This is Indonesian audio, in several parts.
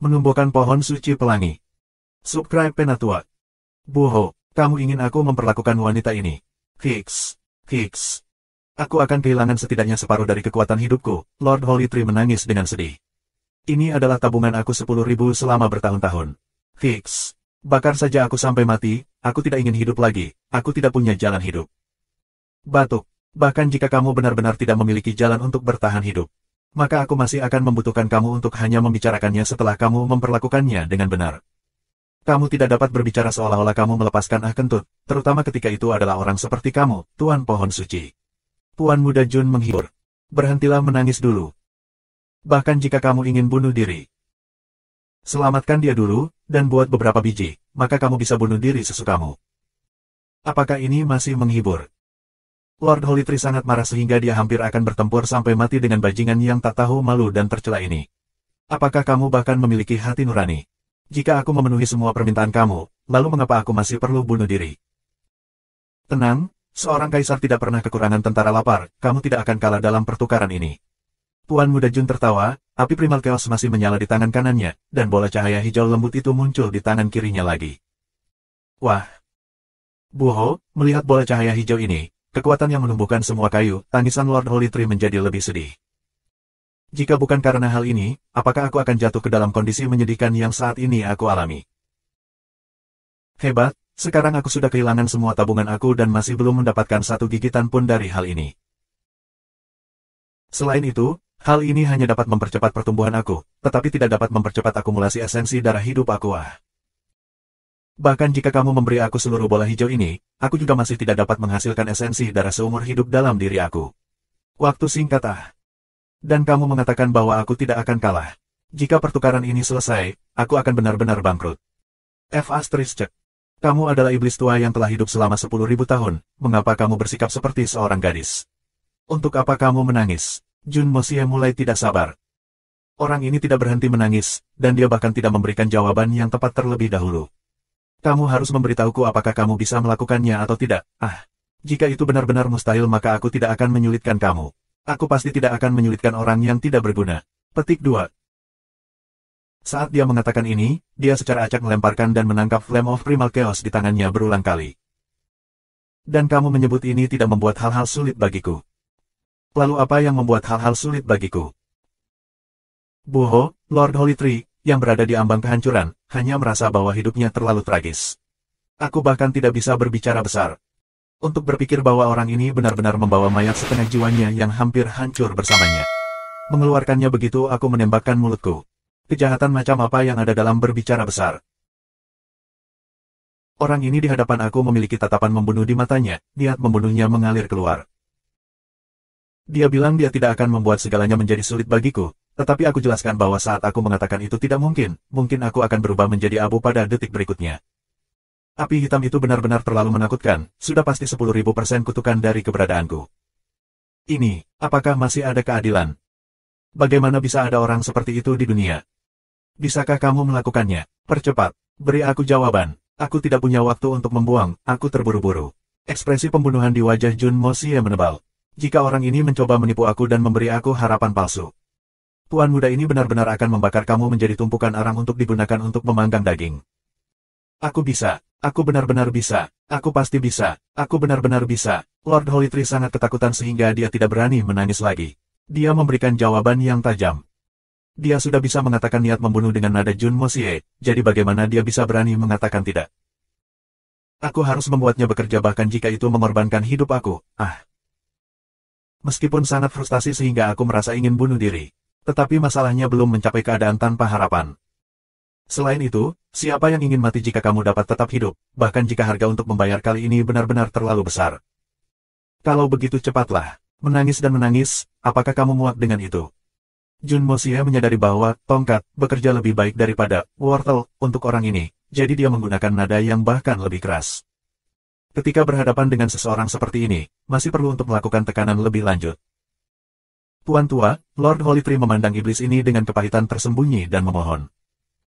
Menumbuhkan pohon suci pelangi. Subscribe Penatua. Buho, kamu ingin aku memperlakukan wanita ini? Hicks. Aku akan kehilangan setidaknya separuh dari kekuatan hidupku. Lord Holy Tree menangis dengan sedih. Ini adalah tabungan aku 10.000 selama bertahun-tahun. Hicks. Bakar saja aku sampai mati, aku tidak ingin hidup lagi, aku tidak punya jalan hidup. Batuk. Bahkan jika kamu benar-benar tidak memiliki jalan untuk bertahan hidup, maka aku masih akan membutuhkan kamu untuk hanya membicarakannya setelah kamu memperlakukannya dengan benar. Kamu tidak dapat berbicara seolah-olah kamu melepaskan kentut, terutama ketika itu adalah orang seperti kamu, Tuan Pohon Suci. Tuan Muda Jun menghibur. Berhentilah menangis dulu. Bahkan jika kamu ingin bunuh diri, selamatkan dia dulu, dan buat beberapa biji, maka kamu bisa bunuh diri sesukamu. Apakah ini masih menghibur? Lord Holy Tree sangat marah sehingga dia hampir akan bertempur sampai mati dengan bajingan yang tak tahu malu dan tercela ini. Apakah kamu bahkan memiliki hati nurani? Jika aku memenuhi semua permintaan kamu, lalu mengapa aku masih perlu bunuh diri? Tenang, seorang kaisar tidak pernah kekurangan tentara lapar, kamu tidak akan kalah dalam pertukaran ini. Tuan Muda Jun tertawa, api primal chaos masih menyala di tangan kanannya, dan bola cahaya hijau lembut itu muncul di tangan kirinya lagi. Wah! Buho, melihat bola cahaya hijau ini, kekuatan yang menumbuhkan semua kayu, tangisan Lord Holy Tree menjadi lebih sedih. Jika bukan karena hal ini, apakah aku akan jatuh ke dalam kondisi menyedihkan yang saat ini aku alami? Hebat, sekarang aku sudah kehilangan semua tabungan aku dan masih belum mendapatkan satu gigitan pun dari hal ini. Selain itu, hal ini hanya dapat mempercepat pertumbuhan aku, tetapi tidak dapat mempercepat akumulasi esensi darah hidup aku. Bahkan jika kamu memberi aku seluruh bola hijau ini, aku juga masih tidak dapat menghasilkan esensi darah seumur hidup dalam diri aku. Waktu singkat Dan kamu mengatakan bahwa aku tidak akan kalah. Jika pertukaran ini selesai, aku akan benar-benar bangkrut. Kamu adalah iblis tua yang telah hidup selama 10.000 tahun, mengapa kamu bersikap seperti seorang gadis? Untuk apa kamu menangis? Jun Mosie mulai tidak sabar. Orang ini tidak berhenti menangis, dan dia bahkan tidak memberikan jawaban yang tepat terlebih dahulu. Kamu harus memberitahuku apakah kamu bisa melakukannya atau tidak. Jika itu benar-benar mustahil maka aku tidak akan menyulitkan kamu. Aku pasti tidak akan menyulitkan orang yang tidak berguna. Petik 2. Saat dia mengatakan ini, dia secara acak melemparkan dan menangkap Flame of Primal Chaos di tangannya berulang kali. Dan kamu menyebut ini tidak membuat hal-hal sulit bagiku. Lalu apa yang membuat hal-hal sulit bagiku? Buho, Lord Holy Tree, yang berada di ambang kehancuran, hanya merasa bahwa hidupnya terlalu tragis. Aku bahkan tidak bisa berbicara besar. Untuk berpikir bahwa orang ini benar-benar membawa mayat setengah jiwanya yang hampir hancur bersamanya. Mengeluarkannya begitu aku menembakkan mulutku. Kejahatan macam apa yang ada dalam berbicara besar? Orang ini di hadapan aku memiliki tatapan membunuh di matanya, niat membunuhnya mengalir keluar. Dia bilang dia tidak akan membuat segalanya menjadi sulit bagiku. Tetapi aku jelaskan bahwa saat aku mengatakan itu tidak mungkin aku akan berubah menjadi abu pada detik berikutnya. Api hitam itu benar-benar terlalu menakutkan, sudah pasti 10.000% kutukan dari keberadaanku. Ini, apakah masih ada keadilan? Bagaimana bisa ada orang seperti itu di dunia? Bisakah kamu melakukannya? Percepat, beri aku jawaban. Aku tidak punya waktu untuk membuang, aku terburu-buru. Ekspresi pembunuhan di wajah Jun Mosie menebal. Jika orang ini mencoba menipu aku dan memberi aku harapan palsu, Tuan muda ini benar-benar akan membakar kamu menjadi tumpukan arang untuk digunakan untuk memanggang daging. Aku bisa, aku benar-benar bisa, aku pasti bisa, aku benar-benar bisa. Lord Holy Tree sangat ketakutan sehingga dia tidak berani menangis lagi. Dia memberikan jawaban yang tajam. Dia sudah bisa mengatakan niat membunuh dengan nada Jun Mosie, jadi bagaimana dia bisa berani mengatakan tidak? Aku harus membuatnya bekerja bahkan jika itu mengorbankan hidup aku. Meskipun sangat frustasi sehingga aku merasa ingin bunuh diri. Tetapi masalahnya belum mencapai keadaan tanpa harapan. Selain itu, siapa yang ingin mati jika kamu dapat tetap hidup, bahkan jika harga untuk membayar kali ini benar-benar terlalu besar? Kalau begitu cepatlah, menangis dan menangis, apakah kamu muak dengan itu? Jun Mosie menyadari bahwa tongkat bekerja lebih baik daripada wortel untuk orang ini, jadi dia menggunakan nada yang bahkan lebih keras. Ketika berhadapan dengan seseorang seperti ini, masih perlu untuk melakukan tekanan lebih lanjut. Tuan tua, Lord Holy Tree memandang iblis ini dengan kepahitan tersembunyi dan memohon.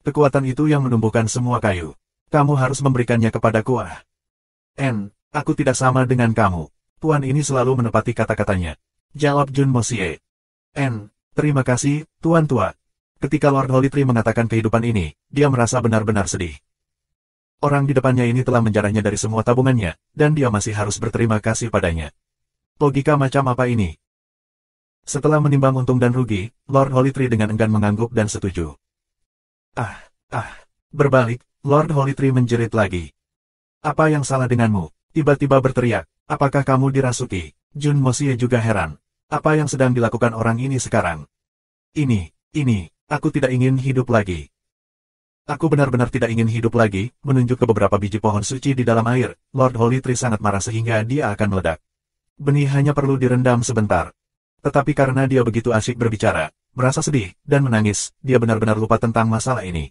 Kekuatan itu yang menumbuhkan semua kayu. Kamu harus memberikannya kepadaku. Aku tidak sama dengan kamu. Tuan ini selalu menepati kata-katanya. Jawab Jun Mosie. Terima kasih, Tuan tua. Ketika Lord Holy Tree mengatakan kehidupan ini, dia merasa benar-benar sedih. Orang di depannya ini telah menjarahnya dari semua tabungannya, dan dia masih harus berterima kasih padanya. Logika macam apa ini? Setelah menimbang untung dan rugi, Lord Holy Tree dengan enggan mengangguk dan setuju. Berbalik, Lord Holy Tree menjerit lagi. Apa yang salah denganmu? Tiba-tiba berteriak, apakah kamu dirasuki? Jun Mosie juga heran. Apa yang sedang dilakukan orang ini sekarang? Ini, aku tidak ingin hidup lagi. Aku benar-benar tidak ingin hidup lagi, menunjuk ke beberapa biji pohon suci di dalam air. Lord Holy Tree sangat marah sehingga dia akan meledak. Benih hanya perlu direndam sebentar. Tetapi karena dia begitu asyik berbicara, merasa sedih, dan menangis, dia benar-benar lupa tentang masalah ini.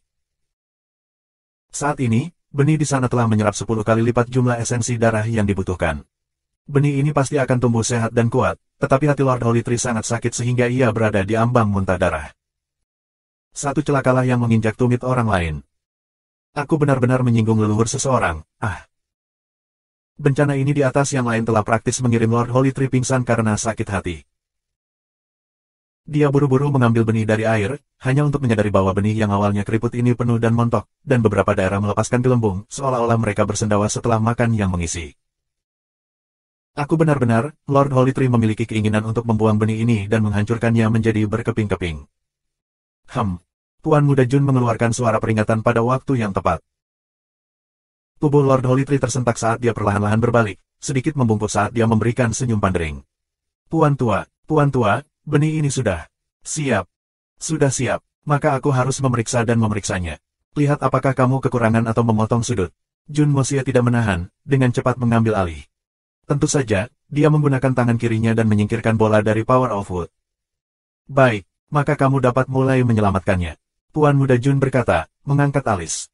Saat ini, benih di sana telah menyerap 10 kali lipat jumlah esensi darah yang dibutuhkan. Benih ini pasti akan tumbuh sehat dan kuat, tetapi hati Lord Holy Tree sangat sakit sehingga ia berada di ambang muntah darah. Satu celakalah yang menginjak tumit orang lain. Aku benar-benar menyinggung leluhur seseorang. Bencana ini di atas yang lain telah praktis mengirim Lord Holy Tree pingsan karena sakit hati. Dia buru-buru mengambil benih dari air, hanya untuk menyadari bahwa benih yang awalnya keriput ini penuh dan montok, dan beberapa daerah melepaskan gelembung, seolah-olah mereka bersendawa setelah makan yang mengisi. Aku benar-benar, Lord Holy Tree memiliki keinginan untuk membuang benih ini dan menghancurkannya menjadi berkeping-keping. Tuan Muda Jun mengeluarkan suara peringatan pada waktu yang tepat. Tubuh Lord Holy Tree tersentak saat dia perlahan-lahan berbalik, sedikit membungkuk saat dia memberikan senyum pandering. Tuan tua, benih ini sudah siap. Sudah siap, maka aku harus memeriksa dan memeriksanya. Lihat apakah kamu kekurangan atau memotong sudut. Jun Mosie tidak menahan, dengan cepat mengambil alih. Tentu saja, dia menggunakan tangan kirinya dan menyingkirkan bola dari Power of Wood. Baik, maka kamu dapat mulai menyelamatkannya. Tuan Muda Jun berkata, mengangkat alis.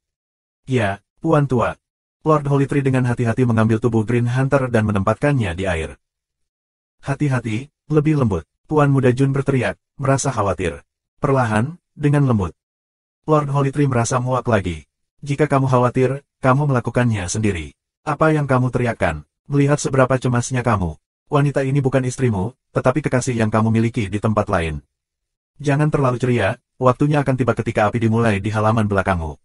Ya, Tuan Tua. Lord Holy Tree dengan hati-hati mengambil tubuh Green Hunter dan menempatkannya di air. Hati-hati, lebih lembut. Tuan Muda Jun berteriak, merasa khawatir. Perlahan, dengan lembut. Lord Holy Tree merasa muak lagi. Jika kamu khawatir, kamu melakukannya sendiri. Apa yang kamu teriakkan? Melihat seberapa cemasnya kamu. Wanita ini bukan istrimu, tetapi kekasih yang kamu miliki di tempat lain. Jangan terlalu ceria, waktunya akan tiba ketika api dimulai di halaman belakangmu.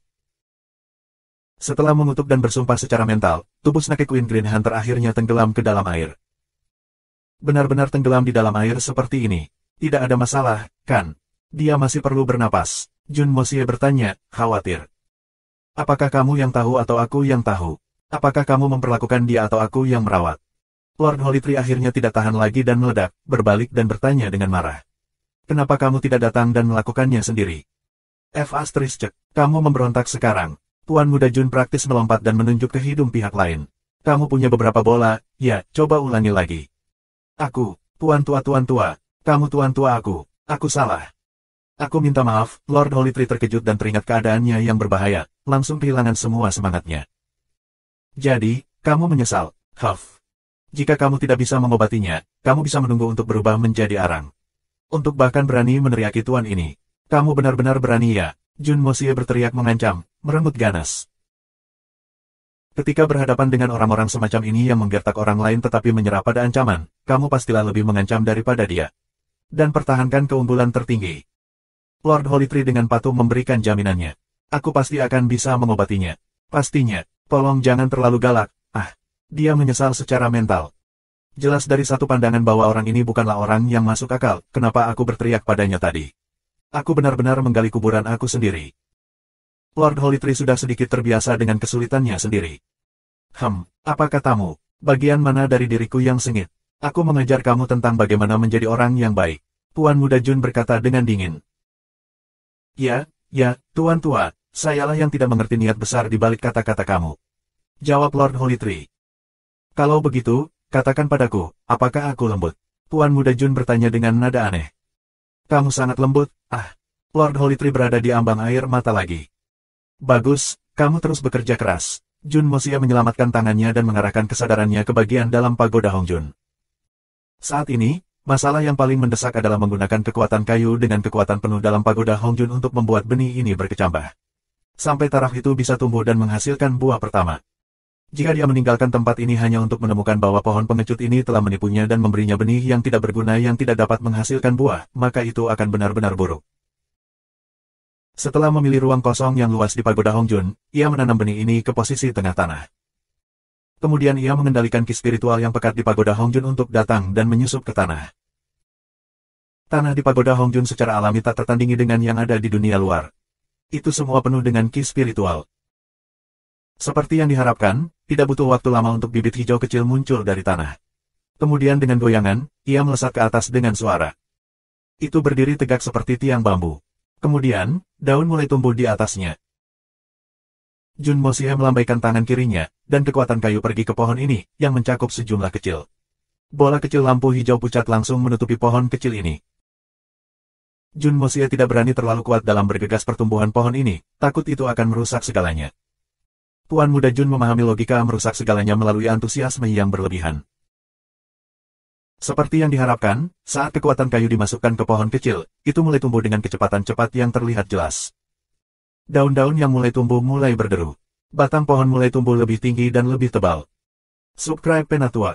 Setelah mengutuk dan bersumpah secara mental, tubuh Snake Queen Green Hunter akhirnya tenggelam ke dalam air. Benar-benar tenggelam di dalam air seperti ini. Tidak ada masalah, kan? Dia masih perlu bernapas. Jun Mosie bertanya, khawatir. Apakah kamu yang tahu atau aku yang tahu? Apakah kamu memperlakukan dia atau aku yang merawat? Lord Holy Tree akhirnya tidak tahan lagi dan meledak, berbalik dan bertanya dengan marah. Kenapa kamu tidak datang dan melakukannya sendiri? Kamu memberontak sekarang. Tuan Muda Jun praktis melompat dan menunjuk ke hidung pihak lain. Kamu punya beberapa bola, ya, coba ulangi lagi. Aku, Tuan Tua, kamu Tuan Tua aku salah. Aku minta maaf, Lord Holy Tree terkejut dan teringat keadaannya yang berbahaya, langsung kehilangan semua semangatnya. Jadi, kamu menyesal, Jika kamu tidak bisa mengobatinya, kamu bisa menunggu untuk berubah menjadi arang. Untuk bahkan berani meneriaki tuan ini. Kamu benar-benar berani ya? Jun Mosie berteriak mengancam, merenggut ganas. Ketika berhadapan dengan orang-orang semacam ini yang menggertak orang lain tetapi menyerah pada ancaman, kamu pastilah lebih mengancam daripada dia. Dan pertahankan keunggulan tertinggi. Lord Holy Tree dengan patuh memberikan jaminannya. Aku pasti akan bisa mengobatinya. Pastinya, tolong jangan terlalu galak. Dia menyesal secara mental. Jelas dari satu pandangan bahwa orang ini bukanlah orang yang masuk akal, kenapa aku berteriak padanya tadi. Aku benar-benar menggali kuburan aku sendiri. Lord Holy Tree sudah sedikit terbiasa dengan kesulitannya sendiri. Apa katamu? Bagian mana dari diriku yang sengit? Aku mengajar kamu tentang bagaimana menjadi orang yang baik. Tuan Muda Jun berkata dengan dingin. Ya, Tuan Tua, sayalah yang tidak mengerti niat besar di balik kata-kata kamu. Jawab Lord Holy Tree. Kalau begitu, katakan padaku, apakah aku lembut? Tuan Muda Jun bertanya dengan nada aneh. Kamu sangat lembut, Lord Holy Tree berada di ambang air mata lagi. Bagus, kamu terus bekerja keras. Jun Mosie menyelamatkan tangannya dan mengarahkan kesadarannya ke bagian dalam pagoda Hongjun. Saat ini, masalah yang paling mendesak adalah menggunakan kekuatan kayu dengan kekuatan penuh dalam pagoda Hongjun untuk membuat benih ini berkecambah. Sampai taraf itu bisa tumbuh dan menghasilkan buah pertama. Jika dia meninggalkan tempat ini hanya untuk menemukan bahwa pohon pengecut ini telah menipunya dan memberinya benih yang tidak berguna yang tidak dapat menghasilkan buah, maka itu akan benar-benar buruk. Setelah memilih ruang kosong yang luas di pagoda Hongjun, ia menanam benih ini ke posisi tengah tanah. Kemudian ia mengendalikan ki spiritual yang pekat di pagoda Hongjun untuk datang dan menyusup ke tanah. Tanah di pagoda Hongjun secara alami tak tertandingi dengan yang ada di dunia luar. Itu semua penuh dengan ki spiritual. Seperti yang diharapkan, tidak butuh waktu lama untuk bibit hijau kecil muncul dari tanah. Kemudian dengan goyangan, ia melesat ke atas dengan suara. Itu berdiri tegak seperti tiang bambu. Kemudian, daun mulai tumbuh di atasnya. Jun Mosie melambaikan tangan kirinya, dan kekuatan kayu pergi ke pohon ini, yang mencakup sejumlah kecil. Bola kecil lampu hijau pucat langsung menutupi pohon kecil ini. Jun Mosie tidak berani terlalu kuat dalam bergegas pertumbuhan pohon ini, takut itu akan merusak segalanya. Tuan muda Jun memahami logika merusak segalanya melalui antusiasme yang berlebihan. Seperti yang diharapkan, saat kekuatan kayu dimasukkan ke pohon kecil, itu mulai tumbuh dengan kecepatan cepat yang terlihat jelas. Daun-daun yang mulai tumbuh mulai berderu. Batang pohon mulai tumbuh lebih tinggi dan lebih tebal. Subscribe Penatua.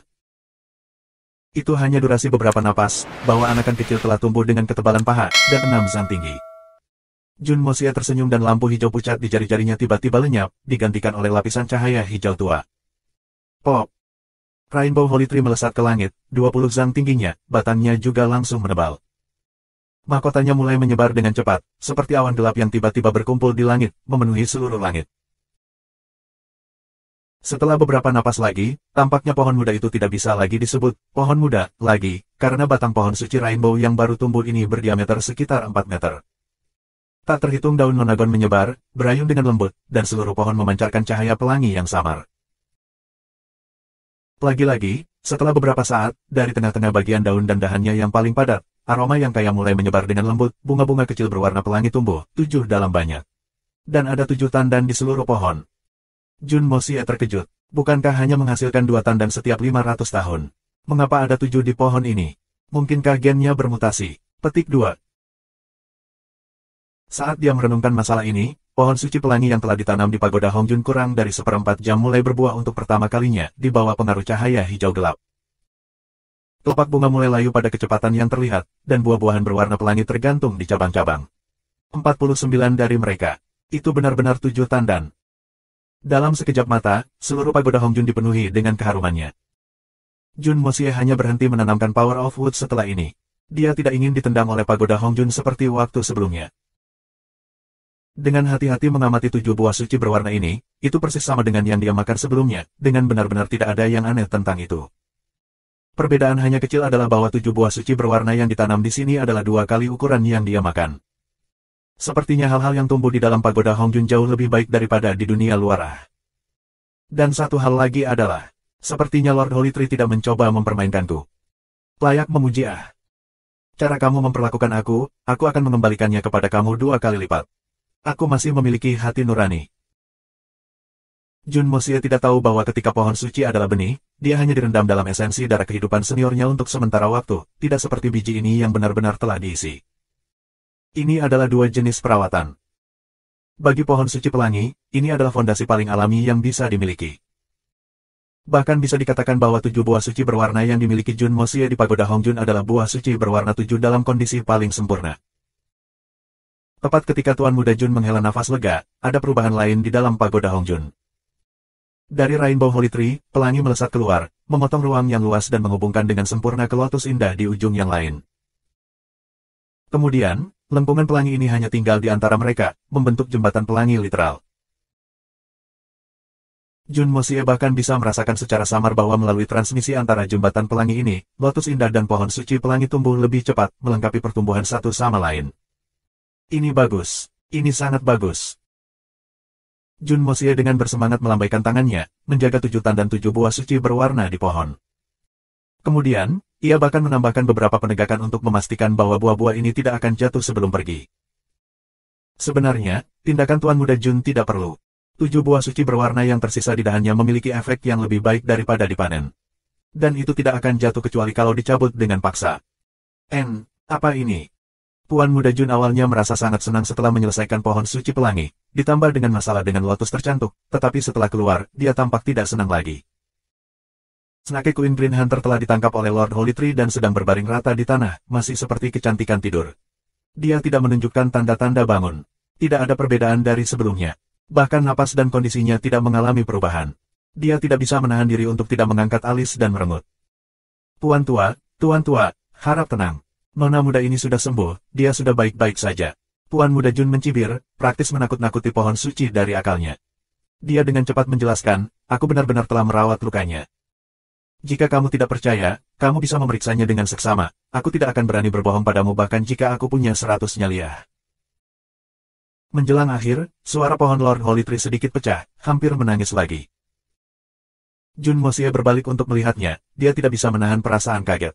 Itu hanya durasi beberapa napas, bahwa anakan kecil telah tumbuh dengan ketebalan paha, dan 6 zang tinggi. Jun Mosie tersenyum dan lampu hijau pucat di jari-jarinya tiba-tiba lenyap, digantikan oleh lapisan cahaya hijau tua. Pop! Rainbow Holy Tree melesat ke langit, 20 zang tingginya, batangnya juga langsung menebal. Mahkotanya mulai menyebar dengan cepat, seperti awan gelap yang tiba-tiba berkumpul di langit, memenuhi seluruh langit. Setelah beberapa napas lagi, tampaknya pohon muda itu tidak bisa lagi disebut pohon muda lagi, karena batang pohon suci Rainbow yang baru tumbuh ini berdiameter sekitar 4 meter. Tak terhitung daun nonagon menyebar, berayun dengan lembut, dan seluruh pohon memancarkan cahaya pelangi yang samar. Lagi-lagi, setelah beberapa saat, dari tengah-tengah bagian daun dan dahannya yang paling padat, aroma yang kaya mulai menyebar dengan lembut, bunga-bunga kecil berwarna pelangi tumbuh, 7 dalam banyak. Dan ada 7 tandan di seluruh pohon. Jun Mosie terkejut. Bukankah hanya menghasilkan 2 tandan setiap 500 tahun? Mengapa ada 7 di pohon ini? Mungkinkah gennya bermutasi? Petik 2. Saat dia merenungkan masalah ini, pohon suci pelangi yang telah ditanam di pagoda Hongjun kurang dari 1/4 jam mulai berbuah untuk pertama kalinya, di bawah pengaruh cahaya hijau gelap. Kelopak bunga mulai layu pada kecepatan yang terlihat, dan buah-buahan berwarna pelangi tergantung di cabang-cabang. 49 dari mereka. Itu benar-benar 7 tandan. Dalam sekejap mata, seluruh pagoda Hongjun dipenuhi dengan keharumannya. Jun Mosie hanya berhenti menanamkan Power of Wood setelah ini. Dia tidak ingin ditendang oleh pagoda Hongjun seperti waktu sebelumnya. Dengan hati-hati mengamati 7 buah suci berwarna ini, itu persis sama dengan yang dia makan sebelumnya, dengan benar-benar tidak ada yang aneh tentang itu. Perbedaan hanya kecil adalah bahwa 7 buah suci berwarna yang ditanam di sini adalah 2 kali ukuran yang dia makan. Sepertinya hal-hal yang tumbuh di dalam pagoda Hongjun jauh lebih baik daripada di dunia luar. Dan satu hal lagi adalah, sepertinya Lord Holy Tree tidak mencoba mempermainkanku. Layak memuji ah. Cara kamu memperlakukan aku akan mengembalikannya kepada kamu 2 kali lipat. Aku masih memiliki hati nurani. Jun Mosie tidak tahu bahwa ketika pohon suci adalah benih, dia hanya direndam dalam esensi darah kehidupan seniornya untuk sementara waktu, tidak seperti biji ini yang benar-benar telah diisi. Ini adalah 2 jenis perawatan. Bagi pohon suci pelangi, ini adalah fondasi paling alami yang bisa dimiliki. Bahkan bisa dikatakan bahwa 7 buah suci berwarna yang dimiliki Jun Mosie di pagoda Hongjun adalah buah suci berwarna 7 dalam kondisi paling sempurna. Tepat ketika Tuan Muda Jun menghela nafas lega, ada perubahan lain di dalam pagoda Hongjun. Dari Rainbow Holy Tree, pelangi melesat keluar, memotong ruang yang luas dan menghubungkan dengan sempurna ke lotus indah di ujung yang lain. Kemudian, lengkungan pelangi ini hanya tinggal di antara mereka, membentuk jembatan pelangi literal. Jun Mosie bahkan bisa merasakan secara samar bahwa melalui transmisi antara jembatan pelangi ini, lotus indah dan pohon suci pelangi tumbuh lebih cepat, melengkapi pertumbuhan satu sama lain. Ini bagus. Ini sangat bagus. Jun Mosie dengan bersemangat melambaikan tangannya, menjaga 7 tandan 7 buah suci berwarna di pohon. Kemudian, ia bahkan menambahkan beberapa penegakan untuk memastikan bahwa buah-buah ini tidak akan jatuh sebelum pergi. Sebenarnya, tindakan Tuan Muda Jun tidak perlu. 7 buah suci berwarna yang tersisa di dahannya memiliki efek yang lebih baik daripada dipanen. Dan itu tidak akan jatuh kecuali kalau dicabut dengan paksa. Apa ini? Tuan Muda Jun awalnya merasa sangat senang setelah menyelesaikan pohon suci pelangi, ditambah dengan masalah dengan lotus tercantik, tetapi setelah keluar, dia tampak tidak senang lagi. Snake Queen Green Hunter telah ditangkap oleh Lord Holy Tree dan sedang berbaring rata di tanah, masih seperti kecantikan tidur. Dia tidak menunjukkan tanda-tanda bangun. Tidak ada perbedaan dari sebelumnya. Bahkan napas dan kondisinya tidak mengalami perubahan. Dia tidak bisa menahan diri untuk tidak mengangkat alis dan merengut. Tuan tua, harap tenang. Nona muda ini sudah sembuh, dia sudah baik-baik saja. Tuan muda Jun mencibir, praktis menakut-nakuti pohon suci dari akalnya. Dia dengan cepat menjelaskan, aku benar-benar telah merawat lukanya. Jika kamu tidak percaya, kamu bisa memeriksanya dengan seksama. Aku tidak akan berani berbohong padamu bahkan jika aku punya 100 nyaliah. Menjelang akhir, suara pohon Lord Holy Tree sedikit pecah, hampir menangis lagi. Jun Mosie berbalik untuk melihatnya, dia tidak bisa menahan perasaan kaget.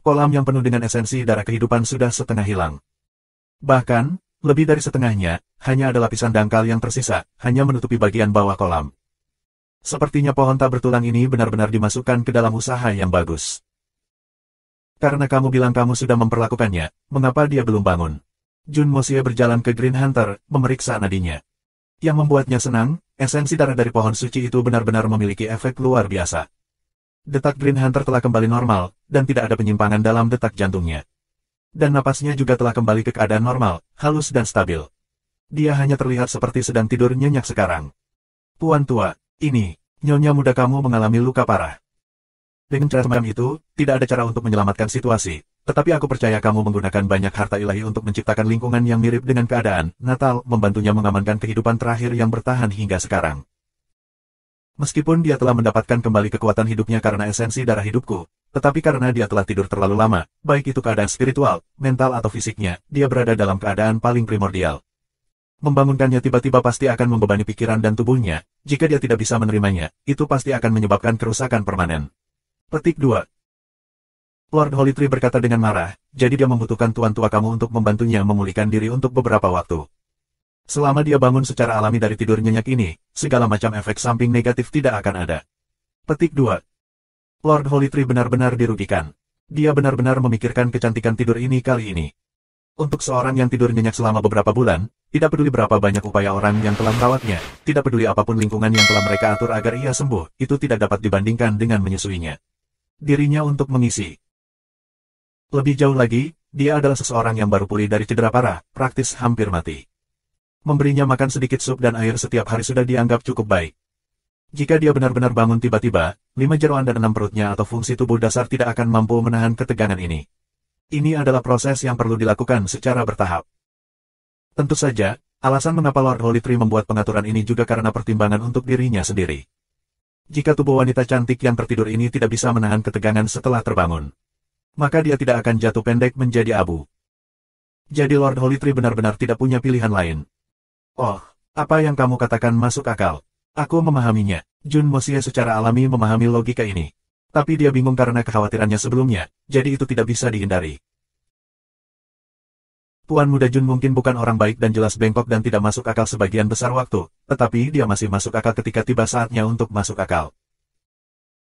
Kolam yang penuh dengan esensi darah kehidupan sudah setengah hilang. Bahkan, lebih dari setengahnya, hanya ada lapisan dangkal yang tersisa, hanya menutupi bagian bawah kolam. Sepertinya pohon tak bertulang ini benar-benar dimasukkan ke dalam usaha yang bagus. Karena kamu bilang kamu sudah memperlakukannya, mengapa dia belum bangun? Jun Mosie berjalan ke Green Hunter, memeriksa nadinya. Yang membuatnya senang, esensi darah dari pohon suci itu benar-benar memiliki efek luar biasa. Detak Green Hunter telah kembali normal, dan tidak ada penyimpangan dalam detak jantungnya. Dan napasnya juga telah kembali ke keadaan normal, halus dan stabil. Dia hanya terlihat seperti sedang tidur nyenyak sekarang. Tuan tua, ini, nyonya muda kamu mengalami luka parah. Dengan cara semacam itu, tidak ada cara untuk menyelamatkan situasi. Tetapi aku percaya kamu menggunakan banyak harta ilahi untuk menciptakan lingkungan yang mirip dengan keadaan Natal, membantunya mengamankan kehidupan terakhir yang bertahan hingga sekarang. Meskipun dia telah mendapatkan kembali kekuatan hidupnya karena esensi darah hidupku, tetapi karena dia telah tidur terlalu lama, baik itu keadaan spiritual, mental atau fisiknya, dia berada dalam keadaan paling primordial. Membangunkannya tiba-tiba pasti akan membebani pikiran dan tubuhnya, jika dia tidak bisa menerimanya, itu pasti akan menyebabkan kerusakan permanen. Petik 2. Lord Holy Tree berkata dengan marah, jadi dia membutuhkan tuan tua kamu untuk membantunya memulihkan diri untuk beberapa waktu. Selama dia bangun secara alami dari tidur nyenyak ini, segala macam efek samping negatif tidak akan ada. Petik 2. Lord Holy Tree benar-benar dirugikan. Dia benar-benar memikirkan kecantikan tidur ini kali ini. Untuk seorang yang tidur nyenyak selama beberapa bulan, tidak peduli berapa banyak upaya orang yang telah merawatnya, tidak peduli apapun lingkungan yang telah mereka atur agar ia sembuh, itu tidak dapat dibandingkan dengan menyusuinya. Dirinya untuk mengisi. Lebih jauh lagi, dia adalah seseorang yang baru pulih dari cedera parah, praktis hampir mati. Memberinya makan sedikit sup dan air setiap hari sudah dianggap cukup baik. Jika dia benar-benar bangun tiba-tiba, 5 jeroan dan 6 perutnya atau fungsi tubuh dasar tidak akan mampu menahan ketegangan ini. Ini adalah proses yang perlu dilakukan secara bertahap. Tentu saja, alasan mengapa Lord Holy Tree membuat pengaturan ini juga karena pertimbangan untuk dirinya sendiri. Jika tubuh wanita cantik yang tertidur ini tidak bisa menahan ketegangan setelah terbangun, maka dia tidak akan jatuh pendek menjadi abu. Jadi Lord Holy Tree benar-benar tidak punya pilihan lain. Oh, apa yang kamu katakan masuk akal. Aku memahaminya. Jun Mosie secara alami memahami logika ini. Tapi dia bingung karena kekhawatirannya sebelumnya, jadi itu tidak bisa dihindari. Tuan muda Jun mungkin bukan orang baik dan jelas bengkok dan tidak masuk akal sebagian besar waktu, tetapi dia masih masuk akal ketika tiba saatnya untuk masuk akal.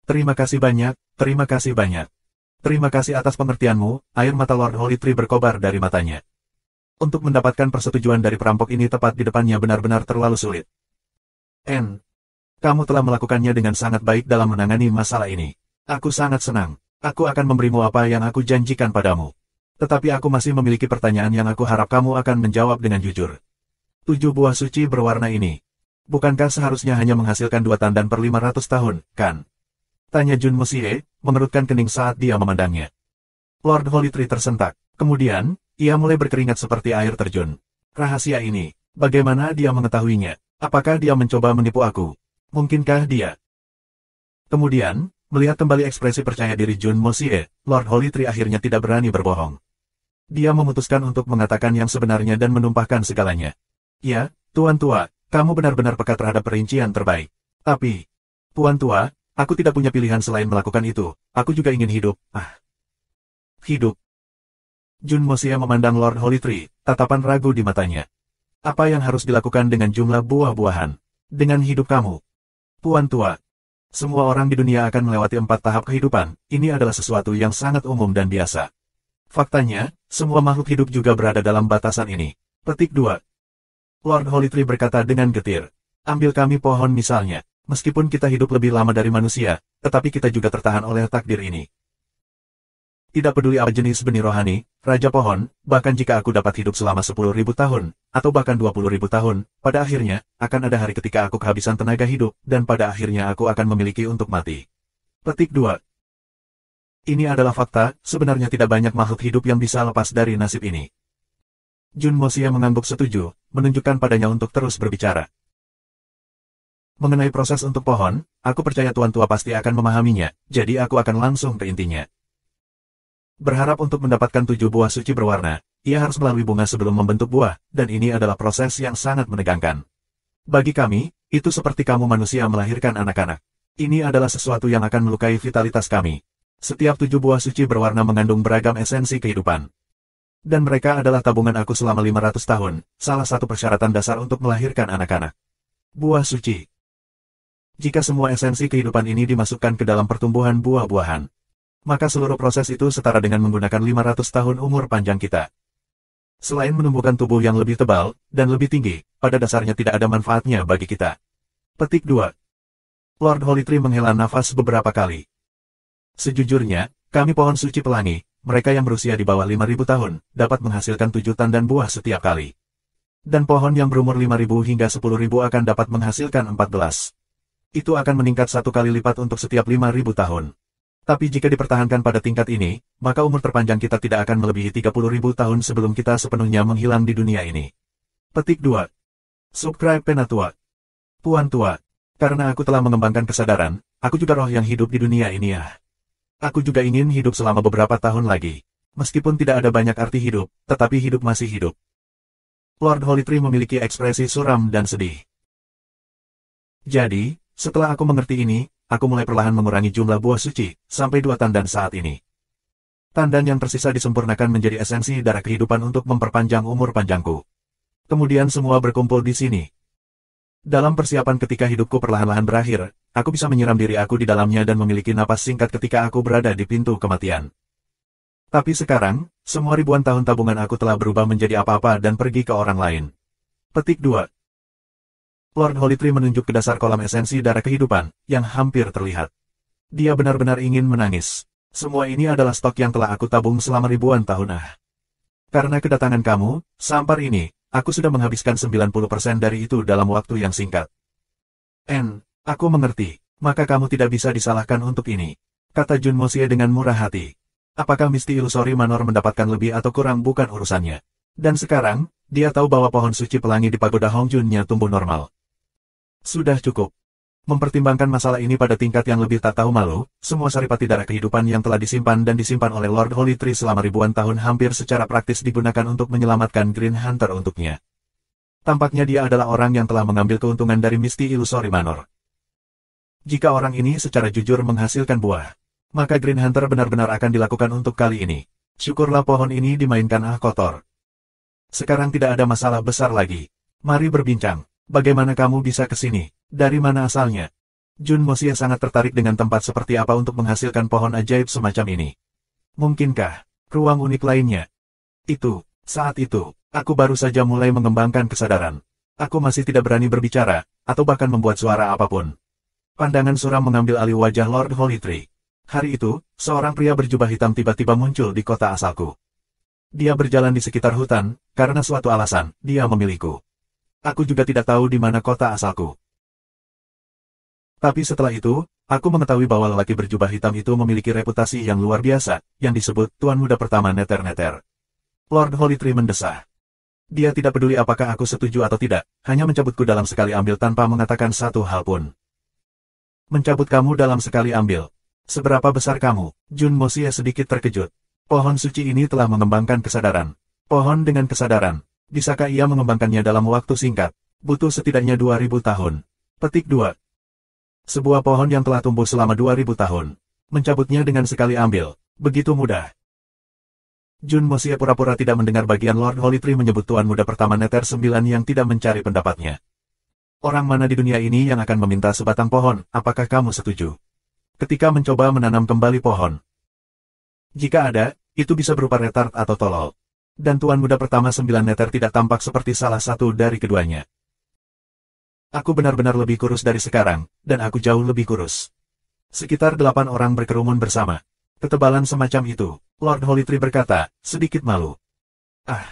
Terima kasih banyak, terima kasih banyak. Terima kasih atas pengertianmu, air mata Lord Holy Tree berkobar dari matanya. Untuk mendapatkan persetujuan dari perampok ini tepat di depannya benar-benar terlalu sulit. Kamu telah melakukannya dengan sangat baik dalam menangani masalah ini. Aku sangat senang. Aku akan memberimu apa yang aku janjikan padamu. Tetapi aku masih memiliki pertanyaan yang aku harap kamu akan menjawab dengan jujur. 7 buah suci berwarna ini. Bukankah seharusnya hanya menghasilkan 2 tandan per 500 tahun, kan? Tanya Jun Mosie, mengerutkan kening saat dia memandangnya. Lord Holy Tree tersentak. Kemudian, ia mulai berkeringat seperti air terjun. Rahasia ini, bagaimana dia mengetahuinya? Apakah dia mencoba menipu aku? Mungkinkah dia? Kemudian, melihat kembali ekspresi percaya diri Jun Mosie, Lord Holy Tree akhirnya tidak berani berbohong. Dia memutuskan untuk mengatakan yang sebenarnya dan menumpahkan segalanya. Ya, Tuan Tua, kamu benar-benar peka terhadap perincian terbaik. Tapi, Tuan Tua, aku tidak punya pilihan selain melakukan itu. Aku juga ingin hidup. Hidup. Jun Mosie memandang Lord Holy Tree, tatapan ragu di matanya. Apa yang harus dilakukan dengan jumlah buah-buahan? Dengan hidup kamu? Tuan Tua. Semua orang di dunia akan melewati 4 tahap kehidupan. Ini adalah sesuatu yang sangat umum dan biasa. Faktanya, semua makhluk hidup juga berada dalam batasan ini. Petik 2. Lord Holy Tree berkata dengan getir. Ambil kami pohon misalnya. Meskipun kita hidup lebih lama dari manusia, tetapi kita juga tertahan oleh takdir ini. Tidak peduli apa jenis benih rohani, Raja Pohon, bahkan jika aku dapat hidup selama 10.000 tahun, atau bahkan 20.000 tahun, pada akhirnya, akan ada hari ketika aku kehabisan tenaga hidup, dan pada akhirnya aku akan memiliki untuk mati. Petik 2. Ini adalah fakta, sebenarnya tidak banyak makhluk hidup yang bisa lepas dari nasib ini. Jun Mosia mengangguk setuju, menunjukkan padanya untuk terus berbicara. Mengenai proses untuk pohon, aku percaya Tuan Tua pasti akan memahaminya, jadi aku akan langsung ke intinya. Berharap untuk mendapatkan 7 buah suci berwarna, ia harus melalui bunga sebelum membentuk buah, dan ini adalah proses yang sangat menegangkan. Bagi kami, itu seperti kamu manusia melahirkan anak-anak. Ini adalah sesuatu yang akan melukai vitalitas kami. Setiap 7 buah suci berwarna mengandung beragam esensi kehidupan. Dan mereka adalah tabungan aku selama 500 tahun, salah satu persyaratan dasar untuk melahirkan anak-anak. Buah suci. Jika semua esensi kehidupan ini dimasukkan ke dalam pertumbuhan buah-buahan, maka seluruh proses itu setara dengan menggunakan 500 tahun umur panjang kita. Selain menumbuhkan tubuh yang lebih tebal dan lebih tinggi, pada dasarnya tidak ada manfaatnya bagi kita. Petik 2. Lord Holy Tree menghela nafas beberapa kali. Sejujurnya, kami pohon suci pelangi, mereka yang berusia di bawah 5.000 tahun, dapat menghasilkan 7 tandan buah setiap kali. Dan pohon yang berumur 5.000 hingga 10.000 akan dapat menghasilkan 14. Itu akan meningkat 1 kali lipat untuk setiap 5.000 tahun. Tapi jika dipertahankan pada tingkat ini, maka umur terpanjang kita tidak akan melebihi 30.000 tahun sebelum kita sepenuhnya menghilang di dunia ini. Petik 2. Subscribe Penatua. Puan Tua, karena aku telah mengembangkan kesadaran, aku juga roh yang hidup di dunia ini ya. Aku juga ingin hidup selama beberapa tahun lagi. Meskipun tidak ada banyak arti hidup, tetapi hidup masih hidup. Lord Holy Tree memiliki ekspresi suram dan sedih. Jadi, setelah aku mengerti ini, aku mulai perlahan mengurangi jumlah buah suci, sampai 2 tandan saat ini. Tandan yang tersisa disempurnakan menjadi esensi darah kehidupan untuk memperpanjang umur panjangku. Kemudian semua berkumpul di sini. Dalam persiapan ketika hidupku perlahan-lahan berakhir, aku bisa menyiram diri aku di dalamnya dan memiliki napas singkat ketika aku berada di pintu kematian. Tapi sekarang, semua ribuan tahun tabungan aku telah berubah menjadi apa-apa dan pergi ke orang lain. Petik 2. Lord Holy Tree menunjuk ke dasar kolam esensi darah kehidupan, yang hampir terlihat. Dia benar-benar ingin menangis. Semua ini adalah stok yang telah aku tabung selama ribuan tahun. Karena kedatangan kamu, sampar ini, aku sudah menghabiskan 90% dari itu dalam waktu yang singkat. Aku mengerti, maka kamu tidak bisa disalahkan untuk ini, kata Jun Mosia dengan murah hati. Apakah Misti Ilusori Manor mendapatkan lebih atau kurang bukan urusannya. Dan sekarang, dia tahu bahwa pohon suci pelangi di pagoda Hongjun-nya tumbuh normal. Sudah cukup. Mempertimbangkan masalah ini pada tingkat yang lebih tak tahu malu, semua saripati darah kehidupan yang telah disimpan dan disimpan oleh Lord Holy Tree selama ribuan tahun hampir secara praktis digunakan untuk menyelamatkan Green Hunter untuknya. Tampaknya dia adalah orang yang telah mengambil keuntungan dari Misti Ilusori Manor. Jika orang ini secara jujur menghasilkan buah, maka Green Hunter benar-benar akan dilakukan untuk kali ini. Syukurlah pohon ini dimainkan kotor. Sekarang tidak ada masalah besar lagi. Mari berbincang. Bagaimana kamu bisa ke sini? Dari mana asalnya? Jun Mosia sangat tertarik dengan tempat seperti apa untuk menghasilkan pohon ajaib semacam ini. Mungkinkah ruang unik lainnya? Saat itu, aku baru saja mulai mengembangkan kesadaran. Aku masih tidak berani berbicara, atau bahkan membuat suara apapun. Pandangan suram mengambil alih wajah Lord Holy Tree. Hari itu, seorang pria berjubah hitam tiba-tiba muncul di kota asalku. Dia berjalan di sekitar hutan, karena suatu alasan, dia memilihku. Aku juga tidak tahu di mana kota asalku. Tapi setelah itu, aku mengetahui bahwa lelaki berjubah hitam itu memiliki reputasi yang luar biasa, yang disebut Tuan Muda Pertama Neter-Neter. Lord Holy Tree mendesah. Dia tidak peduli apakah aku setuju atau tidak, hanya mencabutku dalam sekali ambil tanpa mengatakan satu hal pun. Mencabut kamu dalam sekali ambil. Seberapa besar kamu? Jun Mosia sedikit terkejut. Pohon suci ini telah mengembangkan kesadaran. Pohon dengan kesadaran. Bisakah ia mengembangkannya dalam waktu singkat? Butuh setidaknya 2000 tahun. Petik 2. Sebuah pohon yang telah tumbuh selama 2000 tahun. Mencabutnya dengan sekali ambil. Begitu mudah. Jun Mosia pura-pura tidak mendengar bagian Lord Holy Tree menyebut Tuan Muda Pertama Neter 9 yang tidak mencari pendapatnya. Orang mana di dunia ini yang akan meminta sebatang pohon, apakah kamu setuju? Ketika mencoba menanam kembali pohon. Jika ada, itu bisa berupa retard atau tolol. Dan Tuan Muda Pertama 9 Neter tidak tampak seperti salah satu dari keduanya. Aku benar-benar lebih kurus dari sekarang, dan aku jauh lebih kurus. Sekitar 8 orang berkerumun bersama. Ketebalan semacam itu, Lord Holy Tree berkata, sedikit malu. Ah!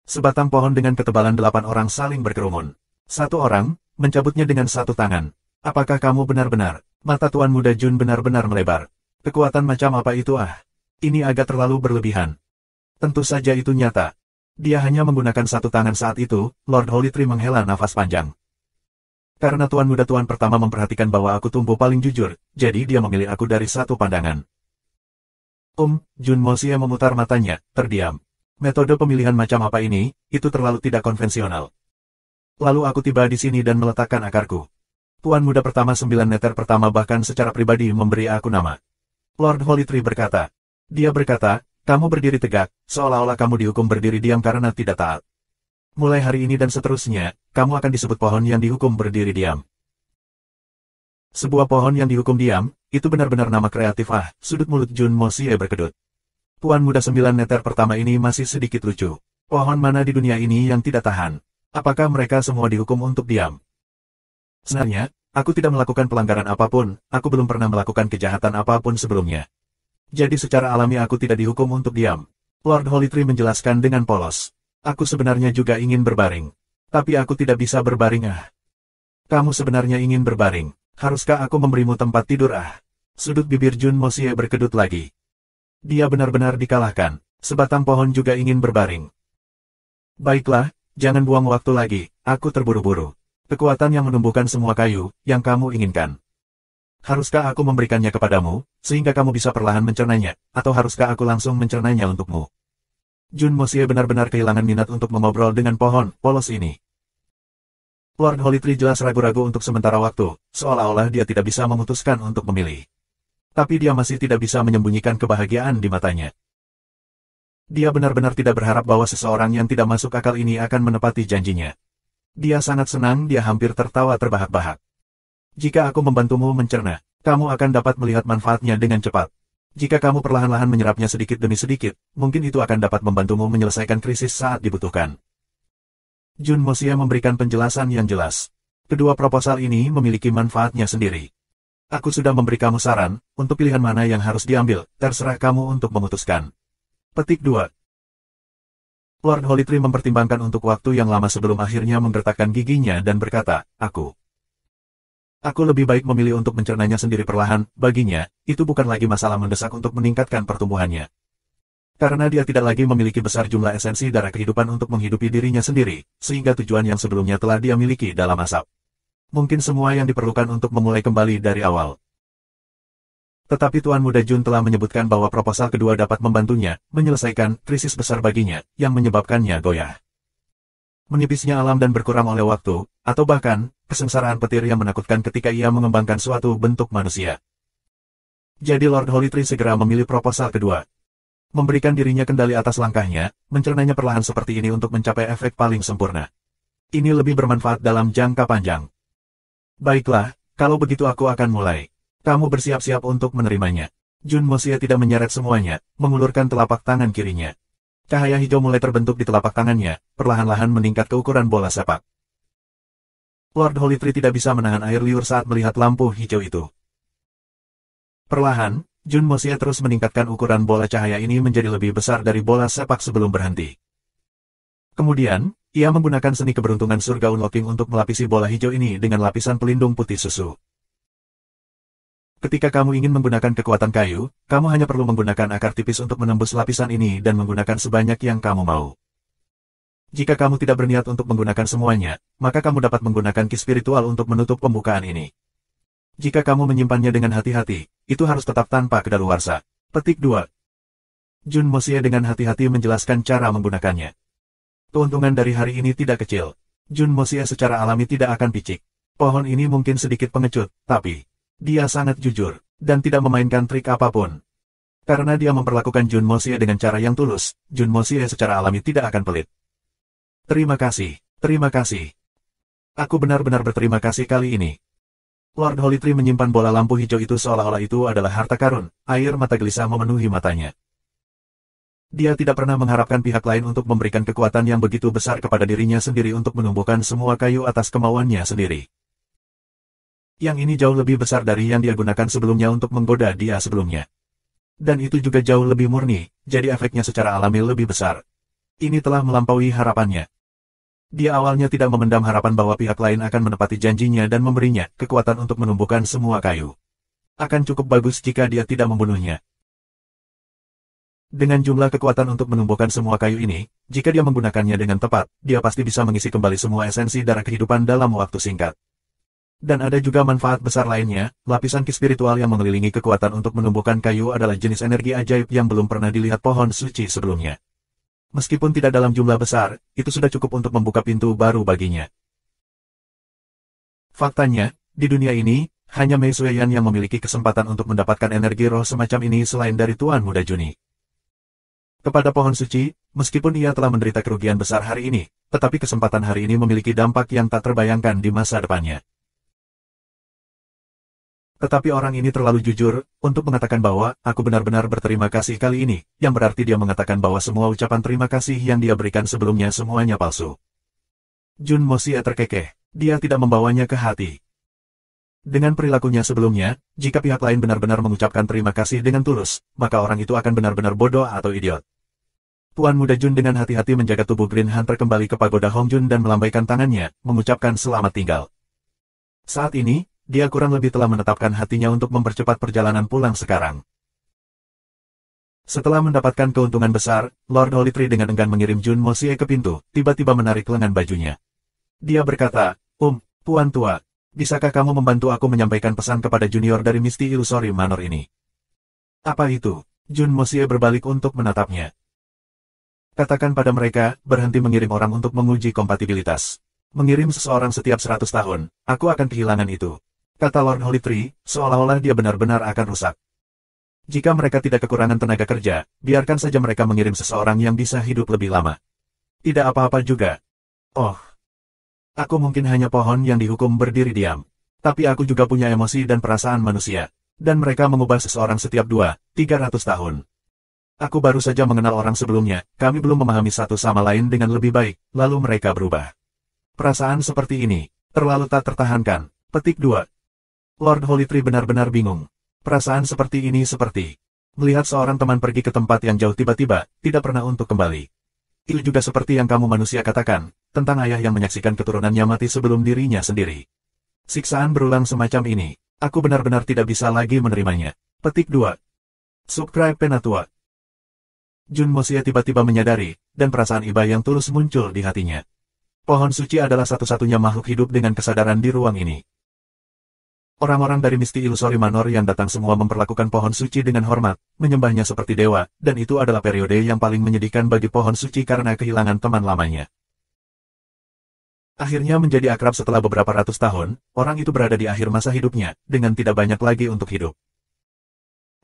Sebatang pohon dengan ketebalan 8 orang saling berkerumun. Satu orang, mencabutnya dengan satu tangan. Apakah kamu benar-benar? Mata Tuan Muda Jun benar-benar melebar. Kekuatan macam apa itu ah? Ini agak terlalu berlebihan. Tentu saja itu nyata. Dia hanya menggunakan satu tangan saat itu, Lord Holy Tree menghela nafas panjang. Karena Tuan Muda Tuan pertama memperhatikan bahwa aku tumbuh paling jujur, jadi dia memilih aku dari satu pandangan. Jun Moxie memutar matanya, terdiam. Metode pemilihan macam apa ini, itu terlalu tidak konvensional. Lalu aku tiba di sini dan meletakkan akarku. Tuan Muda pertama 9 neter pertama bahkan secara pribadi memberi aku nama. Lord Holy Tree berkata. Dia berkata, kamu berdiri tegak, seolah-olah kamu dihukum berdiri diam karena tidak taat. Mulai hari ini dan seterusnya, kamu akan disebut pohon yang dihukum berdiri diam. Sebuah pohon yang dihukum diam, itu benar-benar nama kreatif ah, sudut mulut Jun Moxie berkedut. Tuan Muda 9 neter pertama ini masih sedikit lucu. Pohon mana di dunia ini yang tidak tahan? Apakah mereka semua dihukum untuk diam? Sebenarnya, aku tidak melakukan pelanggaran apapun, aku belum pernah melakukan kejahatan apapun sebelumnya. Jadi secara alami aku tidak dihukum untuk diam. Lord Holy Tree menjelaskan dengan polos. Aku sebenarnya juga ingin berbaring. Tapi aku tidak bisa berbaring ah. Kamu sebenarnya ingin berbaring. Haruskah aku memberimu tempat tidur ah? Sudut bibir Jun Moxie berkedut lagi. Dia benar-benar dikalahkan. Sebatang pohon juga ingin berbaring. Baiklah, jangan buang waktu lagi, aku terburu-buru. Kekuatan yang menumbuhkan semua kayu, yang kamu inginkan. Haruskah aku memberikannya kepadamu, sehingga kamu bisa perlahan mencernanya, atau haruskah aku langsung mencernanya untukmu? Jun Moxie benar-benar kehilangan minat untuk mengobrol dengan pohon polos ini. Lord Holy Tree jelas ragu-ragu untuk sementara waktu, seolah-olah dia tidak bisa memutuskan untuk memilih. Tapi dia masih tidak bisa menyembunyikan kebahagiaan di matanya. Dia benar-benar tidak berharap bahwa seseorang yang tidak masuk akal ini akan menepati janjinya. Dia sangat senang, dia hampir tertawa terbahak-bahak. Jika aku membantumu mencerna, kamu akan dapat melihat manfaatnya dengan cepat. Jika kamu perlahan-lahan menyerapnya sedikit demi sedikit, mungkin itu akan dapat membantumu menyelesaikan krisis saat dibutuhkan. Jun Moxie memberikan penjelasan yang jelas. Kedua proposal ini memiliki manfaatnya sendiri. Aku sudah memberi kamu saran, untuk pilihan mana yang harus diambil, terserah kamu untuk memutuskan. Petik 2. Lord Holy Tree mempertimbangkan untuk waktu yang lama sebelum akhirnya menggertakkan giginya dan berkata, Aku lebih baik memilih untuk mencernanya sendiri perlahan, baginya, itu bukan lagi masalah mendesak untuk meningkatkan pertumbuhannya. Karena dia tidak lagi memiliki besar jumlah esensi darah kehidupan untuk menghidupi dirinya sendiri, sehingga tujuan yang sebelumnya telah dia miliki dalam asap. Mungkin semua yang diperlukan untuk memulai kembali dari awal. Tetapi Tuan Muda Jun telah menyebutkan bahwa proposal kedua dapat membantunya menyelesaikan krisis besar baginya yang menyebabkannya goyah. Menipisnya alam dan berkurang oleh waktu, atau bahkan, kesengsaraan petir yang menakutkan ketika ia mengembangkan suatu bentuk manusia. Jadi Lord Holy Tree segera memilih proposal kedua. Memberikan dirinya kendali atas langkahnya, mencernanya perlahan seperti ini untuk mencapai efek paling sempurna. Ini lebih bermanfaat dalam jangka panjang. Baiklah, kalau begitu aku akan mulai. Kamu bersiap-siap untuk menerimanya. Jun Moxie tidak menyeret semuanya, mengulurkan telapak tangan kirinya. Cahaya hijau mulai terbentuk di telapak tangannya, perlahan-lahan meningkat ke ukuran bola sepak. Lord Holy Tree tidak bisa menahan air liur saat melihat lampu hijau itu. Perlahan, Jun Moxie terus meningkatkan ukuran bola cahaya ini menjadi lebih besar dari bola sepak sebelum berhenti. Kemudian, ia menggunakan seni keberuntungan surga unlocking untuk melapisi bola hijau ini dengan lapisan pelindung putih susu. Ketika kamu ingin menggunakan kekuatan kayu, kamu hanya perlu menggunakan akar tipis untuk menembus lapisan ini dan menggunakan sebanyak yang kamu mau. Jika kamu tidak berniat untuk menggunakan semuanya, maka kamu dapat menggunakan ki spiritual untuk menutup pembukaan ini. Jika kamu menyimpannya dengan hati-hati, itu harus tetap tanpa kedaluarsa. Petik 2. Jun Moxie dengan hati-hati menjelaskan cara menggunakannya. Keuntungan dari hari ini tidak kecil. Jun Moxie secara alami tidak akan picik. Pohon ini mungkin sedikit pengecut, tapi dia sangat jujur, dan tidak memainkan trik apapun. Karena dia memperlakukan Jun Moxie dengan cara yang tulus, Jun Moxie secara alami tidak akan pelit. Terima kasih, terima kasih. Aku benar-benar berterima kasih kali ini. Lord Holy Tree menyimpan bola lampu hijau itu seolah-olah itu adalah harta karun, air mata gelisah memenuhi matanya. Dia tidak pernah mengharapkan pihak lain untuk memberikan kekuatan yang begitu besar kepada dirinya sendiri untuk menumbuhkan semua kayu atas kemauannya sendiri. Yang ini jauh lebih besar dari yang dia gunakan sebelumnya untuk menggoda dia sebelumnya. Dan itu juga jauh lebih murni, jadi efeknya secara alami lebih besar. Ini telah melampaui harapannya. Dia awalnya tidak memendam harapan bahwa pihak lain akan menepati janjinya dan memberinya kekuatan untuk menumbuhkan semua kayu. Akan cukup bagus jika dia tidak membunuhnya. Dengan jumlah kekuatan untuk menumbuhkan semua kayu ini, jika dia menggunakannya dengan tepat, dia pasti bisa mengisi kembali semua esensi darah kehidupan dalam waktu singkat. Dan ada juga manfaat besar lainnya, lapisan ki spiritual yang mengelilingi kekuatan untuk menumbuhkan kayu adalah jenis energi ajaib yang belum pernah dilihat pohon suci sebelumnya. Meskipun tidak dalam jumlah besar, itu sudah cukup untuk membuka pintu baru baginya. Faktanya, di dunia ini, hanya Mei Sueyan yang memiliki kesempatan untuk mendapatkan energi roh semacam ini selain dari Tuan Muda Juni. Kepada pohon suci, meskipun ia telah menderita kerugian besar hari ini, tetapi kesempatan hari ini memiliki dampak yang tak terbayangkan di masa depannya. Tetapi orang ini terlalu jujur untuk mengatakan bahwa aku benar-benar berterima kasih kali ini, yang berarti dia mengatakan bahwa semua ucapan terima kasih yang dia berikan sebelumnya semuanya palsu. Jun Moxie terkekeh. Dia tidak membawanya ke hati. Dengan perilakunya sebelumnya, jika pihak lain benar-benar mengucapkan terima kasih dengan tulus, maka orang itu akan benar-benar bodoh atau idiot. Tuan Muda Jun dengan hati-hati menjaga tubuh Green Hunter kembali ke pagoda Hong Jun dan melambaikan tangannya, mengucapkan selamat tinggal. Saat ini, dia kurang lebih telah menetapkan hatinya untuk mempercepat perjalanan pulang sekarang. Setelah mendapatkan keuntungan besar, Lord Holy Tree dengan enggan mengirim Jun Moxie ke pintu, tiba-tiba menarik lengan bajunya. Dia berkata, Tuan tua, bisakah kamu membantu aku menyampaikan pesan kepada junior dari Misty Illusory Manor ini? Apa itu? Jun Moxie berbalik untuk menatapnya. Katakan pada mereka, berhenti mengirim orang untuk menguji kompatibilitas. Mengirim seseorang setiap 100 tahun, aku akan kehilangan itu. Kata Lord Holy Tree, seolah-olah dia benar-benar akan rusak. Jika mereka tidak kekurangan tenaga kerja, biarkan saja mereka mengirim seseorang yang bisa hidup lebih lama. Tidak apa-apa juga. Oh, aku mungkin hanya pohon yang dihukum berdiri diam. Tapi aku juga punya emosi dan perasaan manusia. Dan mereka mengubah seseorang setiap 200-300 tahun. Aku baru saja mengenal orang sebelumnya, kami belum memahami satu sama lain dengan lebih baik, lalu mereka berubah. Perasaan seperti ini, terlalu tak tertahankan. Petik 2. Lord Holy Tree benar-benar bingung. Perasaan seperti ini seperti melihat seorang teman pergi ke tempat yang jauh tiba-tiba, tidak pernah untuk kembali. Itu juga seperti yang kamu manusia katakan, tentang ayah yang menyaksikan keturunannya mati sebelum dirinya sendiri. Siksaan berulang semacam ini, aku benar-benar tidak bisa lagi menerimanya. Petik 2. Subscribe Penatua. Jun Moxie tiba-tiba menyadari, dan perasaan iba yang tulus muncul di hatinya. Pohon suci adalah satu-satunya makhluk hidup dengan kesadaran di ruang ini. Orang-orang dari Misty Illusory Manor yang datang semua memperlakukan pohon suci dengan hormat, menyembahnya seperti dewa, dan itu adalah periode yang paling menyedihkan bagi pohon suci karena kehilangan teman lamanya. Akhirnya menjadi akrab setelah beberapa ratus tahun, orang itu berada di akhir masa hidupnya, dengan tidak banyak lagi untuk hidup.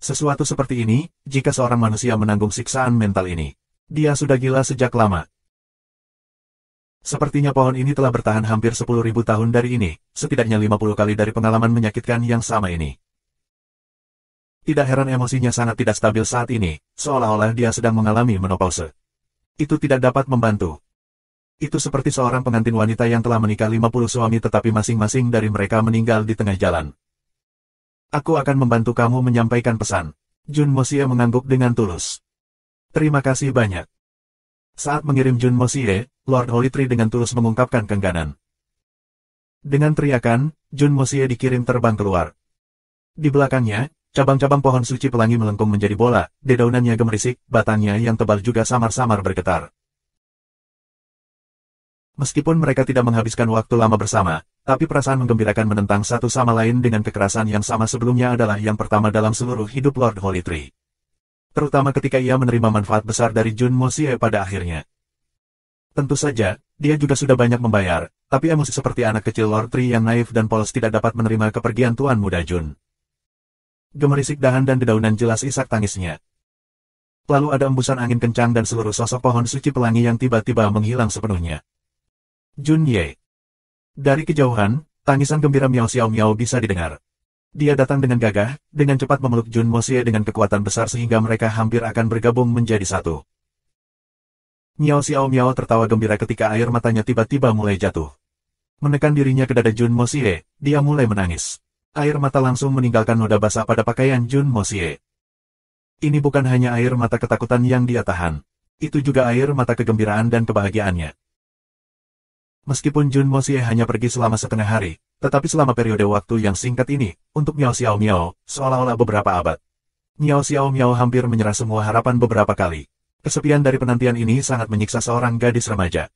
Sesuatu seperti ini, jika seorang manusia menanggung siksaan mental ini, dia sudah gila sejak lama. Sepertinya pohon ini telah bertahan hampir 10.000 tahun dari ini, setidaknya 50 kali dari pengalaman menyakitkan yang sama ini. Tidak heran emosinya sangat tidak stabil saat ini, seolah-olah dia sedang mengalami menopause. Itu tidak dapat membantu. Itu seperti seorang pengantin wanita yang telah menikah 50 suami tetapi masing-masing dari mereka meninggal di tengah jalan. Aku akan membantu kamu menyampaikan pesan. Jun Moxie mengangguk dengan tulus. Terima kasih banyak. Saat mengirim Jun Moxie, Lord Holy Tree dengan tulus mengungkapkan keengganan. Dengan teriakan, Jun Moxie dikirim terbang keluar. Di belakangnya, cabang-cabang pohon suci pelangi melengkung menjadi bola, dedaunannya gemerisik, batangnya yang tebal juga samar-samar bergetar. Meskipun mereka tidak menghabiskan waktu lama bersama, tapi perasaan menggembirakan menentang satu sama lain dengan kekerasan yang sama sebelumnya adalah yang pertama dalam seluruh hidup Lord Holy Tree. Terutama ketika ia menerima manfaat besar dari Jun Moxie pada akhirnya. Tentu saja, dia juga sudah banyak membayar, tapi emosi seperti anak kecil Lord Tree yang naif dan polos tidak dapat menerima kepergian Tuan Muda Jun. Gemerisik dahan dan dedaunan jelas isak tangisnya. Lalu ada embusan angin kencang dan seluruh sosok pohon suci pelangi yang tiba-tiba menghilang sepenuhnya. Jun Ye. Dari kejauhan, tangisan gembira Miao Xiao Miao bisa didengar. Dia datang dengan gagah, dengan cepat memeluk Jun Moxie dengan kekuatan besar sehingga mereka hampir akan bergabung menjadi satu. Miao Xiao Miao tertawa gembira ketika air matanya tiba-tiba mulai jatuh. Menekan dirinya ke dada Jun Moxie, dia mulai menangis. Air mata langsung meninggalkan noda basah pada pakaian Jun Moxie. Ini bukan hanya air mata ketakutan yang dia tahan. Itu juga air mata kegembiraan dan kebahagiaannya. Meskipun Jun Moxie hanya pergi selama setengah hari, tetapi selama periode waktu yang singkat ini, untuk Miao Xiao Miao, seolah-olah beberapa abad. Miao Xiao Miao hampir menyerah semua harapan beberapa kali. Kesepian dari penantian ini sangat menyiksa seorang gadis remaja.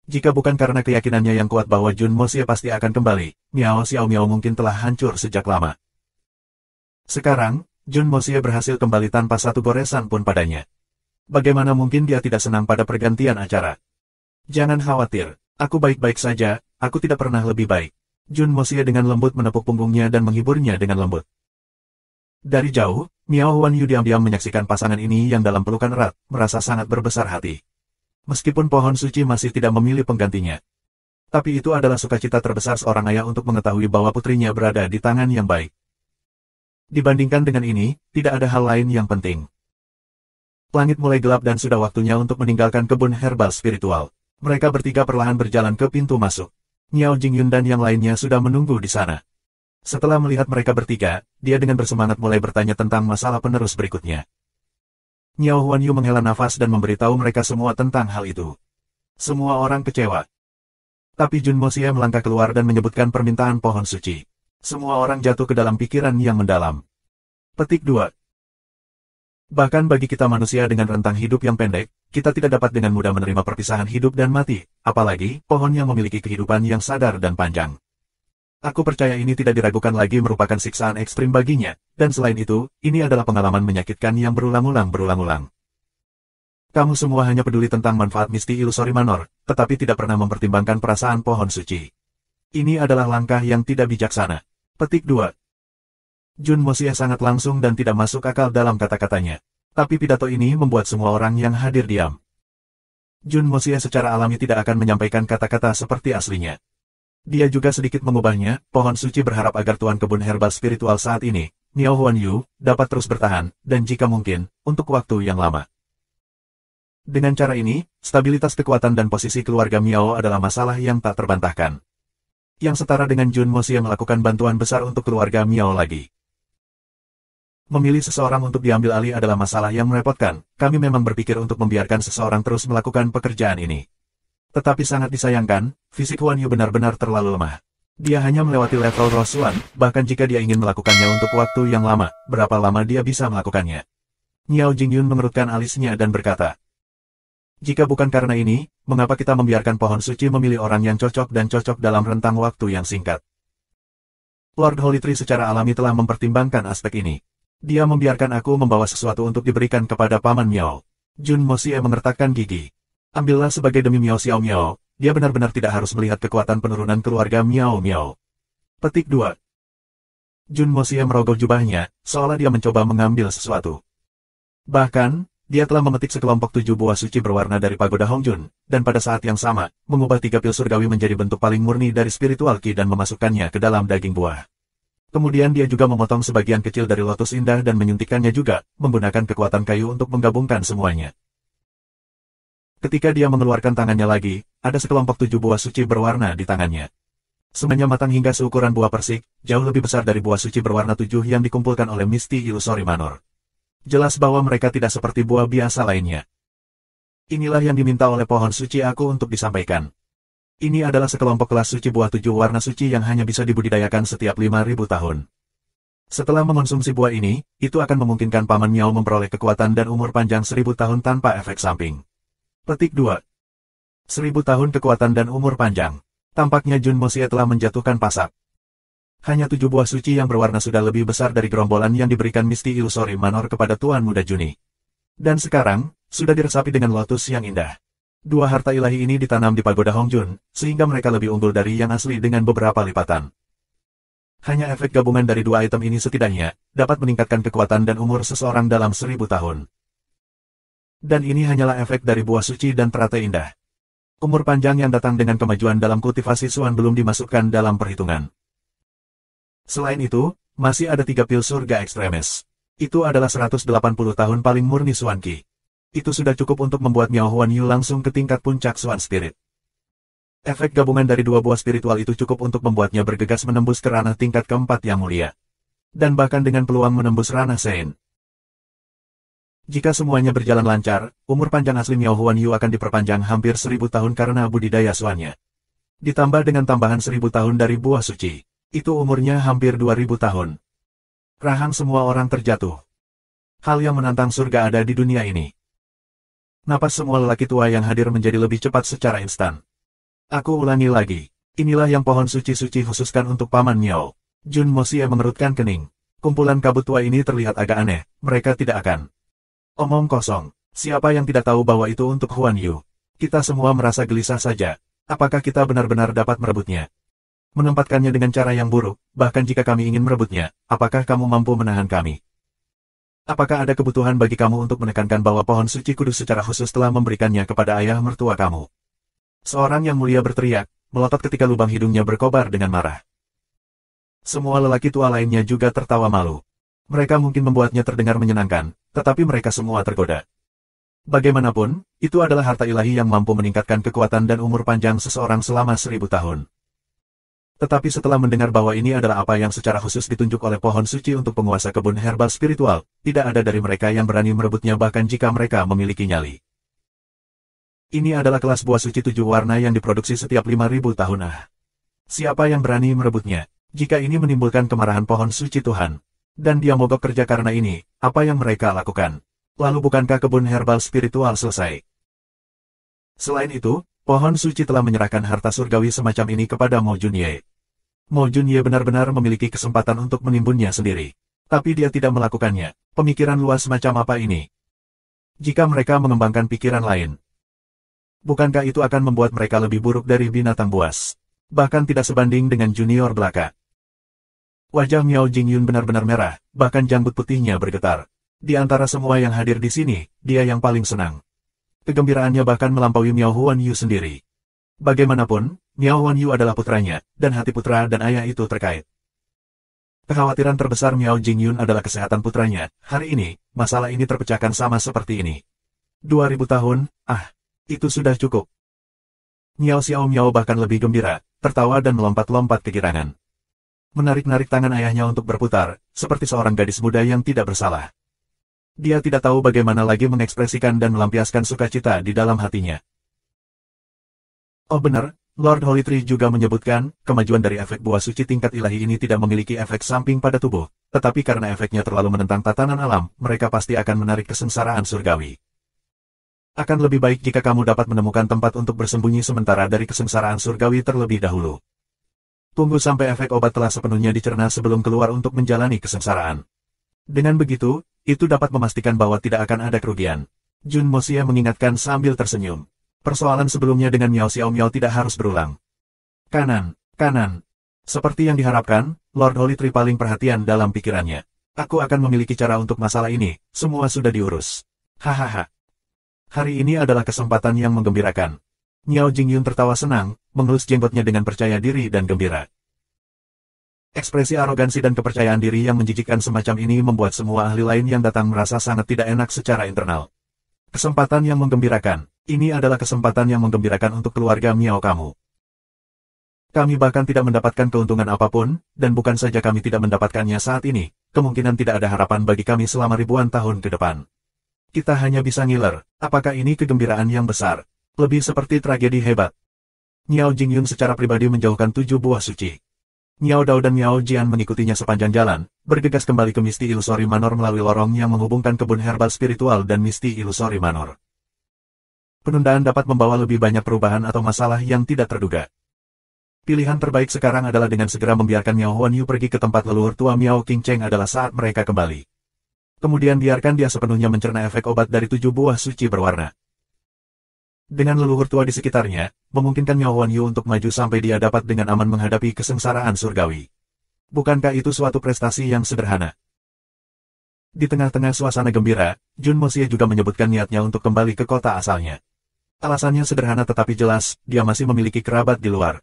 Jika bukan karena keyakinannya yang kuat bahwa Jun Moxie pasti akan kembali, Miao Xiao Miao mungkin telah hancur sejak lama. Sekarang, Jun Moxie berhasil kembali tanpa satu goresan pun padanya. Bagaimana mungkin dia tidak senang pada pergantian acara? Jangan khawatir, aku baik-baik saja, aku tidak pernah lebih baik. Jun Moxie dengan lembut menepuk punggungnya dan menghiburnya dengan lembut. Dari jauh, Miao Huanyu diam-diam menyaksikan pasangan ini yang dalam pelukan erat, merasa sangat berbesar hati. Meskipun pohon suci masih tidak memilih penggantinya. Tapi itu adalah sukacita terbesar seorang ayah untuk mengetahui bahwa putrinya berada di tangan yang baik. Dibandingkan dengan ini, tidak ada hal lain yang penting. Langit mulai gelap dan sudah waktunya untuk meninggalkan kebun herbal spiritual. Mereka bertiga perlahan berjalan ke pintu masuk. Miao Jingyun dan yang lainnya sudah menunggu di sana. Setelah melihat mereka bertiga, dia dengan bersemangat mulai bertanya tentang masalah penerus berikutnya. Miao Huanyu menghela nafas dan memberitahu mereka semua tentang hal itu. Semua orang kecewa. Tapi Jun Moxie melangkah keluar dan menyebutkan permintaan pohon suci. Semua orang jatuh ke dalam pikiran yang mendalam. Petik 2. Bahkan bagi kita manusia dengan rentang hidup yang pendek, kita tidak dapat dengan mudah menerima perpisahan hidup dan mati, apalagi pohon yang memiliki kehidupan yang sadar dan panjang. Aku percaya ini tidak diragukan lagi merupakan siksaan ekstrim baginya, dan selain itu, ini adalah pengalaman menyakitkan yang berulang-ulang. Kamu semua hanya peduli tentang manfaat Misti Illusory Manor, tetapi tidak pernah mempertimbangkan perasaan pohon suci. Ini adalah langkah yang tidak bijaksana. Petik 2. Jun Moxie sangat langsung dan tidak masuk akal dalam kata-katanya. Tapi pidato ini membuat semua orang yang hadir diam. Jun Moxie secara alami tidak akan menyampaikan kata-kata seperti aslinya. Dia juga sedikit mengubahnya, pohon suci berharap agar tuan kebun herbal spiritual saat ini, Miao Huanyu, dapat terus bertahan, dan jika mungkin, untuk waktu yang lama. Dengan cara ini, stabilitas kekuatan dan posisi keluarga Miao adalah masalah yang tak terbantahkan. Yang setara dengan Jun Moxie melakukan bantuan besar untuk keluarga Miao lagi. Memilih seseorang untuk diambil alih adalah masalah yang merepotkan, kami memang berpikir untuk membiarkan seseorang terus melakukan pekerjaan ini. Tetapi sangat disayangkan, fisik Huanyu benar-benar terlalu lemah. Dia hanya melewati level Rosuan, bahkan jika dia ingin melakukannya untuk waktu yang lama, berapa lama dia bisa melakukannya? Miao Jingyun mengerutkan alisnya dan berkata, jika bukan karena ini, mengapa kita membiarkan pohon suci memilih orang yang cocok dan cocok dalam rentang waktu yang singkat? Lord Holy Tree secara alami telah mempertimbangkan aspek ini. Dia membiarkan aku membawa sesuatu untuk diberikan kepada Paman Miao. Jun Moxie mengertakkan gigi. Ambillah sebagai demi Miao Xiao Miao, dia benar-benar tidak harus melihat kekuatan penurunan keluarga Miao Miao. Petik 2. Jun Moxie merogoh jubahnya, seolah dia mencoba mengambil sesuatu. Bahkan, dia telah memetik sekelompok 7 buah suci berwarna dari pagoda Hongjun, dan pada saat yang sama, mengubah 3 pil surgawi menjadi bentuk paling murni dari spiritual ki dan memasukkannya ke dalam daging buah. Kemudian dia juga memotong sebagian kecil dari lotus indah dan menyuntikkannya juga, menggunakan kekuatan kayu untuk menggabungkan semuanya. Ketika dia mengeluarkan tangannya lagi, ada sekelompok 7 buah suci berwarna di tangannya. Semuanya matang hingga seukuran buah persik, jauh lebih besar dari buah suci berwarna 7 yang dikumpulkan oleh Misti Illusory Manor. Jelas bahwa mereka tidak seperti buah biasa lainnya. Inilah yang diminta oleh pohon suci aku untuk disampaikan. Ini adalah sekelompok kelas suci buah 7 warna suci yang hanya bisa dibudidayakan setiap 5.000 tahun. Setelah mengonsumsi buah ini, itu akan memungkinkan Paman Miao memperoleh kekuatan dan umur panjang 1000 tahun tanpa efek samping. Petik 2. 1000 tahun kekuatan dan umur panjang. Tampaknya Jun Moxie telah menjatuhkan pasak. Hanya 7 buah suci yang berwarna sudah lebih besar dari gerombolan yang diberikan Misti Illusory Manor kepada Tuan Muda Juni. Dan sekarang, sudah diresapi dengan lotus yang indah. 2 harta ilahi ini ditanam di pagoda Hongjun, sehingga mereka lebih unggul dari yang asli dengan beberapa lipatan. Hanya efek gabungan dari 2 item ini setidaknya, dapat meningkatkan kekuatan dan umur seseorang dalam 1000 tahun. Dan ini hanyalah efek dari buah suci dan teratai indah. Umur panjang yang datang dengan kemajuan dalam kultivasi Suan belum dimasukkan dalam perhitungan. Selain itu, masih ada 3 pil surga ekstremis. Itu adalah 180 tahun paling murni Suan Ki. Itu sudah cukup untuk membuat Miao Huanyu langsung ke tingkat puncak Suan Spirit. Efek gabungan dari 2 buah spiritual itu cukup untuk membuatnya bergegas menembus ke ranah tingkat keempat yang mulia. Dan bahkan dengan peluang menembus ranah Sein. Jika semuanya berjalan lancar, umur panjang asli Miao Huanyu akan diperpanjang hampir 1000 tahun karena budidaya suannya. Ditambah dengan tambahan 1000 tahun dari buah suci. Itu umurnya hampir 2000 tahun. Rahang semua orang terjatuh. Hal yang menantang surga ada di dunia ini. Napas semua lelaki tua yang hadir menjadi lebih cepat secara instan. Aku ulangi lagi. Inilah yang pohon suci-suci khususkan untuk Paman Miao. Jun Moxie mengerutkan kening. Kumpulan kabut tua ini terlihat agak aneh. Mereka tidak akan. Omong kosong. Siapa yang tidak tahu bahwa itu untuk Huan Yu? Kita semua merasa gelisah saja. Apakah kita benar-benar dapat merebutnya? Menempatkannya dengan cara yang buruk, bahkan jika kami ingin merebutnya, apakah kamu mampu menahan kami? Apakah ada kebutuhan bagi kamu untuk menekankan bahwa pohon suci kudus secara khusus telah memberikannya kepada ayah mertua kamu? Seorang yang mulia berteriak, melotot ketika lubang hidungnya berkobar dengan marah. Semua lelaki tua lainnya juga tertawa malu. Mereka mungkin membuatnya terdengar menyenangkan, tetapi mereka semua tergoda. Bagaimanapun, itu adalah harta ilahi yang mampu meningkatkan kekuatan dan umur panjang seseorang selama 1000 tahun. Tetapi setelah mendengar bahwa ini adalah apa yang secara khusus ditunjuk oleh pohon suci untuk penguasa kebun herbal spiritual, tidak ada dari mereka yang berani merebutnya bahkan jika mereka memiliki nyali. Ini adalah kelas buah suci 7 warna yang diproduksi setiap 5000 tahun. Siapa yang berani merebutnya? Jika ini menimbulkan kemarahan pohon suci Tuhan, dan dia mogok kerja karena ini, apa yang mereka lakukan? Lalu bukankah kebun herbal spiritual selesai? Selain itu, pohon suci telah menyerahkan harta surgawi semacam ini kepada Mo Junye. Mo Junye benar-benar memiliki kesempatan untuk menimbunnya sendiri. Tapi dia tidak melakukannya. Pemikiran luas semacam apa ini? Jika mereka mengembangkan pikiran lain, bukankah itu akan membuat mereka lebih buruk dari binatang buas? Bahkan tidak sebanding dengan junior belaka. Wajah Miao Jingyun benar-benar merah, bahkan janggut putihnya bergetar. Di antara semua yang hadir di sini, dia yang paling senang. Kegembiraannya bahkan melampaui Miao Huanyu sendiri. Bagaimanapun, Miao Huanyu adalah putranya, dan hati putra dan ayah itu terkait. Kekhawatiran terbesar Miao Jingyun adalah kesehatan putranya. Hari ini, masalah ini terpecahkan sama seperti ini. 2000 tahun, itu sudah cukup. Miao Xiao Miao bahkan lebih gembira, tertawa dan melompat-lompat kegirangan. Menarik-narik tangan ayahnya untuk berputar, seperti seorang gadis muda yang tidak bersalah. Dia tidak tahu bagaimana lagi mengekspresikan dan melampiaskan sukacita di dalam hatinya. Oh benar, Lord Holy Tree juga menyebutkan, kemajuan dari efek buah suci tingkat ilahi ini tidak memiliki efek samping pada tubuh, tetapi karena efeknya terlalu menentang tatanan alam, mereka pasti akan menarik kesengsaraan surgawi. Akan lebih baik jika kamu dapat menemukan tempat untuk bersembunyi sementara dari kesengsaraan surgawi terlebih dahulu. Tunggu sampai efek obat telah sepenuhnya dicerna sebelum keluar untuk menjalani kesengsaraan. Dengan begitu, itu dapat memastikan bahwa tidak akan ada kerugian. Jun Moxie mengingatkan sambil tersenyum. Persoalan sebelumnya dengan Miao Xiao Miao tidak harus berulang. Kanan, kanan. Seperti yang diharapkan, Lord Holy Tree paling perhatian dalam pikirannya. Aku akan memiliki cara untuk masalah ini, semua sudah diurus. Hahaha. Hari ini adalah kesempatan yang menggembirakan. Miao Jingyun tertawa senang, mengelus jenggotnya dengan percaya diri dan gembira. Ekspresi arogansi dan kepercayaan diri yang menjijikkan semacam ini membuat semua ahli lain yang datang merasa sangat tidak enak secara internal. Kesempatan yang menggembirakan. Ini adalah kesempatan yang menggembirakan untuk keluarga Miao kamu. Kami bahkan tidak mendapatkan keuntungan apapun, dan bukan saja kami tidak mendapatkannya saat ini, kemungkinan tidak ada harapan bagi kami selama ribuan tahun ke depan. Kita hanya bisa ngiler. Apakah ini kegembiraan yang besar? Lebih seperti tragedi hebat. Miao Jingyun secara pribadi menjauhkan 7 buah suci. Miao Dao dan Miao Jian mengikutinya sepanjang jalan, bergegas kembali ke Misti Ilusori Manor melalui lorong yang menghubungkan kebun herbal spiritual dan Misti Ilusori Manor. Penundaan dapat membawa lebih banyak perubahan atau masalah yang tidak terduga. Pilihan terbaik sekarang adalah dengan segera membiarkan Miao Huanyu pergi ke tempat leluhur tua Miao Qingcheng adalah saat mereka kembali. Kemudian biarkan dia sepenuhnya mencerna efek obat dari 7 buah suci berwarna. Dengan leluhur tua di sekitarnya, memungkinkan Miao Huanyu untuk maju sampai dia dapat dengan aman menghadapi kesengsaraan surgawi. Bukankah itu suatu prestasi yang sederhana? Di tengah-tengah suasana gembira, Jun Moxie juga menyebutkan niatnya untuk kembali ke kota asalnya. Alasannya sederhana tetapi jelas, dia masih memiliki kerabat di luar.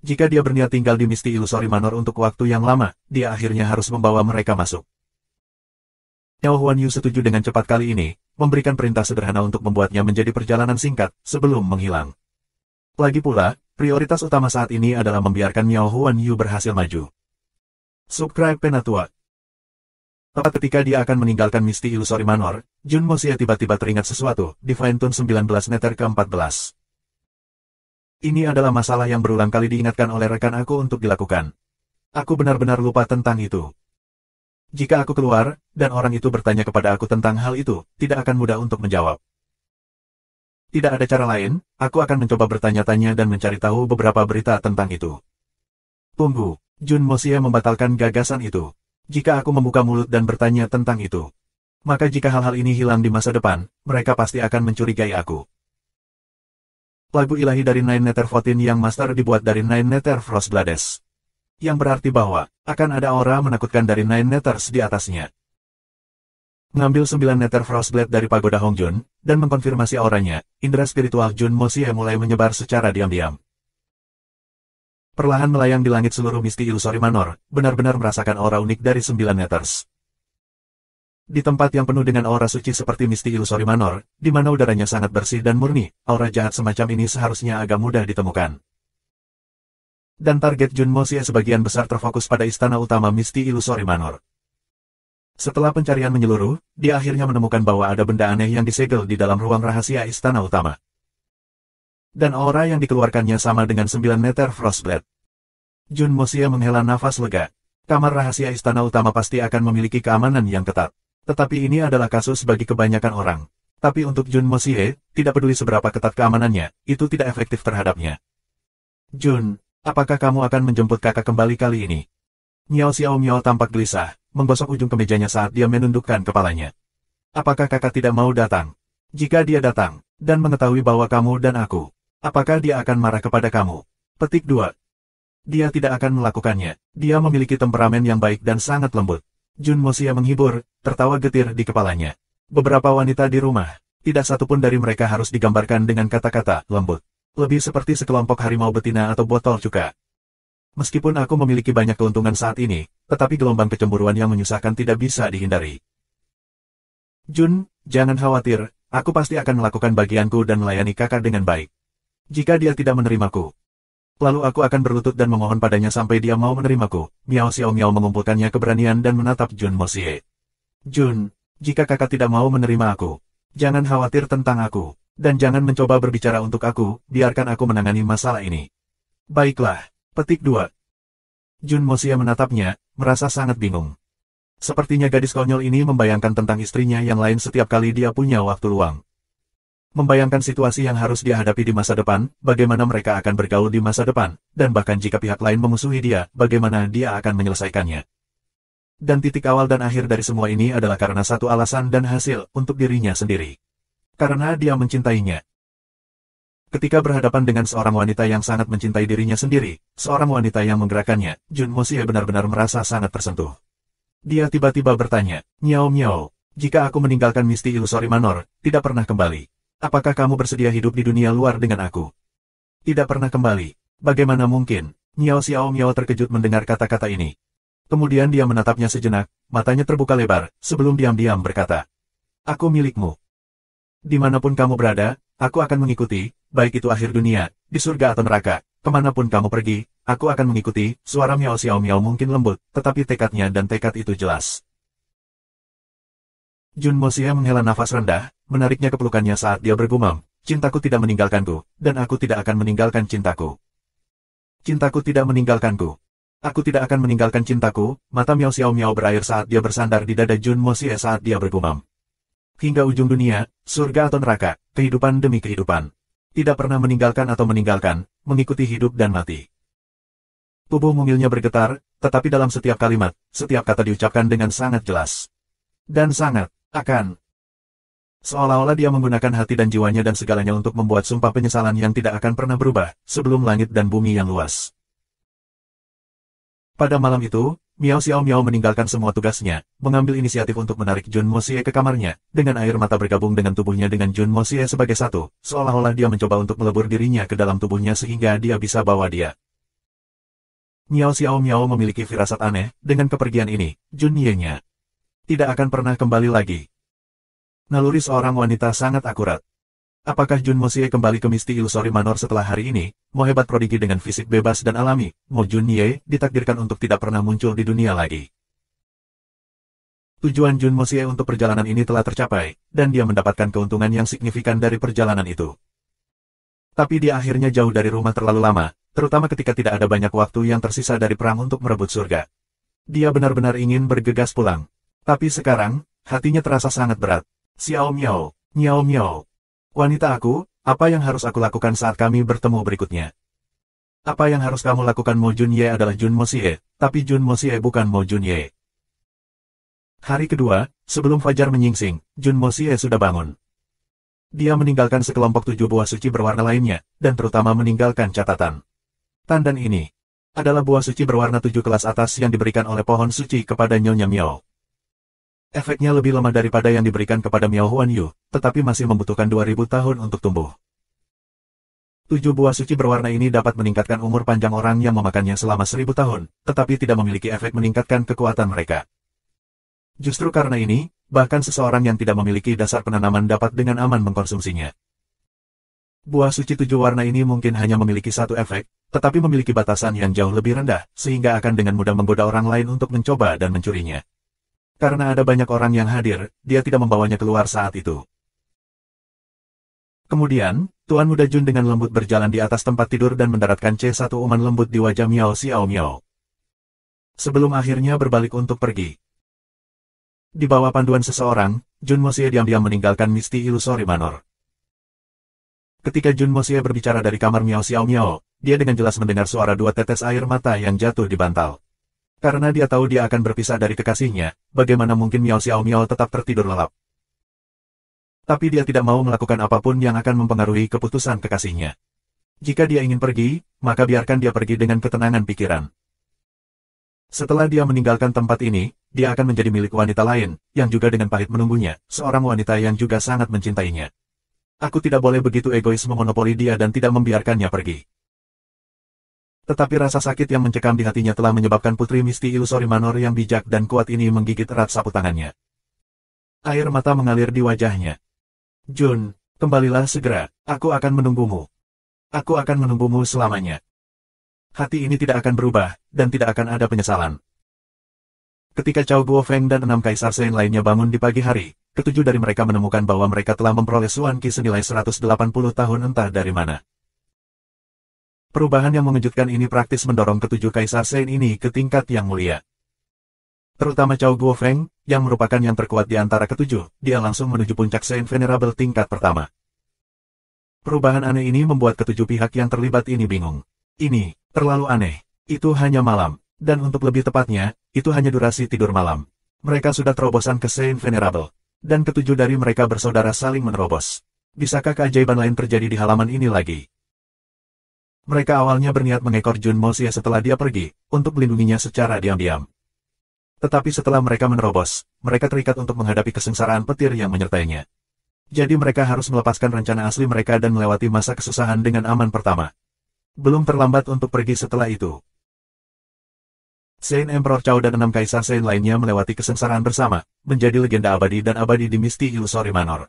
Jika dia berniat tinggal di Misti Ilusori Manor untuk waktu yang lama, dia akhirnya harus membawa mereka masuk. Miao Huanyu setuju dengan cepat kali ini, memberikan perintah sederhana untuk membuatnya menjadi perjalanan singkat, sebelum menghilang. Lagi pula, prioritas utama saat ini adalah membiarkan Miao Huanyu berhasil maju. Subscribe Penatua. Tepat ketika dia akan meninggalkan Misty Illusory Manor, Jun Mosie tiba-tiba teringat sesuatu, Divine Tune 19 meter ke-14. Ini adalah masalah yang berulang kali diingatkan oleh rekan aku untuk dilakukan. Aku benar-benar lupa tentang itu. Jika aku keluar, dan orang itu bertanya kepada aku tentang hal itu, tidak akan mudah untuk menjawab. Tidak ada cara lain, aku akan mencoba bertanya-tanya dan mencari tahu beberapa berita tentang itu. Tunggu, Jun Mosie membatalkan gagasan itu. Jika aku membuka mulut dan bertanya tentang itu, maka jika hal-hal ini hilang di masa depan, mereka pasti akan mencurigai aku. Lagu ilahi dari Nine Nether Votin yang master dibuat dari Nine Nether Frostblades. Yang berarti bahwa, akan ada aura menakutkan dari Nine Nethers di atasnya. Mengambil 9 Nether Frostblade dari pagoda Hongjun, dan mengkonfirmasi auranya, indera spiritual Jun Mosie mulai menyebar secara diam-diam. Perlahan melayang di langit seluruh Misty Illusory Manor, benar-benar merasakan aura unik dari 9 Nethers. Di tempat yang penuh dengan aura suci seperti Misty Illusory Manor, di mana udaranya sangat bersih dan murni, aura jahat semacam ini seharusnya agak mudah ditemukan. Dan target Jun Mosie sebagian besar terfokus pada istana utama Misty Illusory Manor. Setelah pencarian menyeluruh, dia akhirnya menemukan bahwa ada benda aneh yang disegel di dalam ruang rahasia istana utama. Dan aura yang dikeluarkannya sama dengan 9 Nether Frostblade. Jun Mosie menghela nafas lega. Kamar rahasia istana utama pasti akan memiliki keamanan yang ketat. Tetapi ini adalah kasus bagi kebanyakan orang. Tapi untuk Jun Mosie, tidak peduli seberapa ketat keamanannya, itu tidak efektif terhadapnya. Jun, apakah kamu akan menjemput kakak kembali kali ini? Miao Xiao Miao tampak gelisah, menggosok ujung kemejanya saat dia menundukkan kepalanya. Apakah kakak tidak mau datang? Jika dia datang, dan mengetahui bahwa kamu dan aku, apakah dia akan marah kepada kamu? Petik 2. Dia tidak akan melakukannya. Dia memiliki temperamen yang baik dan sangat lembut. Jun Mosie menghibur, tertawa getir di kepalanya. Beberapa wanita di rumah, tidak satupun dari mereka harus digambarkan dengan kata-kata lembut. Lebih seperti sekelompok harimau betina atau botol cuka. Meskipun aku memiliki banyak keuntungan saat ini, tetapi gelombang kecemburuan yang menyusahkan tidak bisa dihindari. Jun, jangan khawatir, aku pasti akan melakukan bagianku dan melayani kakak dengan baik. Jika dia tidak menerimaku, lalu aku akan berlutut dan memohon padanya sampai dia mau menerimaku. Miao Xiao Miao mengumpulkannya keberanian dan menatap Jun Mosie. Jun, jika kakak tidak mau menerima aku, jangan khawatir tentang aku, dan jangan mencoba berbicara untuk aku, biarkan aku menangani masalah ini. Baiklah, petik 2. Jun Mosie menatapnya, merasa sangat bingung. Sepertinya gadis konyol ini membayangkan tentang istrinya yang lain setiap kali dia punya waktu luang. Membayangkan situasi yang harus dia hadapi di masa depan, bagaimana mereka akan bergaul di masa depan, dan bahkan jika pihak lain memusuhi dia, bagaimana dia akan menyelesaikannya. Dan titik awal dan akhir dari semua ini adalah karena satu alasan dan hasil untuk dirinya sendiri. Karena dia mencintainya. Ketika berhadapan dengan seorang wanita yang sangat mencintai dirinya sendiri, seorang wanita yang menggerakkannya, Jun Mosie benar-benar merasa sangat tersentuh. Dia tiba-tiba bertanya, Miao Miao, jika aku meninggalkan Misty Illusory Manor, tidak pernah kembali. Apakah kamu bersedia hidup di dunia luar dengan aku? Tidak pernah kembali. Bagaimana mungkin? Miao Xiao Miao terkejut mendengar kata-kata ini. Kemudian dia menatapnya sejenak, matanya terbuka lebar, sebelum diam-diam berkata, aku milikmu. Dimanapun kamu berada, aku akan mengikuti, baik itu akhir dunia, di surga atau neraka, kemanapun kamu pergi, aku akan mengikuti. Suara Miao Xiao Miao mungkin lembut, tetapi tekadnya dan tekad itu jelas. Jun Mosie menghela nafas rendah, menariknya ke pelukannya saat dia bergumam, cintaku tidak meninggalkanku, dan aku tidak akan meninggalkan cintaku. Cintaku tidak meninggalkanku. Aku tidak akan meninggalkan cintaku. Mata Miao Xiao Miao berair saat dia bersandar di dada Jun Mosie saat dia bergumam. Hingga ujung dunia, surga atau neraka, kehidupan demi kehidupan. Tidak pernah meninggalkan atau meninggalkan, mengikuti hidup dan mati. Tubuh mungilnya bergetar, tetapi dalam setiap kalimat, setiap kata diucapkan dengan sangat jelas. Dan sangat akan. Seolah-olah dia menggunakan hati dan jiwanya dan segalanya untuk membuat sumpah penyesalan yang tidak akan pernah berubah, sebelum langit dan bumi yang luas. Pada malam itu, Miao Xiao Miao meninggalkan semua tugasnya, mengambil inisiatif untuk menarik Jun Mosie ke kamarnya, dengan air mata bergabung dengan tubuhnya dengan Jun Mosie sebagai satu, seolah-olah dia mencoba untuk melebur dirinya ke dalam tubuhnya sehingga dia bisa bawa dia. Miao Xiao Miao memiliki firasat aneh, dengan kepergian ini, Jun Ye-nya tidak akan pernah kembali lagi. Naluri seorang wanita sangat akurat. Apakah Jun Mosie kembali ke Misty Illusory Manor setelah hari ini? Mo hebat prodigi dengan fisik bebas dan alami, Mo Jun Ye ditakdirkan untuk tidak pernah muncul di dunia lagi. Tujuan Jun Mosie untuk perjalanan ini telah tercapai, dan dia mendapatkan keuntungan yang signifikan dari perjalanan itu. Tapi dia akhirnya jauh dari rumah terlalu lama, terutama ketika tidak ada banyak waktu yang tersisa dari perang untuk merebut surga. Dia benar-benar ingin bergegas pulang. Tapi sekarang, hatinya terasa sangat berat. Xiao Miao, Miao Miao. Wanita aku, apa yang harus aku lakukan saat kami bertemu berikutnya? Apa yang harus kamu lakukan? Mo Junye adalah Jun Mosie, tapi Jun Mosie bukan Mo Junye. Hari kedua, sebelum fajar menyingsing, Jun Mosie sudah bangun. Dia meninggalkan sekelompok 7 buah suci berwarna lainnya, dan terutama meninggalkan catatan. Tandan ini adalah buah suci berwarna 7 kelas atas yang diberikan oleh pohon suci kepada Nyonya Miao. Efeknya lebih lemah daripada yang diberikan kepada Miao Huanyu, tetapi masih membutuhkan 2000 tahun untuk tumbuh. 7 buah suci berwarna ini dapat meningkatkan umur panjang orang yang memakannya selama 1000 tahun, tetapi tidak memiliki efek meningkatkan kekuatan mereka. Justru karena ini, bahkan seseorang yang tidak memiliki dasar penanaman dapat dengan aman mengkonsumsinya. Buah suci 7 warna ini mungkin hanya memiliki satu efek, tetapi memiliki batasan yang jauh lebih rendah, sehingga akan dengan mudah menggoda orang lain untuk mencoba dan mencurinya. Karena ada banyak orang yang hadir, dia tidak membawanya keluar saat itu. Kemudian, Tuan Muda Jun dengan lembut berjalan di atas tempat tidur dan mendaratkan C1 uman lembut di wajah Miao Xiao Miao. Sebelum akhirnya berbalik untuk pergi. Di bawah panduan seseorang, Jun Mosie diam-diam meninggalkan Misty Illusory Manor. Ketika Jun Mosie berbicara dari kamar Miao Xiao Miao, dia dengan jelas mendengar suara 2 tetes air mata yang jatuh di bantal. Karena dia tahu dia akan berpisah dari kekasihnya, bagaimana mungkin Miao Xiao Miao tetap tertidur lelap. Tapi dia tidak mau melakukan apapun yang akan mempengaruhi keputusan kekasihnya. Jika dia ingin pergi, maka biarkan dia pergi dengan ketenangan pikiran. Setelah dia meninggalkan tempat ini, dia akan menjadi milik wanita lain, yang juga dengan pahit menunggunya, seorang wanita yang juga sangat mencintainya. Aku tidak boleh begitu egois memonopoli dia dan tidak membiarkannya pergi. Tetapi rasa sakit yang mencekam di hatinya telah menyebabkan Putri Misty Illusory Manor yang bijak dan kuat ini menggigit erat sapu tangannya. Air mata mengalir di wajahnya. Jun, kembalilah segera, aku akan menunggumu. Aku akan menunggumu selamanya. Hati ini tidak akan berubah, dan tidak akan ada penyesalan. Ketika Cao Guofeng dan 6 Kaisar Shen lainnya bangun di pagi hari, ketujuh dari mereka menemukan bahwa mereka telah memperoleh Xuan Qi senilai 180 tahun entah dari mana. Perubahan yang mengejutkan ini praktis mendorong ketujuh Kaisar Shen ini ke tingkat yang mulia. Terutama Cao Guofeng, yang merupakan yang terkuat di antara ketujuh, dia langsung menuju puncak Shen Venerable tingkat pertama. Perubahan aneh ini membuat ketujuh pihak yang terlibat ini bingung. Ini terlalu aneh. Itu hanya malam. Dan untuk lebih tepatnya, itu hanya durasi tidur malam. Mereka sudah terobosan ke Shen Venerable. Dan ketujuh dari mereka bersaudara saling menerobos. Bisakah keajaiban lain terjadi di halaman ini lagi? Mereka awalnya berniat mengekor Jun Mosie setelah dia pergi, untuk melindunginya secara diam-diam. Tetapi setelah mereka menerobos, mereka terikat untuk menghadapi kesengsaraan petir yang menyertainya. Jadi mereka harus melepaskan rencana asli mereka dan melewati masa kesusahan dengan aman pertama. Belum terlambat untuk pergi setelah itu. Shen Emperor Cao dan 6 Kaisar Shen lainnya melewati kesengsaraan bersama, menjadi legenda abadi dan abadi di Misty Illusory Manor.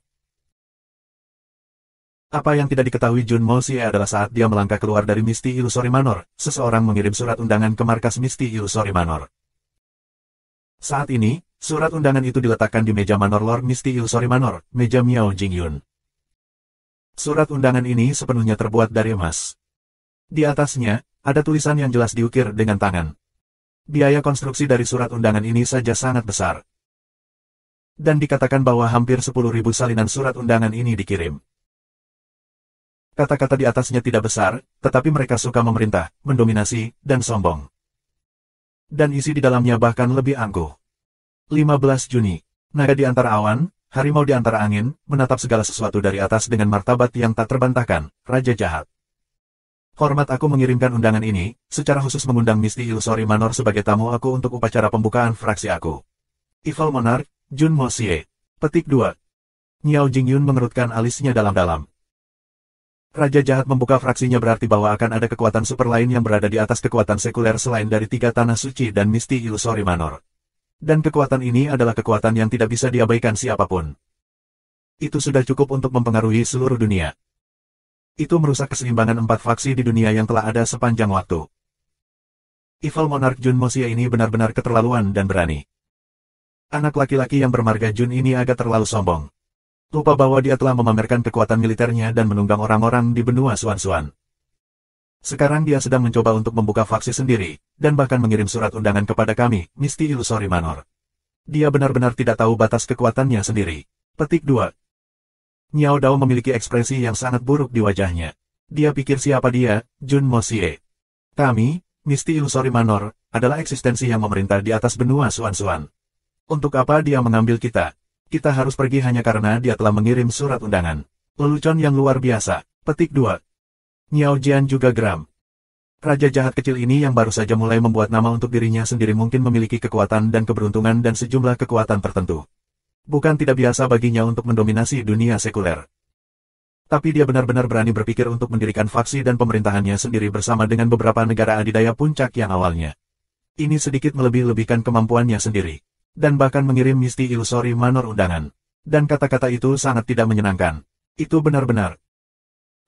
Apa yang tidak diketahui Jun Mosie adalah saat dia melangkah keluar dari Misty Illusory Manor, seseorang mengirim surat undangan ke markas Misty Illusory Manor. Saat ini, surat undangan itu diletakkan di meja Manor Lord Misty Illusory Manor, meja Miao Jingyun. Surat undangan ini sepenuhnya terbuat dari emas. Di atasnya, ada tulisan yang jelas diukir dengan tangan. Biaya konstruksi dari surat undangan ini saja sangat besar. Dan dikatakan bahwa hampir 10.000 salinan surat undangan ini dikirim. Kata-kata di atasnya tidak besar, tetapi mereka suka memerintah, mendominasi, dan sombong. Dan isi di dalamnya bahkan lebih angkuh. 15 Juni. Naga di antara awan, harimau di antara angin, menatap segala sesuatu dari atas dengan martabat yang tak terbantahkan, Raja Jahat. Hormat aku mengirimkan undangan ini, secara khusus mengundang Misty Illusory Manor sebagai tamu aku untuk upacara pembukaan fraksi aku. Evil Monarch, Jun Mosie. Petik 2. Miao Jingyun mengerutkan alisnya dalam-dalam. Raja Jahat membuka fraksinya berarti bahwa akan ada kekuatan super lain yang berada di atas kekuatan sekuler selain dari 3 tanah suci dan Misty Illusory Manor. Dan kekuatan ini adalah kekuatan yang tidak bisa diabaikan siapapun. Itu sudah cukup untuk mempengaruhi seluruh dunia. Itu merusak keseimbangan 4 faksi di dunia yang telah ada sepanjang waktu. Evil Monarch Jun Mosie ini benar-benar keterlaluan dan berani. Anak laki-laki yang bermarga Jun ini agak terlalu sombong. Lupa bahwa dia telah memamerkan kekuatan militernya dan menunggang orang-orang di benua Suan-Suan. Sekarang dia sedang mencoba untuk membuka faksi sendiri, dan bahkan mengirim surat undangan kepada kami, Misty Illusory Manor. Dia benar-benar tidak tahu batas kekuatannya sendiri. Petik 2. Niao Dao memiliki ekspresi yang sangat buruk di wajahnya. Dia pikir siapa dia, Jun Mosie. Kami, Misty Illusory Manor, adalah eksistensi yang memerintah di atas benua Suan-Suan. Untuk apa dia mengambil kita? Kita harus pergi hanya karena dia telah mengirim surat undangan. Lelucon yang luar biasa. Petik 2. Niao Jian juga geram. Raja jahat kecil ini yang baru saja mulai membuat nama untuk dirinya sendiri mungkin memiliki kekuatan dan keberuntungan dan sejumlah kekuatan tertentu. Bukan tidak biasa baginya untuk mendominasi dunia sekuler. Tapi dia benar-benar berani berpikir untuk mendirikan faksi dan pemerintahannya sendiri bersama dengan beberapa negara adidaya puncak yang awalnya. Ini sedikit melebih-lebihkan kemampuannya sendiri. Dan bahkan mengirim Misty Illusory Manor undangan. Dan kata-kata itu sangat tidak menyenangkan. Itu benar-benar.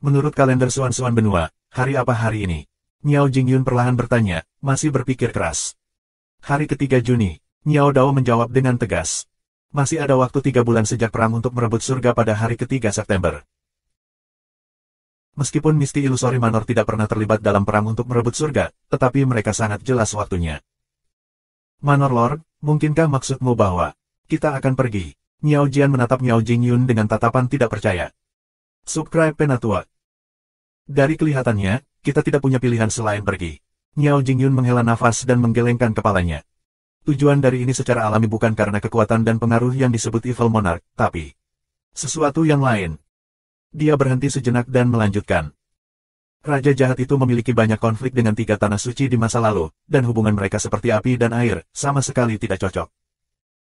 Menurut kalender Suan-Suan benua, hari apa hari ini? Niao Jingyun perlahan bertanya, masih berpikir keras. Hari ketiga Juni, Niao Dao menjawab dengan tegas. Masih ada waktu 3 bulan sejak perang untuk merebut surga pada hari ketiga September. Meskipun Misty Illusory Manor tidak pernah terlibat dalam perang untuk merebut surga, tetapi mereka sangat jelas waktunya. Manor Lord, mungkinkah maksudmu bahwa kita akan pergi? Niao Jian menatap Niao Jingyun dengan tatapan tidak percaya. Subscribe Penatua. Dari kelihatannya, kita tidak punya pilihan selain pergi. Niao Jingyun menghela nafas dan menggelengkan kepalanya. Tujuan dari ini secara alami bukan karena kekuatan dan pengaruh yang disebut Evil Monarch, tapi sesuatu yang lain. Dia berhenti sejenak dan melanjutkan. Raja jahat itu memiliki banyak konflik dengan 3 tanah suci di masa lalu, dan hubungan mereka seperti api dan air, sama sekali tidak cocok.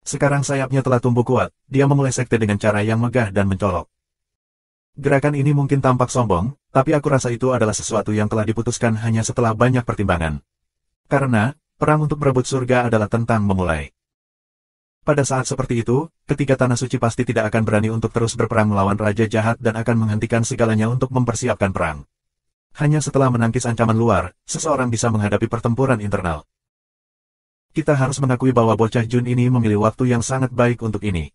Sekarang sayapnya telah tumbuh kuat, dia memulai sekte dengan cara yang megah dan mencolok. Gerakan ini mungkin tampak sombong, tapi aku rasa itu adalah sesuatu yang telah diputuskan hanya setelah banyak pertimbangan. Karena, perang untuk merebut surga adalah tentang memulai. Pada saat seperti itu, ketiga tanah suci pasti tidak akan berani untuk terus berperang melawan raja jahat dan akan menghentikan segalanya untuk mempersiapkan perang. Hanya setelah menangkis ancaman luar, seseorang bisa menghadapi pertempuran internal. Kita harus mengakui bahwa bocah Jun ini memilih waktu yang sangat baik untuk ini.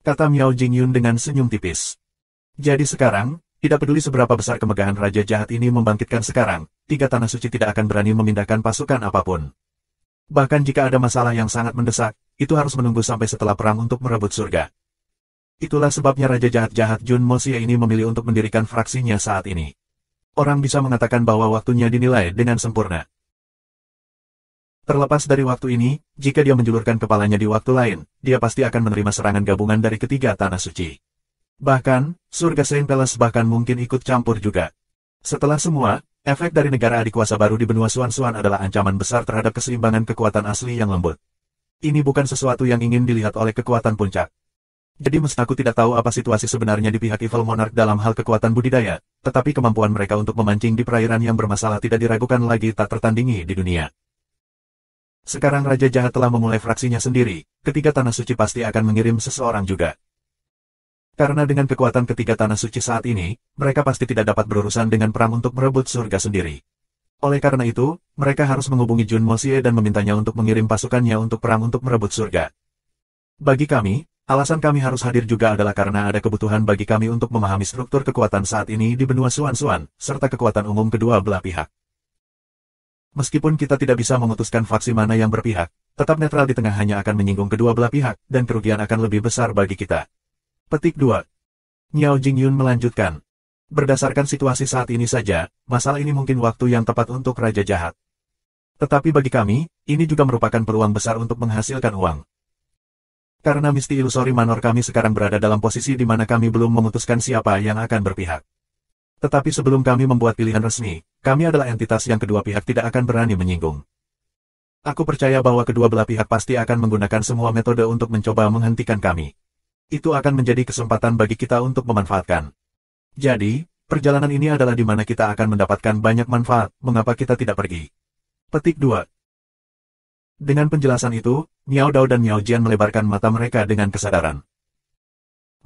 Kata Miao Jingyun dengan senyum tipis. Jadi sekarang, tidak peduli seberapa besar kemegahan raja jahat ini membangkitkan sekarang, 3 tanah suci tidak akan berani memindahkan pasukan apapun. Bahkan jika ada masalah yang sangat mendesak, itu harus menunggu sampai setelah perang untuk merebut surga. Itulah sebabnya raja jahat-jahat Jun Mosie ini memilih untuk mendirikan fraksinya saat ini. Orang bisa mengatakan bahwa waktunya dinilai dengan sempurna. Terlepas dari waktu ini, jika dia menjulurkan kepalanya di waktu lain, dia pasti akan menerima serangan gabungan dari ketiga tanah suci. Bahkan, surga Saint Palace bahkan mungkin ikut campur juga. Setelah semua, efek dari negara adik kuasa baru di benua Suan-Suan adalah ancaman besar terhadap keseimbangan kekuatan asli yang lembut. Ini bukan sesuatu yang ingin dilihat oleh kekuatan puncak. Jadi meski aku tidak tahu apa situasi sebenarnya di pihak Evil Monarch dalam hal kekuatan budidaya, tetapi kemampuan mereka untuk memancing di perairan yang bermasalah tidak diragukan lagi tak tertandingi di dunia. Sekarang Raja Jahat telah memulai fraksinya sendiri, ketiga tanah suci pasti akan mengirim seseorang juga. Karena dengan kekuatan ketiga tanah suci saat ini, mereka pasti tidak dapat berurusan dengan perang untuk merebut surga sendiri. Oleh karena itu, mereka harus menghubungi Jun Mosie dan memintanya untuk mengirim pasukannya untuk perang untuk merebut surga. Bagi kami, alasan kami harus hadir juga adalah karena ada kebutuhan bagi kami untuk memahami struktur kekuatan saat ini di benua Suan-Suan, serta kekuatan umum kedua belah pihak. Meskipun kita tidak bisa memutuskan faksi mana yang berpihak, tetap netral di tengah hanya akan menyinggung kedua belah pihak, dan kerugian akan lebih besar bagi kita. Petik 2. Niao Jingyun melanjutkan. Berdasarkan situasi saat ini saja, masalah ini mungkin waktu yang tepat untuk Raja Jahat. Tetapi bagi kami, ini juga merupakan peluang besar untuk menghasilkan uang. Karena Misty Illusory Manor kami sekarang berada dalam posisi di mana kami belum memutuskan siapa yang akan berpihak. Tetapi sebelum kami membuat pilihan resmi, kami adalah entitas yang kedua pihak tidak akan berani menyinggung. Aku percaya bahwa kedua belah pihak pasti akan menggunakan semua metode untuk mencoba menghentikan kami. Itu akan menjadi kesempatan bagi kita untuk memanfaatkan. Jadi, perjalanan ini adalah di mana kita akan mendapatkan banyak manfaat, mengapa kita tidak pergi. Petik 2. Dengan penjelasan itu, Miao Dao dan Miao Jian melebarkan mata mereka dengan kesadaran.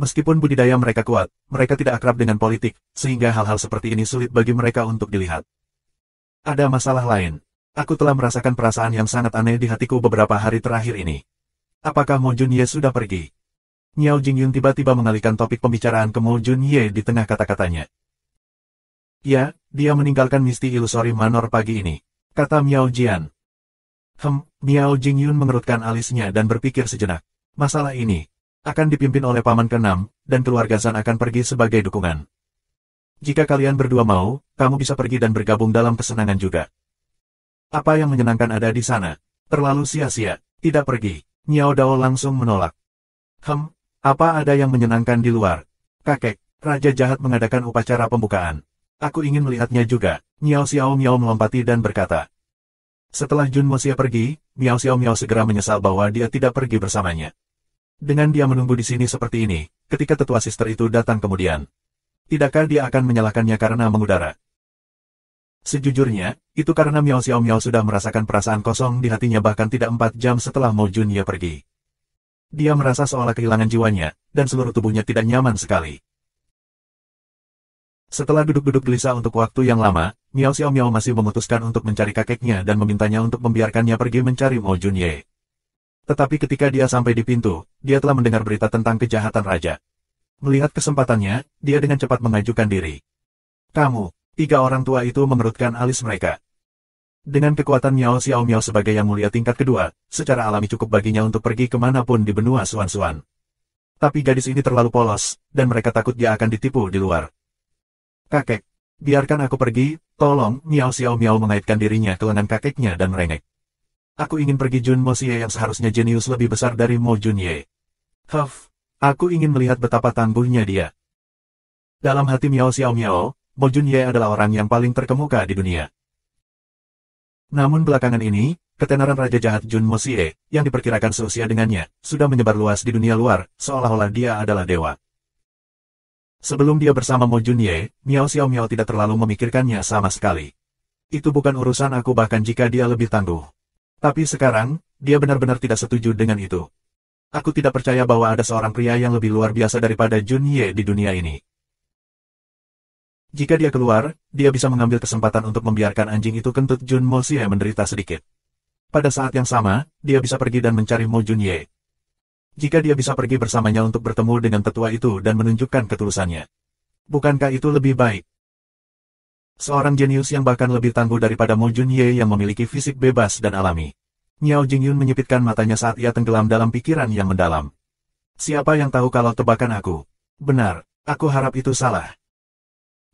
Meskipun budidaya mereka kuat, mereka tidak akrab dengan politik, sehingga hal-hal seperti ini sulit bagi mereka untuk dilihat. Ada masalah lain. Aku telah merasakan perasaan yang sangat aneh di hatiku beberapa hari terakhir ini. Apakah Mo Junye sudah pergi? Miao Jingyun tiba-tiba mengalihkan topik pembicaraan ke Mo Junye di tengah kata-katanya. Ya, dia meninggalkan Misty Illusory Manor pagi ini, kata Miao Jian. Miao Jingyun mengerutkan alisnya dan berpikir sejenak. Masalah ini akan dipimpin oleh paman ke-6, dan keluarga Zhan akan pergi sebagai dukungan. Jika kalian berdua mau, kamu bisa pergi dan bergabung dalam kesenangan juga. Apa yang menyenangkan ada di sana? Terlalu sia-sia, tidak pergi. Miao Dao langsung menolak. Apa ada yang menyenangkan di luar? Kakek, Raja Jahat mengadakan upacara pembukaan. Aku ingin melihatnya juga. Miao Xiao Miao melompati dan berkata. Setelah Jun Moxie pergi, Miao Xiao Miao segera menyesal bahwa dia tidak pergi bersamanya. Dengan dia menunggu di sini seperti ini, ketika tetua sister itu datang kemudian. Tidakkah dia akan menyalahkannya karena mengudara? Sejujurnya, itu karena Miao Xiao Miao sudah merasakan perasaan kosong di hatinya bahkan tidak 4 jam setelah Mo Junye pergi. Dia merasa seolah kehilangan jiwanya, dan seluruh tubuhnya tidak nyaman sekali. Setelah duduk-duduk gelisah untuk waktu yang lama, Miao Xiao Miao masih memutuskan untuk mencari kakeknya dan memintanya untuk membiarkannya pergi mencari Mo Junye. Tetapi ketika dia sampai di pintu, dia telah mendengar berita tentang kejahatan raja. Melihat kesempatannya, dia dengan cepat mengajukan diri. Kamu, 3 orang tua itu mengerutkan alis mereka. Dengan kekuatan Miao Xiao Miao sebagai yang mulia tingkat kedua, secara alami cukup baginya untuk pergi kemanapun di benua Suan-Suan. Tapi gadis ini terlalu polos, dan mereka takut dia akan ditipu di luar. Kakek, biarkan aku pergi, tolong. Miao Xiao Miao mengaitkan dirinya ke lengan kakeknya dan merengek. Aku ingin pergi Jun Moxie yang seharusnya jenius lebih besar dari Mo Junye. Aku ingin melihat betapa tangguhnya dia. Dalam hati Miao Xiao Miao, Mo Junye adalah orang yang paling terkemuka di dunia. Namun belakangan ini, ketenaran Raja Jahat Jun Moxie, yang diperkirakan seusia dengannya, sudah menyebar luas di dunia luar, seolah-olah dia adalah dewa. Sebelum dia bersama Mo Junye, Miao Xiao Miao tidak terlalu memikirkannya sama sekali. Itu bukan urusan aku bahkan jika dia lebih tangguh. Tapi sekarang, dia benar-benar tidak setuju dengan itu. Aku tidak percaya bahwa ada seorang pria yang lebih luar biasa daripada Jun Ye di dunia ini. Jika dia keluar, dia bisa mengambil kesempatan untuk membiarkan anjing itu kentut Jun Moxie menderita sedikit. Pada saat yang sama, dia bisa pergi dan mencari Mo Junye. Jika dia bisa pergi bersamanya untuk bertemu dengan tetua itu dan menunjukkan ketulusannya. Bukankah itu lebih baik? Seorang jenius yang bahkan lebih tangguh daripada Mo Junye yang memiliki fisik bebas dan alami. Miao Jingyun menyipitkan matanya saat ia tenggelam dalam pikiran yang mendalam. Siapa yang tahu kalau tebakan aku? Benar, aku harap itu salah.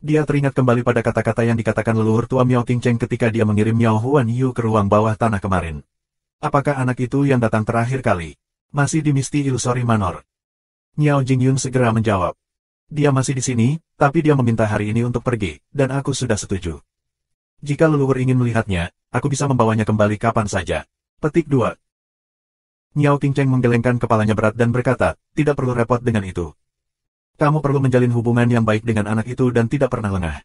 Dia teringat kembali pada kata-kata yang dikatakan leluhur tua Miao Qingcheng ketika dia mengirim Miao Huan Yu ke ruang bawah tanah kemarin. Apakah anak itu yang datang terakhir kali? Masih di Misty Illusory Manor. Miao Jingyun segera menjawab. Dia masih di sini, tapi dia meminta hari ini untuk pergi, dan aku sudah setuju. Jika leluhur ingin melihatnya, aku bisa membawanya kembali kapan saja. Petik 2. Miao Qingcheng menggelengkan kepalanya berat dan berkata, tidak perlu repot dengan itu. Kamu perlu menjalin hubungan yang baik dengan anak itu dan tidak pernah lengah.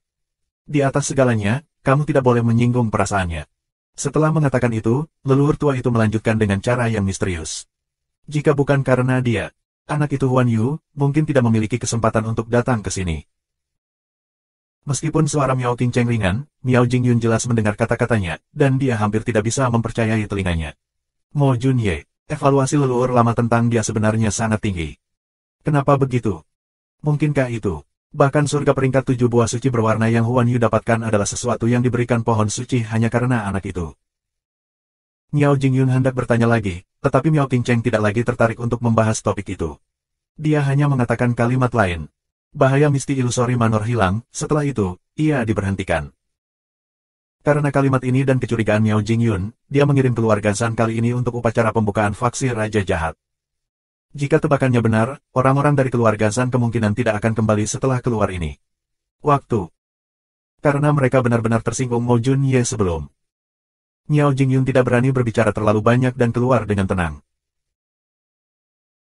Di atas segalanya, kamu tidak boleh menyinggung perasaannya. Setelah mengatakan itu, leluhur tua itu melanjutkan dengan cara yang misterius. Jika bukan karena dia, anak itu Huan Yu, mungkin tidak memiliki kesempatan untuk datang ke sini. Meskipun suara Miao Qingcheng ringan, Miao Jingyun jelas mendengar kata-katanya, dan dia hampir tidak bisa mempercayai telinganya. Mo Junye, evaluasi leluhur lama tentang dia sebenarnya sangat tinggi. Kenapa begitu? Mungkinkah itu? Bahkan surga peringkat 7 buah suci berwarna yang Huan Yu dapatkan adalah sesuatu yang diberikan pohon suci hanya karena anak itu. Miao Jingyun hendak bertanya lagi, tetapi Miao Qingcheng tidak lagi tertarik untuk membahas topik itu. Dia hanya mengatakan kalimat lain. Bahaya Misty Illusory Manor hilang, setelah itu, ia diberhentikan. Karena kalimat ini dan kecurigaan Miao Jingyun, dia mengirim keluarga Zhan kali ini untuk upacara pembukaan faksi Raja Jahat. Jika tebakannya benar, orang-orang dari keluarga Zhan kemungkinan tidak akan kembali setelah keluar ini. Waktu. Karena mereka benar-benar tersinggung Mo Junye sebelum. Miao Jingyun tidak berani berbicara terlalu banyak dan keluar dengan tenang.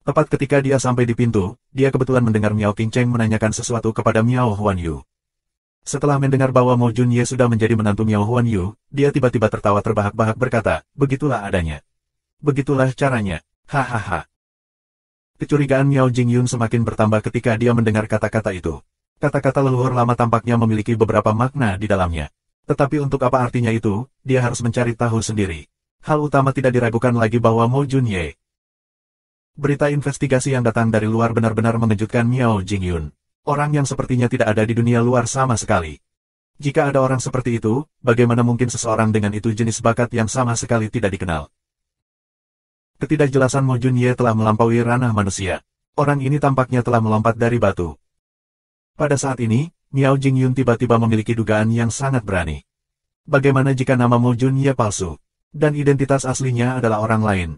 Tepat ketika dia sampai di pintu, dia kebetulan mendengar Miao Qingcheng menanyakan sesuatu kepada Miao Huan Yu. Setelah mendengar bahwa Mo Junye sudah menjadi menantu Miao Huan Yu, dia tiba-tiba tertawa terbahak-bahak berkata, begitulah adanya. Begitulah caranya, hahaha. Kecurigaan Miao Jingyun semakin bertambah ketika dia mendengar kata-kata itu. Kata-kata leluhur lama tampaknya memiliki beberapa makna di dalamnya. Tetapi untuk apa artinya itu, dia harus mencari tahu sendiri. Hal utama tidak diragukan lagi bahwa Mo Junye Berita investigasi yang datang dari luar benar-benar mengejutkan Miao Jingyun. Orang yang sepertinya tidak ada di dunia luar sama sekali. Jika ada orang seperti itu, bagaimana mungkin seseorang dengan itu jenis bakat yang sama sekali tidak dikenal? Ketidakjelasan Mo Junye telah melampaui ranah manusia. Orang ini tampaknya telah melompat dari batu. Pada saat ini, Miao Jingyun tiba-tiba memiliki dugaan yang sangat berani. Bagaimana jika nama Mo Junye palsu, dan identitas aslinya adalah orang lain?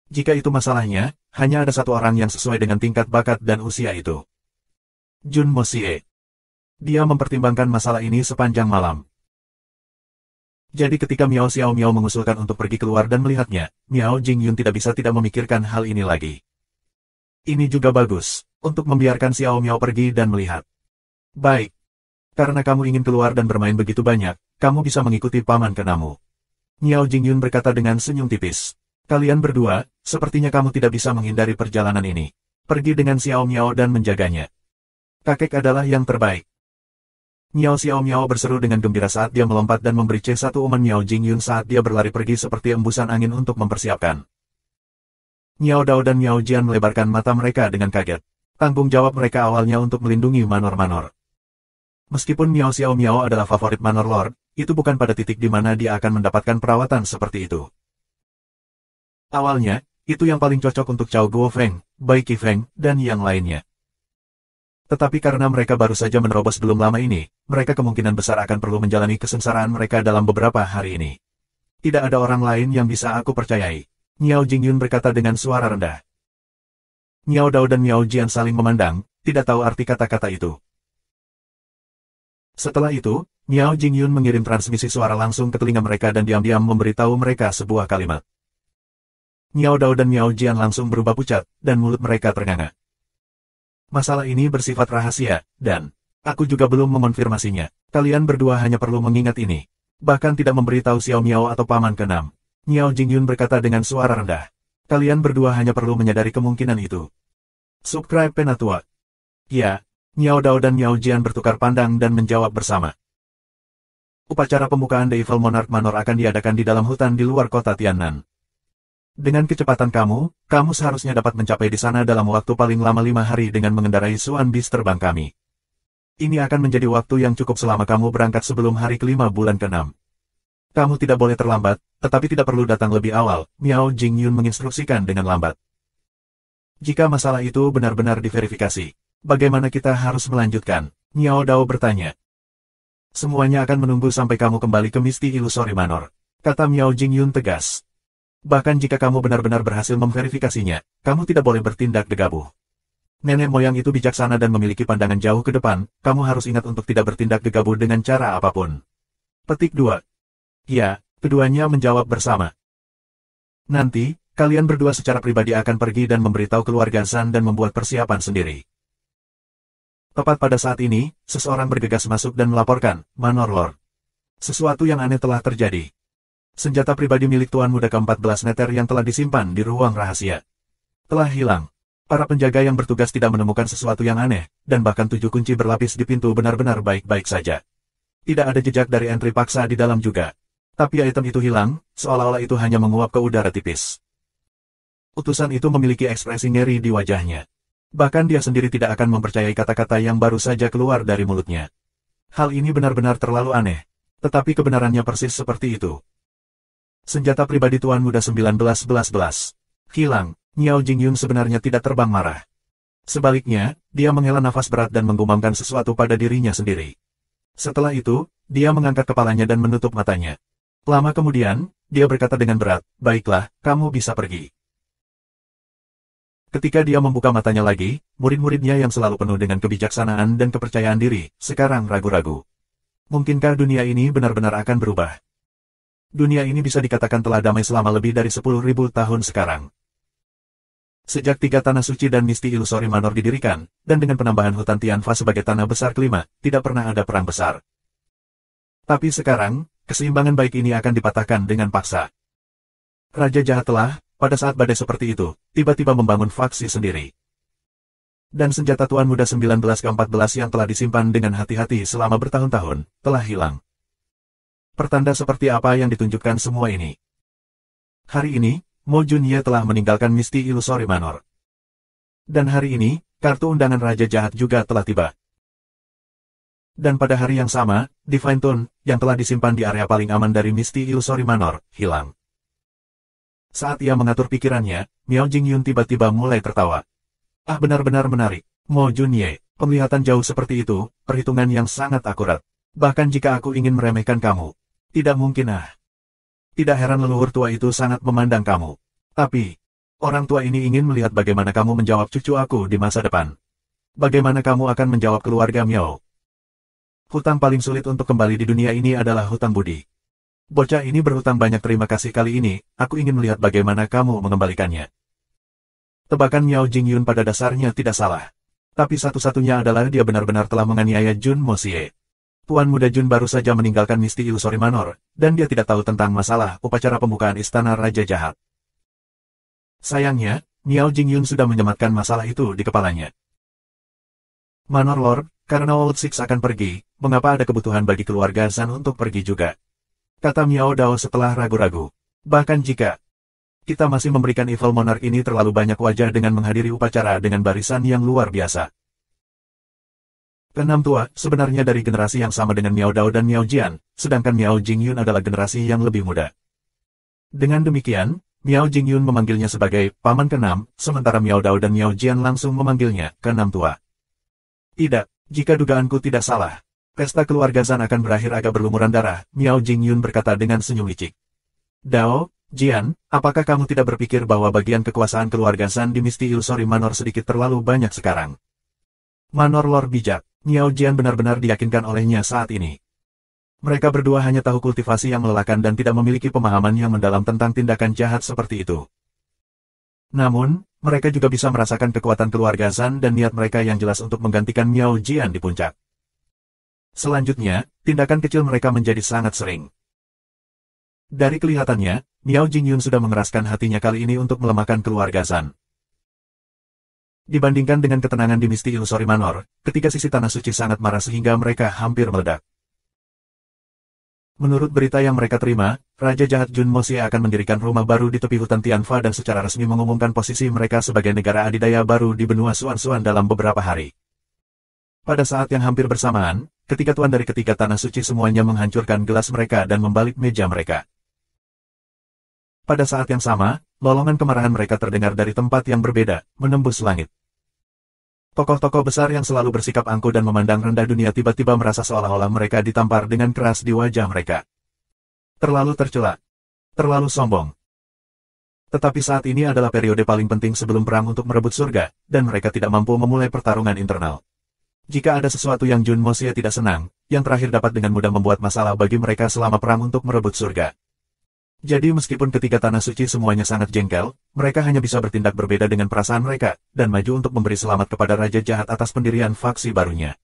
Jika itu masalahnya, hanya ada satu orang yang sesuai dengan tingkat bakat dan usia itu. Jun Mosie. Dia mempertimbangkan masalah ini sepanjang malam. Jadi ketika Miao Xiao Miao mengusulkan untuk pergi keluar dan melihatnya, Miao Jingyun tidak bisa tidak memikirkan hal ini lagi. Ini juga bagus, untuk membiarkan Xiao Miao pergi dan melihat. Baik. Karena kamu ingin keluar dan bermain begitu banyak, kamu bisa mengikuti paman kenamu. Miao Jingyun berkata dengan senyum tipis. Kalian berdua, sepertinya kamu tidak bisa menghindari perjalanan ini. Pergi dengan Xiao Miao dan menjaganya. Kakek adalah yang terbaik. Miao Xiao Miao berseru dengan gembira saat dia melompat dan memberi C1 umpan Miao Jingyun saat dia berlari pergi seperti embusan angin untuk mempersiapkan. Miao Dao dan Miao Jian melebarkan mata mereka dengan kaget. Tanggung jawab mereka awalnya untuk melindungi Manor-Manor. Meskipun Miao Xiao Miao adalah favorit Manor Lord, itu bukan pada titik di mana dia akan mendapatkan perawatan seperti itu. Awalnya, itu yang paling cocok untuk Chao Guofeng, Bai Qifeng, dan yang lainnya. Tetapi karena mereka baru saja menerobos belum lama ini, mereka kemungkinan besar akan perlu menjalani kesengsaraan mereka dalam beberapa hari ini. Tidak ada orang lain yang bisa aku percayai. Miao Jingyun berkata dengan suara rendah. Miao Dao dan Miao Jian saling memandang, tidak tahu arti kata-kata itu. Setelah itu, Miao Jingyun mengirim transmisi suara langsung ke telinga mereka dan diam-diam memberitahu mereka sebuah kalimat. Miao Dao dan Miao Jian langsung berubah pucat, dan mulut mereka ternganga. Masalah ini bersifat rahasia, dan aku juga belum mengonfirmasinya. Kalian berdua hanya perlu mengingat ini. Bahkan tidak memberitahu Xiao Miao atau paman ke-6. Miao Jingyun berkata dengan suara rendah. Kalian berdua hanya perlu menyadari kemungkinan itu. Subscribe Penatua. Ya, Miao Dao dan Miao Jian bertukar pandang dan menjawab bersama. Upacara pembukaan The Evil Monarch Manor akan diadakan di dalam hutan di luar kota Tiannan. Dengan kecepatan kamu seharusnya dapat mencapai di sana dalam waktu paling lama 5 hari dengan mengendarai Swan bis terbang kami. Ini akan menjadi waktu yang cukup selama kamu berangkat sebelum hari ke-5 bulan ke-6. Kamu tidak boleh terlambat, tetapi tidak perlu datang lebih awal, Miao Jingyun menginstruksikan dengan lambat. Jika masalah itu benar-benar diverifikasi, bagaimana kita harus melanjutkan? Miao Dao bertanya. Semuanya akan menunggu sampai kamu kembali ke Misty Illusory Manor, kata Miao Jingyun tegas. Bahkan jika kamu benar-benar berhasil memverifikasinya, kamu tidak boleh bertindak gegabah. Nenek moyang itu bijaksana dan memiliki pandangan jauh ke depan, kamu harus ingat untuk tidak bertindak gegabah dengan cara apapun. Petik 2. Ya, keduanya menjawab bersama. Nanti, kalian berdua secara pribadi akan pergi dan memberitahu keluarga Zhan dan membuat persiapan sendiri. Tepat pada saat ini, seseorang bergegas masuk dan melaporkan, Manor Lord. Sesuatu yang aneh telah terjadi. Senjata pribadi milik Tuan Muda ke-14 Neter yang telah disimpan di ruang rahasia telah hilang. Para penjaga yang bertugas tidak menemukan sesuatu yang aneh, dan bahkan 7 kunci berlapis di pintu benar-benar baik-baik saja. Tidak ada jejak dari entry paksa di dalam juga. Tapi item itu hilang, seolah-olah itu hanya menguap ke udara tipis. Utusan itu memiliki ekspresi ngeri di wajahnya. Bahkan dia sendiri tidak akan mempercayai kata-kata yang baru saja keluar dari mulutnya. Hal ini benar-benar terlalu aneh. Tetapi kebenarannya persis seperti itu. Senjata pribadi Tuan Muda 1911 hilang. Miao Jingyun sebenarnya tidak terbang marah. Sebaliknya, dia menghela nafas berat dan menggumamkan sesuatu pada dirinya sendiri. Setelah itu, dia mengangkat kepalanya dan menutup matanya. Lama kemudian, dia berkata dengan berat, "Baiklah, kamu bisa pergi." Ketika dia membuka matanya lagi, murid-muridnya yang selalu penuh dengan kebijaksanaan dan kepercayaan diri, sekarang ragu-ragu. Mungkinkah dunia ini benar-benar akan berubah? Dunia ini bisa dikatakan telah damai selama lebih dari 10.000 tahun sekarang. Sejak 3 tanah suci dan Misty Illusory Manor didirikan, dan dengan penambahan hutan Tianfa sebagai tanah besar kelima, tidak pernah ada perang besar. Tapi sekarang, keseimbangan baik ini akan dipatahkan dengan paksa. Raja jahat telah, pada saat badai seperti itu, tiba-tiba membangun faksi sendiri. Dan senjata Tuan Muda 19 ke-14 yang telah disimpan dengan hati-hati selama bertahun-tahun, telah hilang. Pertanda seperti apa yang ditunjukkan semua ini? Hari ini, Mo Junye telah meninggalkan Misty Illusory Manor. Dan hari ini, kartu undangan Raja Jahat juga telah tiba. Dan pada hari yang sama, Divine Tune, yang telah disimpan di area paling aman dari Misty Illusory Manor, hilang. Saat ia mengatur pikirannya, Miao Jingyun tiba-tiba mulai tertawa. Ah, benar-benar menarik. Mo Junye, penglihatan jauh seperti itu, perhitungan yang sangat akurat. Bahkan jika aku ingin meremehkan kamu, tidak mungkin ah. Tidak heran leluhur tua itu sangat memandang kamu. Tapi, orang tua ini ingin melihat bagaimana kamu menjawab cucu aku di masa depan. Bagaimana kamu akan menjawab keluarga Miao. Hutang paling sulit untuk kembali di dunia ini adalah hutang budi. Bocah ini berhutang banyak terima kasih kali ini, aku ingin melihat bagaimana kamu mengembalikannya. Tebakan Miao Jingyun pada dasarnya tidak salah. Tapi satu-satunya adalah dia benar-benar telah menganiaya Jun Moxie. Tuan muda Jun baru saja meninggalkan Misty Illusory Manor, dan dia tidak tahu tentang masalah upacara pembukaan Istana Raja Jahat. Sayangnya, Miao Jingyun sudah menyematkan masalah itu di kepalanya. Manor Lord, karena Old Six akan pergi, mengapa ada kebutuhan bagi keluarga Zhan untuk pergi juga? Kata Miao Dao setelah ragu-ragu. Bahkan jika kita masih memberikan Evil Monarch ini terlalu banyak wajah dengan menghadiri upacara dengan barisan yang luar biasa. Keenam tua, sebenarnya dari generasi yang sama dengan Miao Dao dan Miao Jian, sedangkan Miao Jingyun adalah generasi yang lebih muda. Dengan demikian, Miao Jingyun memanggilnya sebagai Paman Keenam, sementara Miao Dao dan Miao Jian langsung memanggilnya Keenam tua. Tidak, jika dugaanku tidak salah, pesta keluarga Zhan akan berakhir agak berlumuran darah, Miao Jingyun berkata dengan senyum licik. Dao, Jian, apakah kamu tidak berpikir bahwa bagian kekuasaan keluarga Zhan di Misty Illusory Manor sedikit terlalu banyak sekarang? Manor Lord bijak, Miao Jian benar-benar diyakinkan olehnya saat ini. Mereka berdua hanya tahu kultivasi yang melelahkan dan tidak memiliki pemahaman yang mendalam tentang tindakan jahat seperti itu. Namun, mereka juga bisa merasakan kekuatan keluarga Zhan dan niat mereka yang jelas untuk menggantikan Miao Jian di puncak. Selanjutnya, tindakan kecil mereka menjadi sangat sering. Dari kelihatannya, Miao Jingyun sudah mengeraskan hatinya kali ini untuk melemahkan keluarga Zhan. Dibandingkan dengan ketenangan di Misty Illusory Manor, ketiga sisi tanah suci sangat marah sehingga mereka hampir meledak. Menurut berita yang mereka terima, Raja Jahat Jun Moxie akan mendirikan rumah baru di tepi hutan Tianfa dan secara resmi mengumumkan posisi mereka sebagai negara adidaya baru di benua Xuan dalam beberapa hari. Pada saat yang hampir bersamaan, ketiga tuan dari ketiga tanah suci semuanya menghancurkan gelas mereka dan membalik meja mereka. Pada saat yang sama, lolongan kemarahan mereka terdengar dari tempat yang berbeda, menembus langit. Tokoh-tokoh besar yang selalu bersikap angkuh dan memandang rendah dunia tiba-tiba merasa seolah-olah mereka ditampar dengan keras di wajah mereka. Terlalu tercela. Terlalu sombong. Tetapi saat ini adalah periode paling penting sebelum perang untuk merebut surga, dan mereka tidak mampu memulai pertarungan internal. Jika ada sesuatu yang Jun Moxie tidak senang, yang terakhir dapat dengan mudah membuat masalah bagi mereka selama perang untuk merebut surga. Jadi meskipun ketiga tanah suci semuanya sangat jengkel, mereka hanya bisa bertindak berbeda dengan perasaan mereka, dan maju untuk memberi selamat kepada Raja Jahat atas pendirian faksi barunya.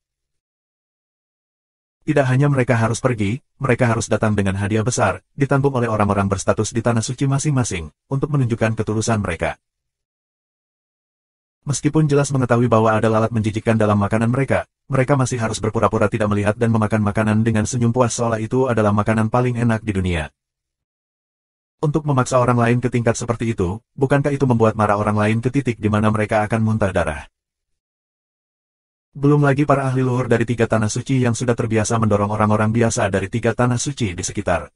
Tidak hanya mereka harus pergi, mereka harus datang dengan hadiah besar, ditanggung oleh orang-orang berstatus di tanah suci masing-masing, untuk menunjukkan ketulusan mereka. Meskipun jelas mengetahui bahwa ada lalat menjijikkan dalam makanan mereka, mereka masih harus berpura-pura tidak melihat dan memakan makanan dengan senyum puas seolah itu adalah makanan paling enak di dunia. Untuk memaksa orang lain ke tingkat seperti itu, bukankah itu membuat marah orang lain ke titik di mana mereka akan muntah darah? Belum lagi para ahli luhur dari tiga tanah suci yang sudah terbiasa mendorong orang-orang biasa dari tiga tanah suci di sekitar.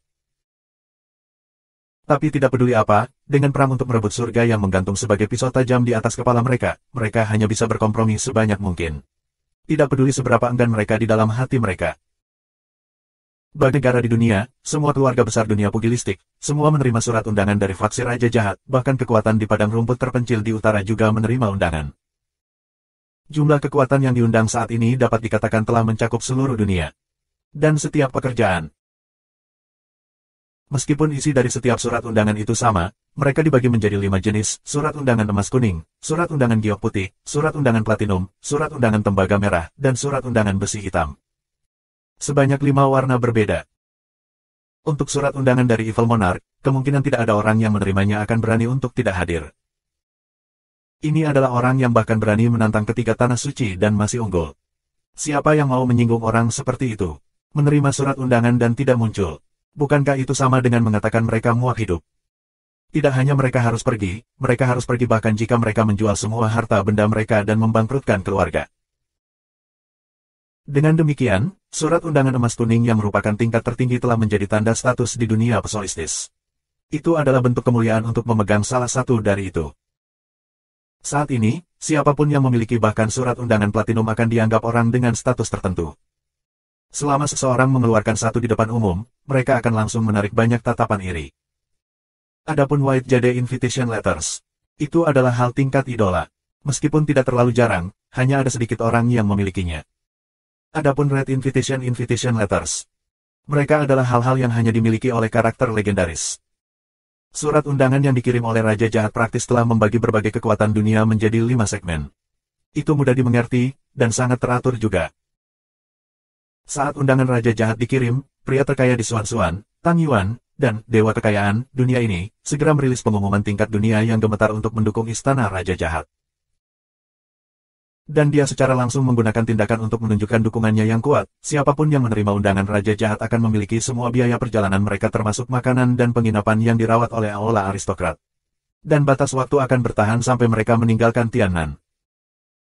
Tapi tidak peduli apa, dengan perang untuk merebut surga yang menggantung sebagai pisau tajam di atas kepala mereka, mereka hanya bisa berkompromi sebanyak mungkin. Tidak peduli seberapa enggan mereka di dalam hati mereka. Bagi negara di dunia, semua keluarga besar dunia pugilistik, semua menerima surat undangan dari faksi Raja Jahat, bahkan kekuatan di padang rumput terpencil di utara juga menerima undangan. Jumlah kekuatan yang diundang saat ini dapat dikatakan telah mencakup seluruh dunia. Dan setiap pekerjaan. Meskipun isi dari setiap surat undangan itu sama, mereka dibagi menjadi 5 jenis, surat undangan emas kuning, surat undangan giok putih, surat undangan platinum, surat undangan tembaga merah, dan surat undangan besi hitam. Sebanyak 5 warna berbeda. Untuk surat undangan dari Evil Monarch, kemungkinan tidak ada orang yang menerimanya akan berani untuk tidak hadir. Ini adalah orang yang bahkan berani menantang ketiga tanah suci dan masih unggul. Siapa yang mau menyinggung orang seperti itu? Menerima surat undangan dan tidak muncul. Bukankah itu sama dengan mengatakan mereka muak hidup? Tidak hanya mereka harus pergi bahkan jika mereka menjual semua harta benda mereka dan membangkrutkan keluarga. Dengan demikian, surat undangan emas kuning yang merupakan tingkat tertinggi telah menjadi tanda status di dunia pesolistis. Itu adalah bentuk kemuliaan untuk memegang salah satu dari itu. Saat ini, siapapun yang memiliki bahkan surat undangan platinum akan dianggap orang dengan status tertentu. Selama seseorang mengeluarkan satu di depan umum, mereka akan langsung menarik banyak tatapan iri. Adapun White Jade Invitation Letters, itu adalah hal tingkat idola. Meskipun tidak terlalu jarang, hanya ada sedikit orang yang memilikinya. Adapun Red Invitation Letters, mereka adalah hal-hal yang hanya dimiliki oleh karakter legendaris. Surat undangan yang dikirim oleh Raja Jahat praktis telah membagi berbagai kekuatan dunia menjadi 5 segmen. Itu mudah dimengerti, dan sangat teratur juga. Saat undangan Raja Jahat dikirim, pria terkaya di Xuan, Tang Yuan, dan Dewa Kekayaan dunia ini segera merilis pengumuman tingkat dunia yang gemetar untuk mendukung Istana Raja Jahat. Dan dia secara langsung menggunakan tindakan untuk menunjukkan dukungannya yang kuat. Siapapun yang menerima undangan Raja Jahat akan memiliki semua biaya perjalanan mereka termasuk makanan dan penginapan yang dirawat oleh aula aristokrat. Dan batas waktu akan bertahan sampai mereka meninggalkan Tiannan.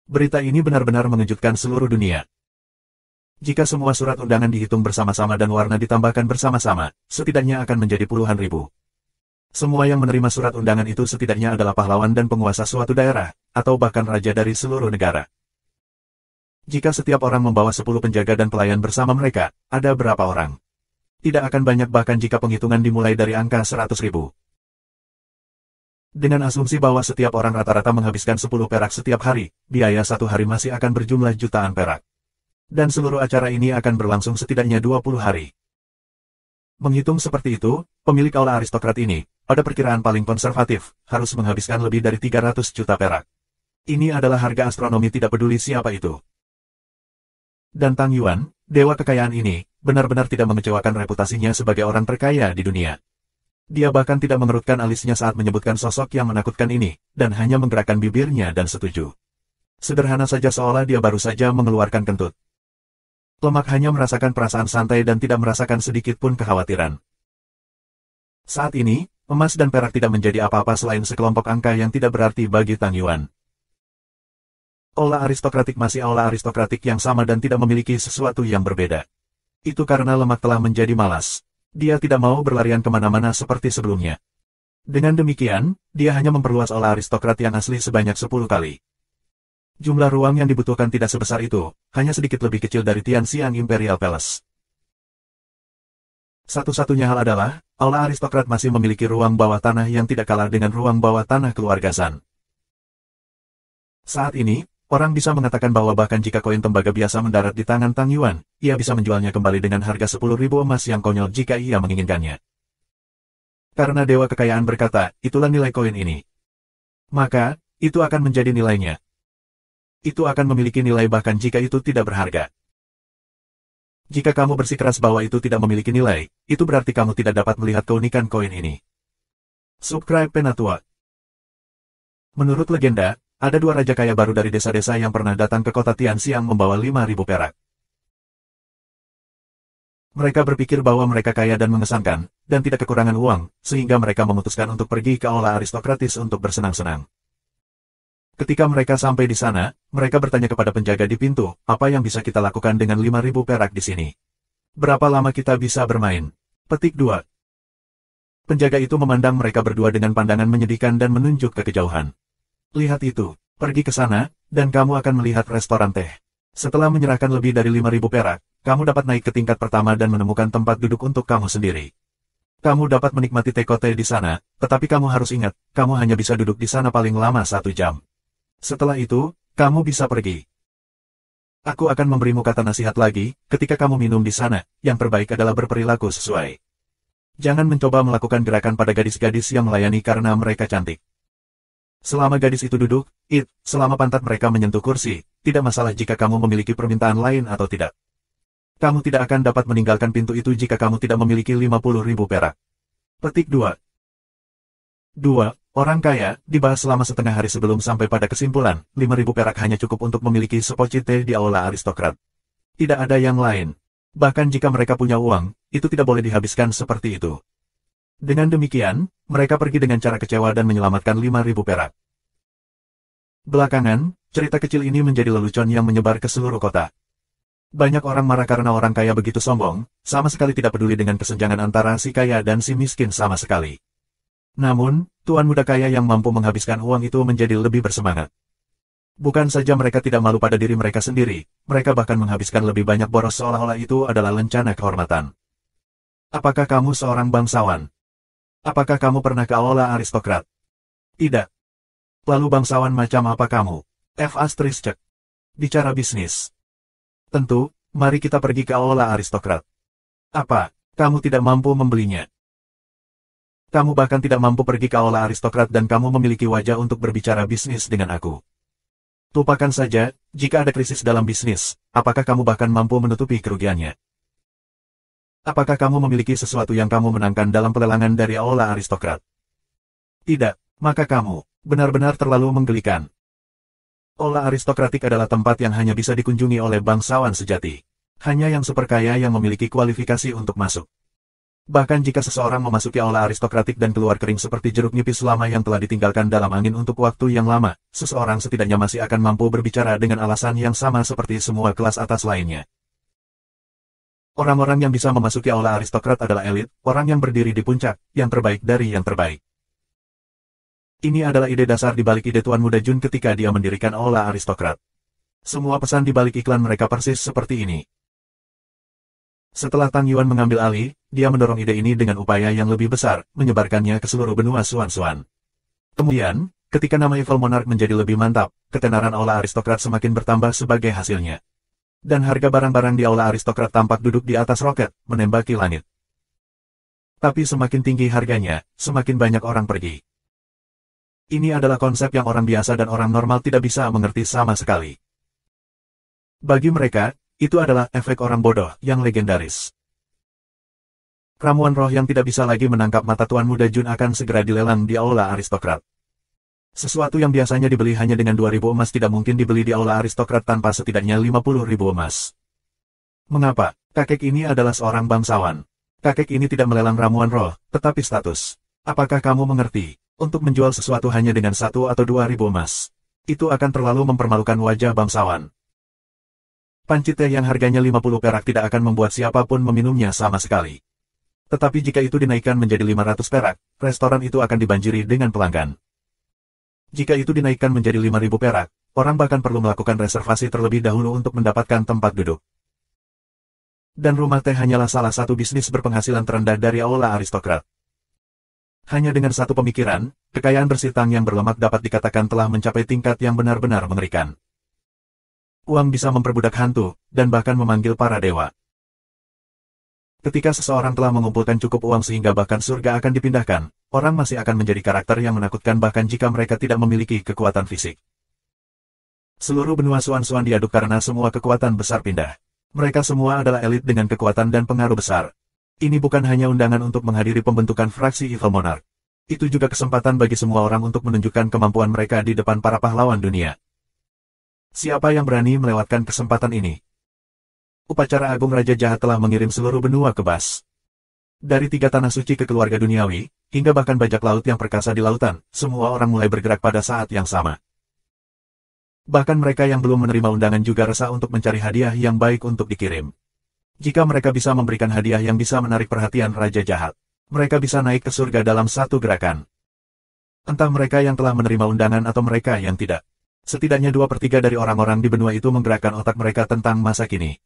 Berita ini benar-benar mengejutkan seluruh dunia. Jika semua surat undangan dihitung bersama-sama dan warna ditambahkan bersama-sama, setidaknya akan menjadi puluhan ribu. Semua yang menerima surat undangan itu setidaknya adalah pahlawan dan penguasa suatu daerah, atau bahkan raja dari seluruh negara. Jika setiap orang membawa 10 penjaga dan pelayan bersama mereka, ada berapa orang? Tidak akan banyak bahkan jika penghitungan dimulai dari angka 100.000. Dengan asumsi bahwa setiap orang rata-rata menghabiskan 10 perak setiap hari, biaya satu hari masih akan berjumlah jutaan perak. Dan seluruh acara ini akan berlangsung setidaknya 20 hari. Menghitung seperti itu, pemilik aula aristokrat ini, pada perkiraan paling konservatif, harus menghabiskan lebih dari 300 juta perak. Ini adalah harga astronomi tidak peduli siapa itu. Dan Tang Yuan, dewa kekayaan ini, benar-benar tidak mengecewakan reputasinya sebagai orang terkaya di dunia. Dia bahkan tidak mengerutkan alisnya saat menyebutkan sosok yang menakutkan ini, dan hanya menggerakkan bibirnya dan setuju. Sederhana saja seolah dia baru saja mengeluarkan kentut. Lemak hanya merasakan perasaan santai dan tidak merasakan sedikit pun kekhawatiran. Saat ini, emas dan perak tidak menjadi apa-apa selain sekelompok angka yang tidak berarti bagi Tang Yuan. Aula aristokratik masih aula aristokratik yang sama dan tidak memiliki sesuatu yang berbeda. Itu karena lemak telah menjadi malas. Dia tidak mau berlarian kemana-mana seperti sebelumnya. Dengan demikian, dia hanya memperluas aula aristokrat yang asli sebanyak 10 kali. Jumlah ruang yang dibutuhkan tidak sebesar itu, hanya sedikit lebih kecil dari Tianxiang Imperial Palace. Satu-satunya hal adalah, aula aristokrat masih memiliki ruang bawah tanah yang tidak kalah dengan ruang bawah tanah keluarga San. Saat ini, orang bisa mengatakan bahwa bahkan jika koin tembaga biasa mendarat di tangan Tang Yuan, ia bisa menjualnya kembali dengan harga 10.000 emas yang konyol jika ia menginginkannya. Karena Dewa Kekayaan berkata, itulah nilai koin ini. Maka, itu akan menjadi nilainya. Itu akan memiliki nilai bahkan jika itu tidak berharga. Jika kamu bersikeras bahwa itu tidak memiliki nilai, itu berarti kamu tidak dapat melihat keunikan koin ini. Subscribe Penatua. Menurut legenda, ada 2 raja kaya baru dari desa-desa yang pernah datang ke kota Tianxiang membawa 5.000 perak. Mereka berpikir bahwa mereka kaya dan mengesankan, dan tidak kekurangan uang, sehingga mereka memutuskan untuk pergi ke aula aristokratis untuk bersenang-senang. Ketika mereka sampai di sana, mereka bertanya kepada penjaga di pintu, apa yang bisa kita lakukan dengan 5.000 perak di sini? Berapa lama kita bisa bermain? Petik 2. Penjaga itu memandang mereka berdua dengan pandangan menyedihkan dan menunjuk ke kejauhan. Lihat itu, pergi ke sana, dan kamu akan melihat restoran teh. Setelah menyerahkan lebih dari 5.000 perak, kamu dapat naik ke tingkat pertama dan menemukan tempat duduk untuk kamu sendiri. Kamu dapat menikmati teh di sana, tetapi kamu harus ingat, kamu hanya bisa duduk di sana paling lama 1 jam. Setelah itu, kamu bisa pergi. Aku akan memberimu kata nasihat lagi, ketika kamu minum di sana, yang terbaik adalah berperilaku sesuai. Jangan mencoba melakukan gerakan pada gadis-gadis yang melayani karena mereka cantik. Selama gadis itu duduk, selama pantat mereka menyentuh kursi, tidak masalah jika kamu memiliki permintaan lain atau tidak. Kamu tidak akan dapat meninggalkan pintu itu jika kamu tidak memiliki 50.000 perak. Petik 2. 2. Orang kaya, dibahas selama setengah hari sebelum sampai pada kesimpulan, 5.000 perak hanya cukup untuk memiliki sepoci teh di aula aristokrat. Tidak ada yang lain. Bahkan jika mereka punya uang, itu tidak boleh dihabiskan seperti itu. Dengan demikian, mereka pergi dengan cara kecewa dan menyelamatkan 5.000 perak. Belakangan, cerita kecil ini menjadi lelucon yang menyebar ke seluruh kota. Banyak orang marah karena orang kaya begitu sombong, sama sekali tidak peduli dengan kesenjangan antara si kaya dan si miskin sama sekali. Namun, tuan muda kaya yang mampu menghabiskan uang itu menjadi lebih bersemangat. Bukan saja mereka tidak malu pada diri mereka sendiri, mereka bahkan menghabiskan lebih banyak boros seolah-olah itu adalah lencana kehormatan. Apakah kamu seorang bangsawan? Apakah kamu pernah ke aula aristokrat? Tidak. Lalu bangsawan macam apa kamu? Cek. Bicara bisnis. Tentu, mari kita pergi ke aula aristokrat. Apa, kamu tidak mampu membelinya? Kamu bahkan tidak mampu pergi ke aula aristokrat dan kamu memiliki wajah untuk berbicara bisnis dengan aku. Lupakan saja, jika ada krisis dalam bisnis, apakah kamu bahkan mampu menutupi kerugiannya? Apakah kamu memiliki sesuatu yang kamu menangkan dalam pelelangan dari aula aristokrat? Tidak, maka kamu benar-benar terlalu menggelikan. Aula aristokratik adalah tempat yang hanya bisa dikunjungi oleh bangsawan sejati. Hanya yang super kaya yang memiliki kualifikasi untuk masuk. Bahkan jika seseorang memasuki aula aristokratik dan keluar kering seperti jeruk nipis lama yang telah ditinggalkan dalam angin untuk waktu yang lama, seseorang setidaknya masih akan mampu berbicara dengan alasan yang sama seperti semua kelas atas lainnya. Orang-orang yang bisa memasuki aula aristokrat adalah elit, orang yang berdiri di puncak, yang terbaik dari yang terbaik. Ini adalah ide dasar di balik ide Tuan Muda Jun ketika dia mendirikan aula aristokrat. Semua pesan di balik iklan mereka persis seperti ini. Setelah Tang Yuan mengambil alih, dia mendorong ide ini dengan upaya yang lebih besar, menyebarkannya ke seluruh benua Suan-Suan. Kemudian, ketika nama Evil Monarch menjadi lebih mantap, ketenaran aula aristokrat semakin bertambah sebagai hasilnya. Dan harga barang-barang di aula aristokrat tampak duduk di atas roket, menembaki langit. Tapi semakin tinggi harganya, semakin banyak orang pergi. Ini adalah konsep yang orang biasa dan orang normal tidak bisa mengerti sama sekali. Bagi mereka, itu adalah efek orang bodoh yang legendaris. Ramuan roh yang tidak bisa lagi menangkap mata Tuan Muda Jun akan segera dilelang di aula aristokrat. Sesuatu yang biasanya dibeli hanya dengan 2.000 emas tidak mungkin dibeli di aula aristokrat tanpa setidaknya 50.000 emas. Mengapa? Kakek ini adalah seorang bangsawan. Kakek ini tidak melelang ramuan roh, tetapi status. Apakah kamu mengerti? Untuk menjual sesuatu hanya dengan 1 atau 2.000 emas. Itu akan terlalu mempermalukan wajah bangsawan. Panci teh yang harganya 50 perak tidak akan membuat siapapun meminumnya sama sekali. Tetapi jika itu dinaikkan menjadi 500 perak, restoran itu akan dibanjiri dengan pelanggan. Jika itu dinaikkan menjadi 5.000 perak, orang bahkan perlu melakukan reservasi terlebih dahulu untuk mendapatkan tempat duduk. Dan rumah teh hanyalah salah satu bisnis berpenghasilan terendah dari aula aristokrat. Hanya dengan satu pemikiran, kekayaan bersih Tang yang berlemak dapat dikatakan telah mencapai tingkat yang benar-benar mengerikan. Uang bisa memperbudak hantu, dan bahkan memanggil para dewa. Ketika seseorang telah mengumpulkan cukup uang sehingga bahkan surga akan dipindahkan, orang masih akan menjadi karakter yang menakutkan bahkan jika mereka tidak memiliki kekuatan fisik. Seluruh benua Suan-Suan diaduk karena semua kekuatan besar pindah. Mereka semua adalah elit dengan kekuatan dan pengaruh besar. Ini bukan hanya undangan untuk menghadiri pembentukan fraksi Evil Monarch. Itu juga kesempatan bagi semua orang untuk menunjukkan kemampuan mereka di depan para pahlawan dunia. Siapa yang berani melewatkan kesempatan ini? Upacara Agung Raja Jahat telah mengirim seluruh benua ke Bas. Dari 3 tanah suci ke keluarga duniawi, hingga bahkan bajak laut yang perkasa di lautan, semua orang mulai bergerak pada saat yang sama. Bahkan mereka yang belum menerima undangan juga resah untuk mencari hadiah yang baik untuk dikirim. Jika mereka bisa memberikan hadiah yang bisa menarik perhatian Raja Jahat, mereka bisa naik ke surga dalam satu gerakan. Entah mereka yang telah menerima undangan atau mereka yang tidak. Setidaknya 2/3 dari orang-orang di benua itu menggerakkan otak mereka tentang masa kini.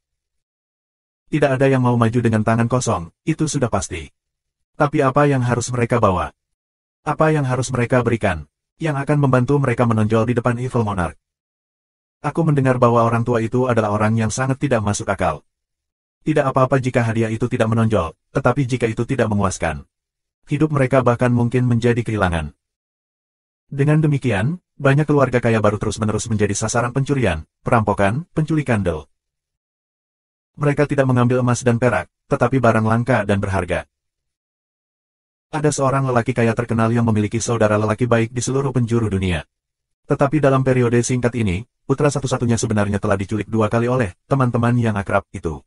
Tidak ada yang mau maju dengan tangan kosong, itu sudah pasti. Tapi apa yang harus mereka bawa? Apa yang harus mereka berikan? Yang akan membantu mereka menonjol di depan Evil Monarch. Aku mendengar bahwa orang tua itu adalah orang yang sangat tidak masuk akal. Tidak apa-apa jika hadiah itu tidak menonjol, tetapi jika itu tidak memuaskan. Hidup mereka bahkan mungkin menjadi kehilangan. Dengan demikian, banyak keluarga kaya baru terus-menerus menjadi sasaran pencurian, perampokan, penculikan del. Mereka tidak mengambil emas dan perak, tetapi barang langka dan berharga. Ada seorang lelaki kaya terkenal yang memiliki saudara lelaki baik di seluruh penjuru dunia. Tetapi dalam periode singkat ini, putra satu-satunya sebenarnya telah diculik 2 kali oleh teman-teman yang akrab itu.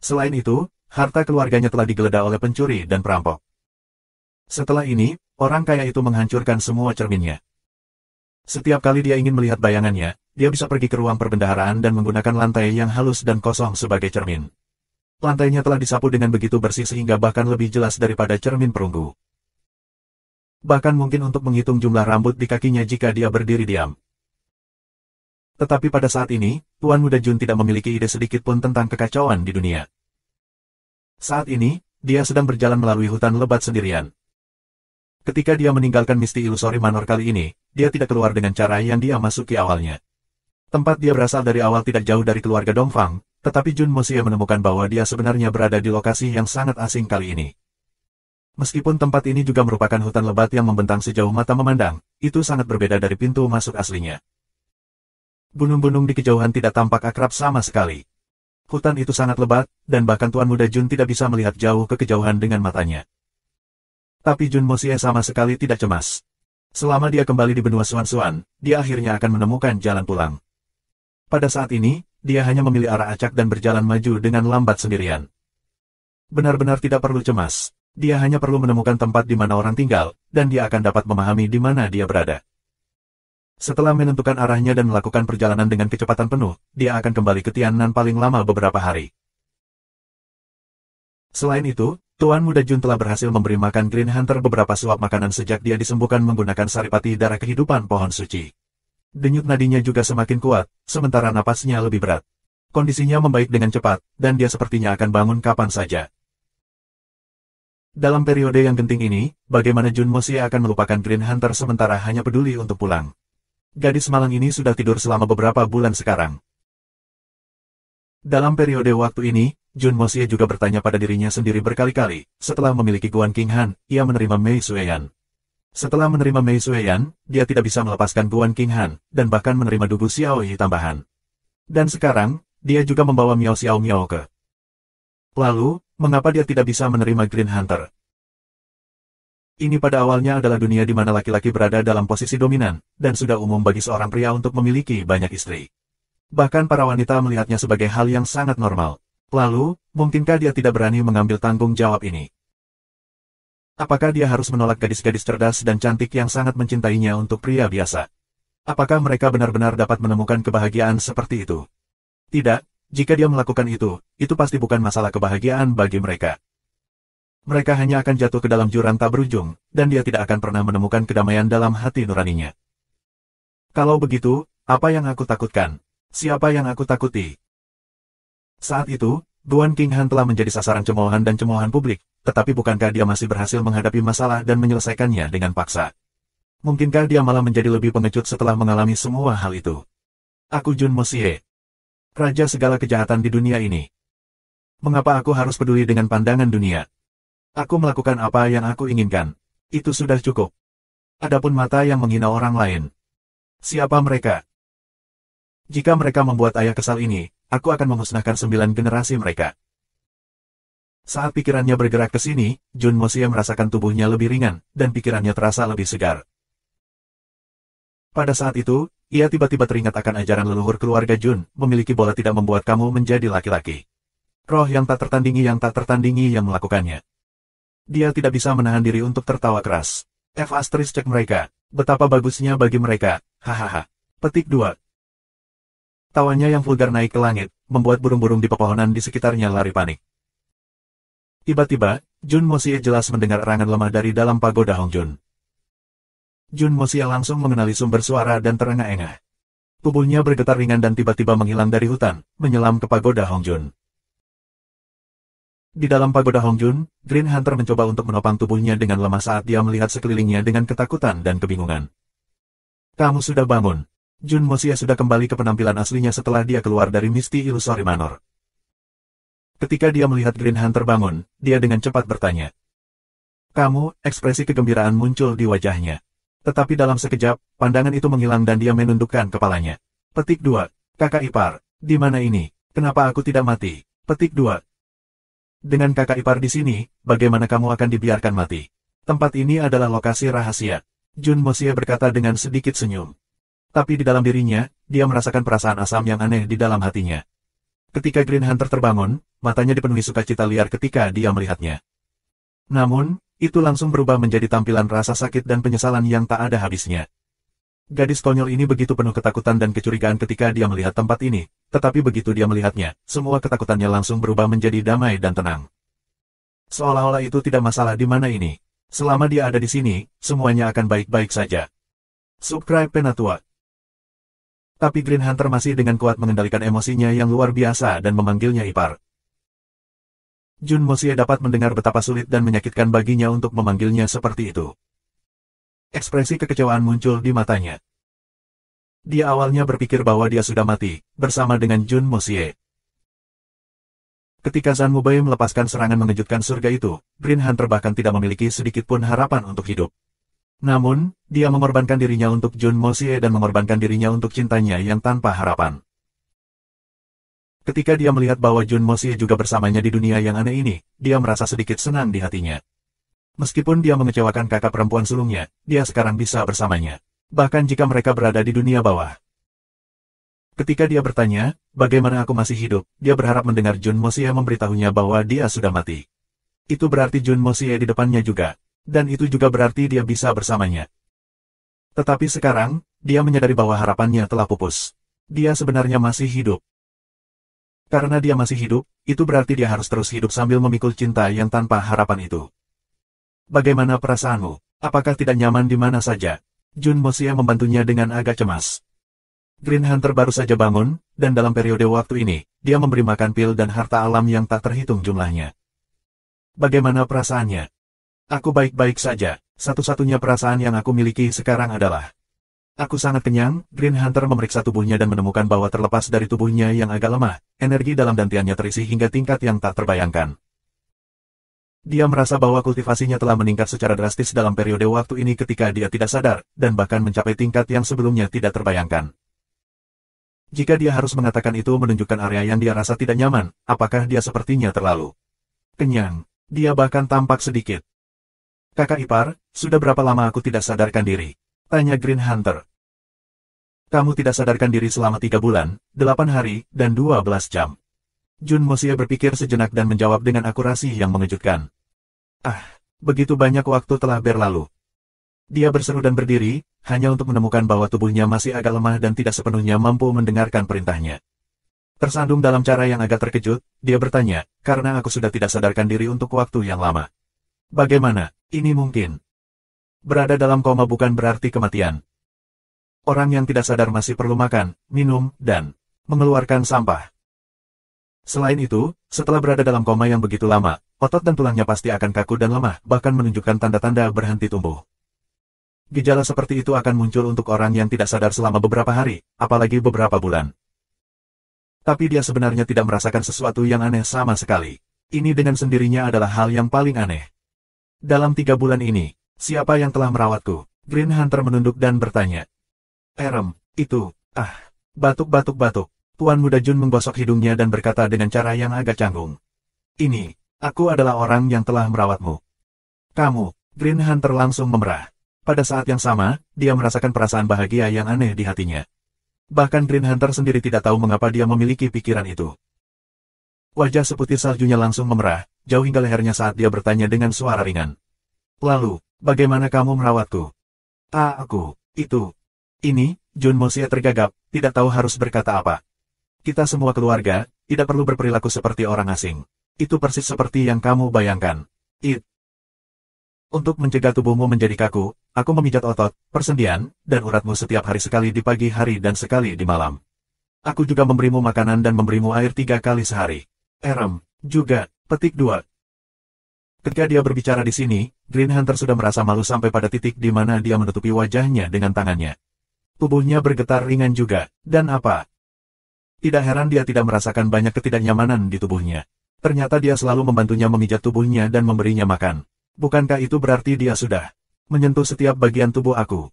Selain itu, harta keluarganya telah digeledah oleh pencuri dan perampok. Setelah ini, orang kaya itu menghancurkan semua cerminnya. Setiap kali dia ingin melihat bayangannya, dia bisa pergi ke ruang perbendaharaan dan menggunakan lantai yang halus dan kosong sebagai cermin. Lantainya telah disapu dengan begitu bersih sehingga bahkan lebih jelas daripada cermin perunggu. Bahkan mungkin untuk menghitung jumlah rambut di kakinya jika dia berdiri diam. Tetapi pada saat ini, Tuan Muda Jun tidak memiliki ide sedikit pun tentang kekacauan di dunia. Saat ini, dia sedang berjalan melalui hutan lebat sendirian. Ketika dia meninggalkan Misty Illusory Manor kali ini, dia tidak keluar dengan cara yang dia masuki awalnya. Tempat dia berasal dari awal tidak jauh dari keluarga Dongfang, tetapi Jun Moxie menemukan bahwa dia sebenarnya berada di lokasi yang sangat asing kali ini. Meskipun tempat ini juga merupakan hutan lebat yang membentang sejauh mata memandang, itu sangat berbeda dari pintu masuk aslinya. Gunung-gunung di kejauhan tidak tampak akrab sama sekali. Hutan itu sangat lebat, dan bahkan Tuan Muda Jun tidak bisa melihat jauh ke kejauhan dengan matanya. Tapi Jun Moxie sama sekali tidak cemas. Selama dia kembali di benua Suan-Suan, dia akhirnya akan menemukan jalan pulang. Pada saat ini, dia hanya memilih arah acak dan berjalan maju dengan lambat sendirian. Benar-benar tidak perlu cemas. Dia hanya perlu menemukan tempat di mana orang tinggal, dan dia akan dapat memahami di mana dia berada. Setelah menentukan arahnya dan melakukan perjalanan dengan kecepatan penuh, dia akan kembali ke Tiannan paling lama beberapa hari. Selain itu, Tuan Muda Jun telah berhasil memberi makan Green Hunter beberapa suap makanan sejak dia disembuhkan menggunakan saripati darah kehidupan pohon suci. Denyut nadinya juga semakin kuat, sementara napasnya lebih berat. Kondisinya membaik dengan cepat, dan dia sepertinya akan bangun kapan saja. Dalam periode yang genting ini, bagaimana Jun Moxie akan melupakan Green Hunter sementara hanya peduli untuk pulang. Gadis malang ini sudah tidur selama beberapa bulan sekarang. Dalam periode waktu ini, Jun Moxie juga bertanya pada dirinya sendiri berkali-kali, setelah memiliki Guan King Han, ia menerima Mei Sueyan. Setelah menerima Mei Sueyan, dia tidak bisa melepaskan Guan King Han, dan bahkan menerima Dugu Xiaoyi tambahan. Dan sekarang, dia juga membawa Miao Xiao Miao ke. Lalu, mengapa dia tidak bisa menerima Green Hunter? Ini pada awalnya adalah dunia di mana laki-laki berada dalam posisi dominan, dan sudah umum bagi seorang pria untuk memiliki banyak istri. Bahkan para wanita melihatnya sebagai hal yang sangat normal. Lalu, mungkinkah dia tidak berani mengambil tanggung jawab ini? Apakah dia harus menolak gadis-gadis cerdas dan cantik yang sangat mencintainya untuk pria biasa? Apakah mereka benar-benar dapat menemukan kebahagiaan seperti itu? Tidak, jika dia melakukan itu pasti bukan masalah kebahagiaan bagi mereka. Mereka hanya akan jatuh ke dalam jurang tak berujung, dan dia tidak akan pernah menemukan kedamaian dalam hati nuraninya. Kalau begitu, apa yang aku takutkan? Siapa yang aku takuti? Saat itu, Guan King Han telah menjadi sasaran cemoohan dan cemoohan publik, tetapi bukankah dia masih berhasil menghadapi masalah dan menyelesaikannya dengan paksa? Mungkinkah dia malah menjadi lebih pengecut setelah mengalami semua hal itu? Aku Jun Moxie, raja segala kejahatan di dunia ini. Mengapa aku harus peduli dengan pandangan dunia? Aku melakukan apa yang aku inginkan. Itu sudah cukup. Adapun mata yang menghina orang lain. Siapa mereka? Jika mereka membuat ayah kesal ini, aku akan memusnahkan 9 generasi mereka. Saat pikirannya bergerak ke sini, Jun Moxie merasakan tubuhnya lebih ringan, dan pikirannya terasa lebih segar. Pada saat itu, ia tiba-tiba teringat akan ajaran leluhur keluarga Jun, memiliki bola tidak membuat kamu menjadi laki-laki. Roh yang tak tertandingi yang melakukannya. Dia tidak bisa menahan diri untuk tertawa keras. Cek mereka, betapa bagusnya bagi mereka, hahaha. Petik 2. Tawanya yang vulgar naik ke langit, membuat burung-burung di pepohonan di sekitarnya lari panik. Tiba-tiba, Jun Moxie jelas mendengar erangan lemah dari dalam pagoda Hongjun. Jun Moxie langsung mengenali sumber suara dan terengah-engah. Tubuhnya bergetar ringan dan tiba-tiba menghilang dari hutan, menyelam ke pagoda Hongjun. Di dalam pagoda Hongjun, Green Hunter mencoba untuk menopang tubuhnya dengan lemah saat dia melihat sekelilingnya dengan ketakutan dan kebingungan. Kamu sudah bangun. Jun Moxie sudah kembali ke penampilan aslinya setelah dia keluar dari Misty Illusory Manor. Ketika dia melihat Green Hunter bangun, dia dengan cepat bertanya. Kamu, ekspresi kegembiraan muncul di wajahnya. Tetapi dalam sekejap, pandangan itu menghilang dan dia menundukkan kepalanya. Petik 2. Kakak ipar, di mana ini? Kenapa aku tidak mati? Petik 2. Dengan kakak ipar di sini, bagaimana kamu akan dibiarkan mati? Tempat ini adalah lokasi rahasia. Jun Moxie berkata dengan sedikit senyum. Tapi di dalam dirinya, dia merasakan perasaan asam yang aneh di dalam hatinya. Ketika Green Hunter terbangun, matanya dipenuhi sukacita liar ketika dia melihatnya. Namun, itu langsung berubah menjadi tampilan rasa sakit dan penyesalan yang tak ada habisnya. Gadis konyol ini begitu penuh ketakutan dan kecurigaan ketika dia melihat tempat ini, tetapi begitu dia melihatnya, semua ketakutannya langsung berubah menjadi damai dan tenang. Seolah-olah itu tidak masalah di mana ini. Selama dia ada di sini, semuanya akan baik-baik saja. Subscribe Penatua. Tapi Green Hunter masih dengan kuat mengendalikan emosinya yang luar biasa dan memanggilnya ipar. Jun Mosie dapat mendengar betapa sulit dan menyakitkan baginya untuk memanggilnya seperti itu. Ekspresi kekecewaan muncul di matanya. Dia awalnya berpikir bahwa dia sudah mati, bersama dengan Jun Mosie. Ketika Zhan Mubai melepaskan serangan mengejutkan surga itu, Green Hunter bahkan tidak memiliki sedikit pun harapan untuk hidup. Namun, dia mengorbankan dirinya untuk Jun Mosie dan mengorbankan dirinya untuk cintanya yang tanpa harapan. Ketika dia melihat bahwa Jun Mosie juga bersamanya di dunia yang aneh ini, dia merasa sedikit senang di hatinya. Meskipun dia mengecewakan kakak perempuan sulungnya, dia sekarang bisa bersamanya. Bahkan jika mereka berada di dunia bawah. Ketika dia bertanya, bagaimana aku masih hidup, dia berharap mendengar Jun Mosie memberitahunya bahwa dia sudah mati. Itu berarti Jun Mosie di depannya juga. Dan itu juga berarti dia bisa bersamanya. Tetapi sekarang, dia menyadari bahwa harapannya telah pupus. Dia sebenarnya masih hidup. Karena dia masih hidup, itu berarti dia harus terus hidup sambil memikul cinta yang tanpa harapan itu. Bagaimana perasaanmu? Apakah tidak nyaman di mana saja? Jun Mosie membantunya dengan agak cemas. Green Hunter baru saja bangun, dan dalam periode waktu ini, dia memberi makan pil dan harta alam yang tak terhitung jumlahnya. Bagaimana perasaannya? Aku baik-baik saja. Satu-satunya perasaan yang aku miliki sekarang adalah aku sangat kenyang. Green Hunter memeriksa tubuhnya dan menemukan bahwa terlepas dari tubuhnya yang agak lemah, energi dalam dantiannya terisi hingga tingkat yang tak terbayangkan. Dia merasa bahwa kultivasinya telah meningkat secara drastis dalam periode waktu ini ketika dia tidak sadar, dan bahkan mencapai tingkat yang sebelumnya tidak terbayangkan. Jika dia harus mengatakan itu menunjukkan area yang dia rasa tidak nyaman, apakah dia sepertinya terlalu kenyang? Dia bahkan tampak sedikit. Kakak ipar, sudah berapa lama aku tidak sadarkan diri? Tanya Green Hunter. Kamu tidak sadarkan diri selama 3 bulan, 8 hari, dan 12 jam. Jun Mosie berpikir sejenak dan menjawab dengan akurasi yang mengejutkan. Begitu banyak waktu telah berlalu. Dia berseru dan berdiri, hanya untuk menemukan bahwa tubuhnya masih agak lemah dan tidak sepenuhnya mampu mendengarkan perintahnya. Tersandung dalam cara yang agak terkejut, dia bertanya, karena aku sudah tidak sadarkan diri untuk waktu yang lama. Bagaimana ini mungkin? Berada dalam koma bukan berarti kematian. Orang yang tidak sadar masih perlu makan, minum, dan mengeluarkan sampah. Selain itu, setelah berada dalam koma yang begitu lama, otot dan tulangnya pasti akan kaku dan lemah, bahkan menunjukkan tanda-tanda berhenti tumbuh. Gejala seperti itu akan muncul untuk orang yang tidak sadar selama beberapa hari, apalagi beberapa bulan. Tapi dia sebenarnya tidak merasakan sesuatu yang aneh sama sekali. Ini dengan sendirinya adalah hal yang paling aneh. Dalam 3 bulan ini, siapa yang telah merawatku? Green Hunter menunduk dan bertanya. Itu, batuk-batuk-batuk. Tuan Muda Jun menggosok hidungnya dan berkata dengan cara yang agak canggung. Ini, aku adalah orang yang telah merawatmu. Kamu, Green Hunter langsung memerah. Pada saat yang sama, dia merasakan perasaan bahagia yang aneh di hatinya. Bahkan Green Hunter sendiri tidak tahu mengapa dia memiliki pikiran itu. Wajah seputih saljunya langsung memerah, jauh hingga lehernya saat dia bertanya dengan suara ringan. Lalu, bagaimana kamu merawatku? Ini, Jun Mosie tergagap, tidak tahu harus berkata apa. Kita semua keluarga, tidak perlu berperilaku seperti orang asing. Itu persis seperti yang kamu bayangkan. Untuk mencegah tubuhmu menjadi kaku, aku memijat otot, persendian, dan uratmu setiap hari sekali di pagi hari dan sekali di malam. Aku juga memberimu makanan dan memberimu air 3 kali sehari. Juga, petik 2. Ketika dia berbicara di sini, Green Hunter sudah merasa malu sampai pada titik di mana dia menutupi wajahnya dengan tangannya. Tubuhnya bergetar ringan juga, dan apa? Tidak heran dia tidak merasakan banyak ketidaknyamanan di tubuhnya. Ternyata dia selalu membantunya memijat tubuhnya dan memberinya makan. Bukankah itu berarti dia sudah menyentuh setiap bagian tubuh aku?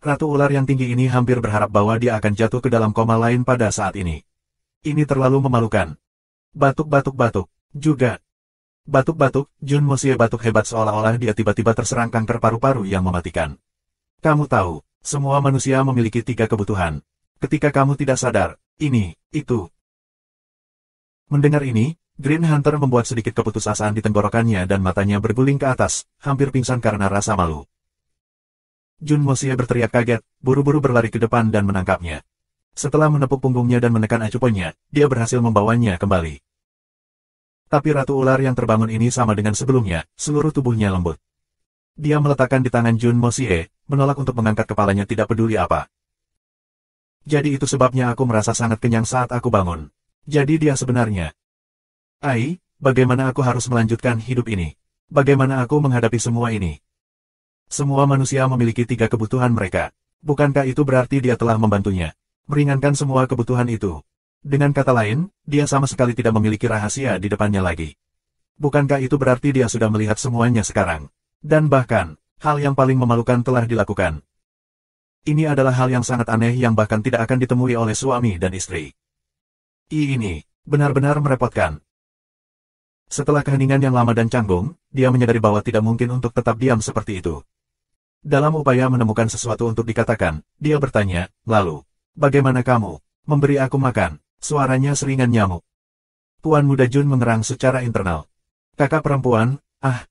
Ratu ular yang tinggi ini hampir berharap bahwa dia akan jatuh ke dalam koma lain pada saat ini. Ini terlalu memalukan. Batuk-batuk-batuk. Juga. Batuk-batuk, Jun Mosie batuk hebat seolah-olah dia tiba-tiba terserang kanker paru-paru yang mematikan. Kamu tahu, semua manusia memiliki 3 kebutuhan. Ketika kamu tidak sadar, itu. Mendengar ini, Green Hunter membuat sedikit keputusasaan di tenggorokannya dan matanya berguling ke atas, hampir pingsan karena rasa malu. Jun Moxie berteriak kaget, buru-buru berlari ke depan dan menangkapnya. Setelah menepuk punggungnya dan menekan acuponnya, dia berhasil membawanya kembali. Tapi Ratu Ular yang terbangun ini sama dengan sebelumnya, seluruh tubuhnya lembut. Dia meletakkan di tangan Jun Moxie, menolak untuk mengangkat kepalanya tidak peduli apa. Jadi itu sebabnya aku merasa sangat kenyang saat aku bangun. Jadi dia sebenarnya. Bagaimana aku harus melanjutkan hidup ini? Bagaimana aku menghadapi semua ini? Semua manusia memiliki 3 kebutuhan mereka. Bukankah itu berarti dia telah membantunya? Meringankan semua kebutuhan itu. Dengan kata lain, dia sama sekali tidak memiliki rahasia di depannya lagi. Bukankah itu berarti dia sudah melihat semuanya sekarang? Dan bahkan, hal yang paling memalukan telah dilakukan. Ini adalah hal yang sangat aneh yang bahkan tidak akan ditemui oleh suami dan istri. Ini benar-benar merepotkan. Setelah keheningan yang lama dan canggung, dia menyadari bahwa tidak mungkin untuk tetap diam seperti itu. Dalam upaya menemukan sesuatu untuk dikatakan, dia bertanya, lalu, bagaimana kamu? Memberi aku makan. Suaranya seringan nyamuk. Tuan Muda Jun mengerang secara internal. Kakak perempuan,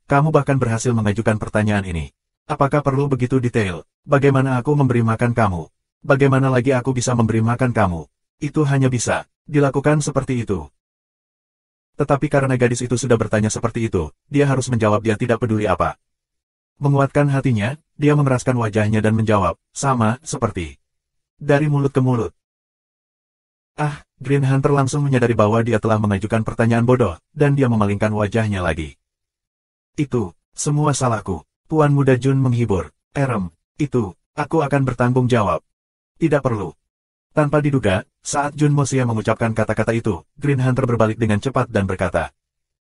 kamu bahkan berhasil mengajukan pertanyaan ini. Apakah perlu begitu detail? Bagaimana aku memberi makan kamu? Bagaimana lagi aku bisa memberi makan kamu? Itu hanya bisa dilakukan seperti itu. Tetapi karena gadis itu sudah bertanya seperti itu, dia harus menjawab dia tidak peduli apa. Menguatkan hatinya, dia mengeraskan wajahnya dan menjawab, sama, seperti. Dari mulut ke mulut. Green Hunter langsung menyadari bahwa dia telah mengajukan pertanyaan bodoh, dan dia memalingkan wajahnya lagi. Itu, semua salahku. Tuan Muda Jun menghibur. Itu, aku akan bertanggung jawab. Tidak perlu. Tanpa diduga, saat Jun Moxie mengucapkan kata-kata itu, Green Hunter berbalik dengan cepat dan berkata,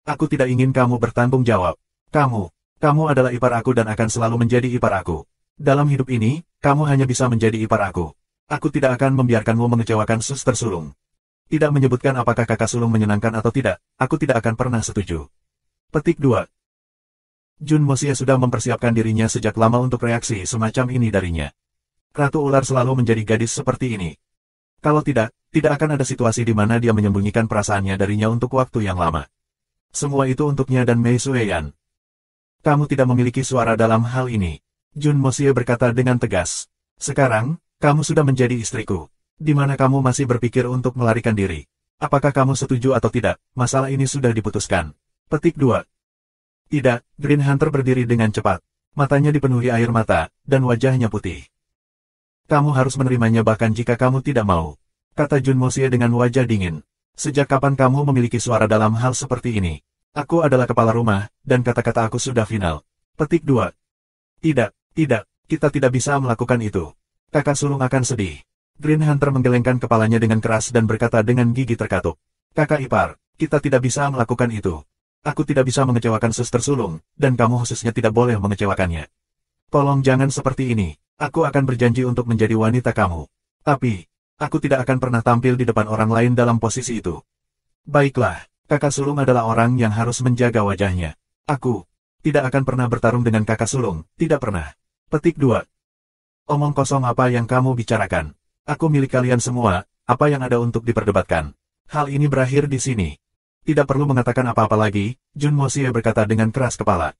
aku tidak ingin kamu bertanggung jawab. Kamu adalah ipar aku dan akan selalu menjadi ipar aku. Dalam hidup ini, kamu hanya bisa menjadi ipar aku. Aku tidak akan membiarkanmu mengecewakan suster sulung. Tidak menyebutkan apakah kakak sulung menyenangkan atau tidak, aku tidak akan pernah setuju. Petik 2. Jun Moxie sudah mempersiapkan dirinya sejak lama untuk reaksi semacam ini darinya. Ratu Ular selalu menjadi gadis seperti ini. Kalau tidak akan ada situasi di mana dia menyembunyikan perasaannya darinya untuk waktu yang lama. Semua itu untuknya dan Mei Sueyan. Kamu tidak memiliki suara dalam hal ini. Jun Moxie berkata dengan tegas. Sekarang, kamu sudah menjadi istriku. Di mana kamu masih berpikir untuk melarikan diri? Apakah kamu setuju atau tidak? Masalah ini sudah diputuskan. Petik 2. Tidak, Green Hunter berdiri dengan cepat. Matanya dipenuhi air mata, dan wajahnya putih. Kamu harus menerimanya bahkan jika kamu tidak mau. Kata Jun Moxie dengan wajah dingin. Sejak kapan kamu memiliki suara dalam hal seperti ini? Aku adalah kepala rumah, dan kata-kata aku sudah final. Petik 2. Tidak, kita tidak bisa melakukan itu. Kakak sulung akan sedih. Green Hunter menggelengkan kepalanya dengan keras dan berkata dengan gigi terkatup. Kakak ipar, kita tidak bisa melakukan itu. Aku tidak bisa mengecewakan suster sulung, dan kamu khususnya tidak boleh mengecewakannya. Tolong jangan seperti ini. Aku akan berjanji untuk menjadi wanita kamu. Tapi, aku tidak akan pernah tampil di depan orang lain dalam posisi itu. Baiklah, kakak sulung adalah orang yang harus menjaga wajahnya. Aku tidak akan pernah bertarung dengan kakak sulung, tidak pernah. Petik 2. Omong kosong apa yang kamu bicarakan? Aku milik kalian semua, apa yang ada untuk diperdebatkan? Hal ini berakhir di sini. Tidak perlu mengatakan apa-apa lagi, Jun Moxie berkata dengan keras kepala.